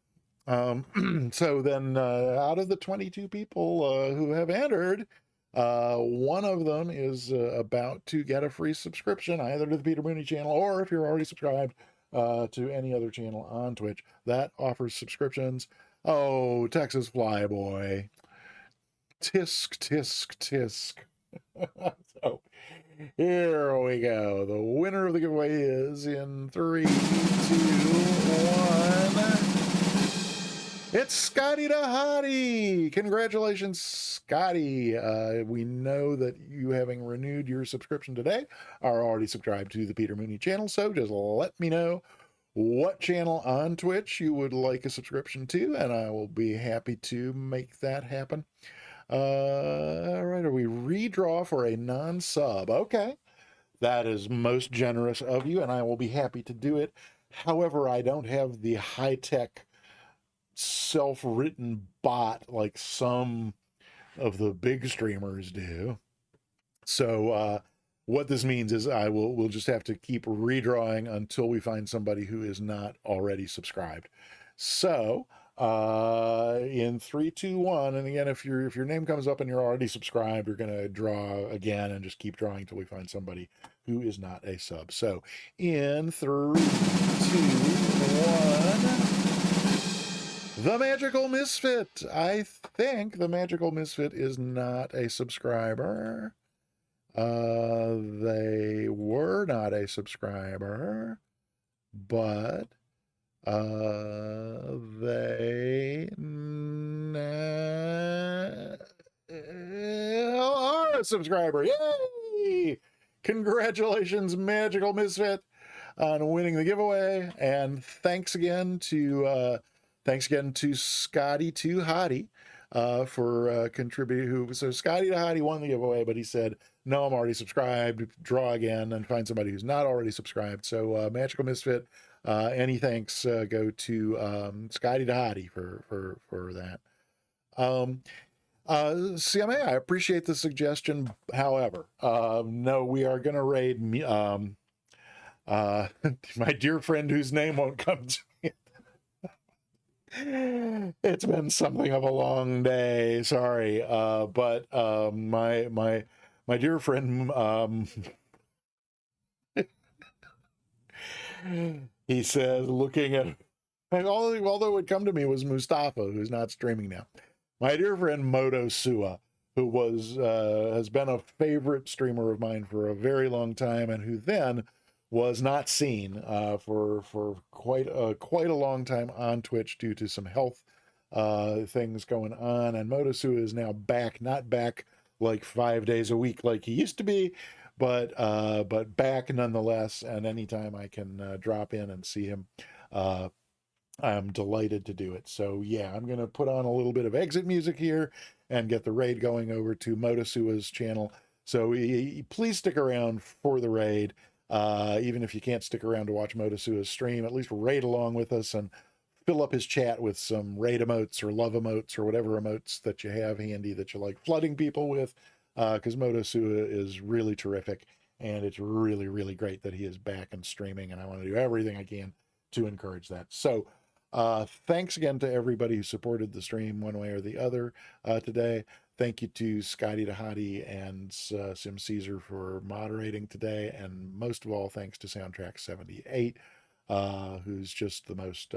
So then, out of the 22 people who have entered, one of them is about to get a free subscription either to the Peter Mooney channel or if you're already subscribed to any other channel on Twitch that offers subscriptions. Oh, Texas Flyboy. Tisk, tisk, tisk. So here we go. The winner of the giveaway is in 3, 2, 1. It's Scotty the Hottie. Congratulations, Scotty. We know that you, having renewed your subscription today, are already subscribed to the Peter Mooney channel. So just let me know what channel on Twitch you would like a subscription to, and I will be happy to make that happen. All right, we redraw for a non-sub. Okay, that is most generous of you, and I will be happy to do it. However, I don't have the high-tech self-written bot like some of the big streamers do. So what this means is we'll just have to keep redrawing until we find somebody who is not already subscribed. So in 3, 2, 1, and again, if your name comes up and you're already subscribed, you're gonna draw again and just keep drawing until we find somebody who is not a sub. So in 3, 2, 1, the Magical Misfit. I think the Magical Misfit is not a subscriber. They were not a subscriber, but they are a subscriber. Yay! Congratulations, Magical Misfit, on winning the giveaway, and thanks again to Scotty Too Hottie for contributing. So Scotty Too Hottie won the giveaway, but he said, "No, I'm already subscribed. Draw again and find somebody who's not already subscribed." So Magical Misfit, any thanks go to Scotty Too Hottie for that. CMA, I appreciate the suggestion. However, no, we are going to raid my dear friend whose name won't come to me. It's been something of a long day. Sorry, but my dear friend, he says, looking at, although it would come to me was Mustafa, who's not streaming now. My dear friend Moto Sua, who has been a favorite streamer of mine for a very long time, and who then was not seen for quite a long time on Twitch due to some health things going on. And Moto Sua is now back, not back like 5 days a week like he used to be, but back nonetheless. And anytime I can drop in and see him, I'm delighted to do it. So yeah, I'm gonna put on a little bit of exit music here and get the raid going over to Motosua's channel. So please stick around for the raid. Even if you can't stick around to watch Motosua's stream, at least raid along with us and fill up his chat with some raid emotes or love emotes or whatever emotes that you have handy that you like flooding people with, because Motosua is really terrific, and it's really, really great that he is back and streaming, and I want to do everything I can to encourage that. So thanks again to everybody who supported the stream one way or the other today. Thank you to Scotty Too Hottie and Sim Caesar for moderating today. And most of all, thanks to Soundtrack 78, who's just the most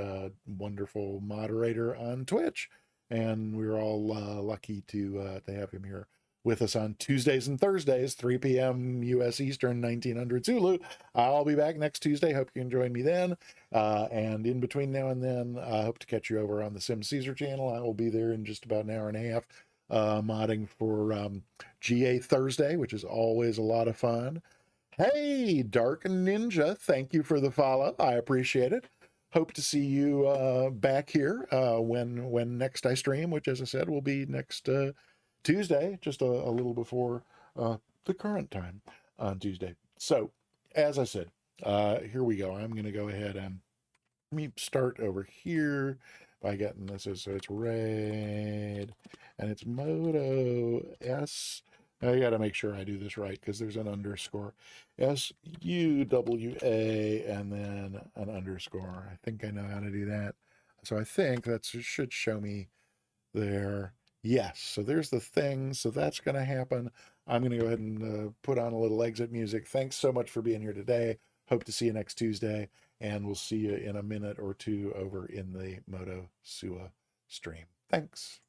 wonderful moderator on Twitch. And we're all lucky to have him here with us on Tuesdays and Thursdays, 3 p.m. U.S. Eastern, 1900 Zulu. I'll be back next Tuesday. Hope you can join me then. And in between now and then, I hope to catch you over on the Sim Caesar channel. I will be there in just about an hour and a half, modding for GA Thursday, which is always a lot of fun. Hey, Dark Ninja, thank you for the follow. I appreciate it. Hope to see you back here when next I stream, which, as I said, will be next Tuesday, just a little before the current time on Tuesday. So, as I said, here we go. I'm going to go ahead and let me start over here by getting this. So it's raid, and it's Moto S. I got to make sure I do this right because there's an underscore. SUWA and then an underscore. I think I know how to do that. So I think that should show me there. Yes, so there's the thing. So that's going to happen. I'm going to go ahead and put on a little exit music. Thanks so much for being here today. Hope to see you next Tuesday, and we'll see you in a minute or two over in the Moto Sua stream. Thanks.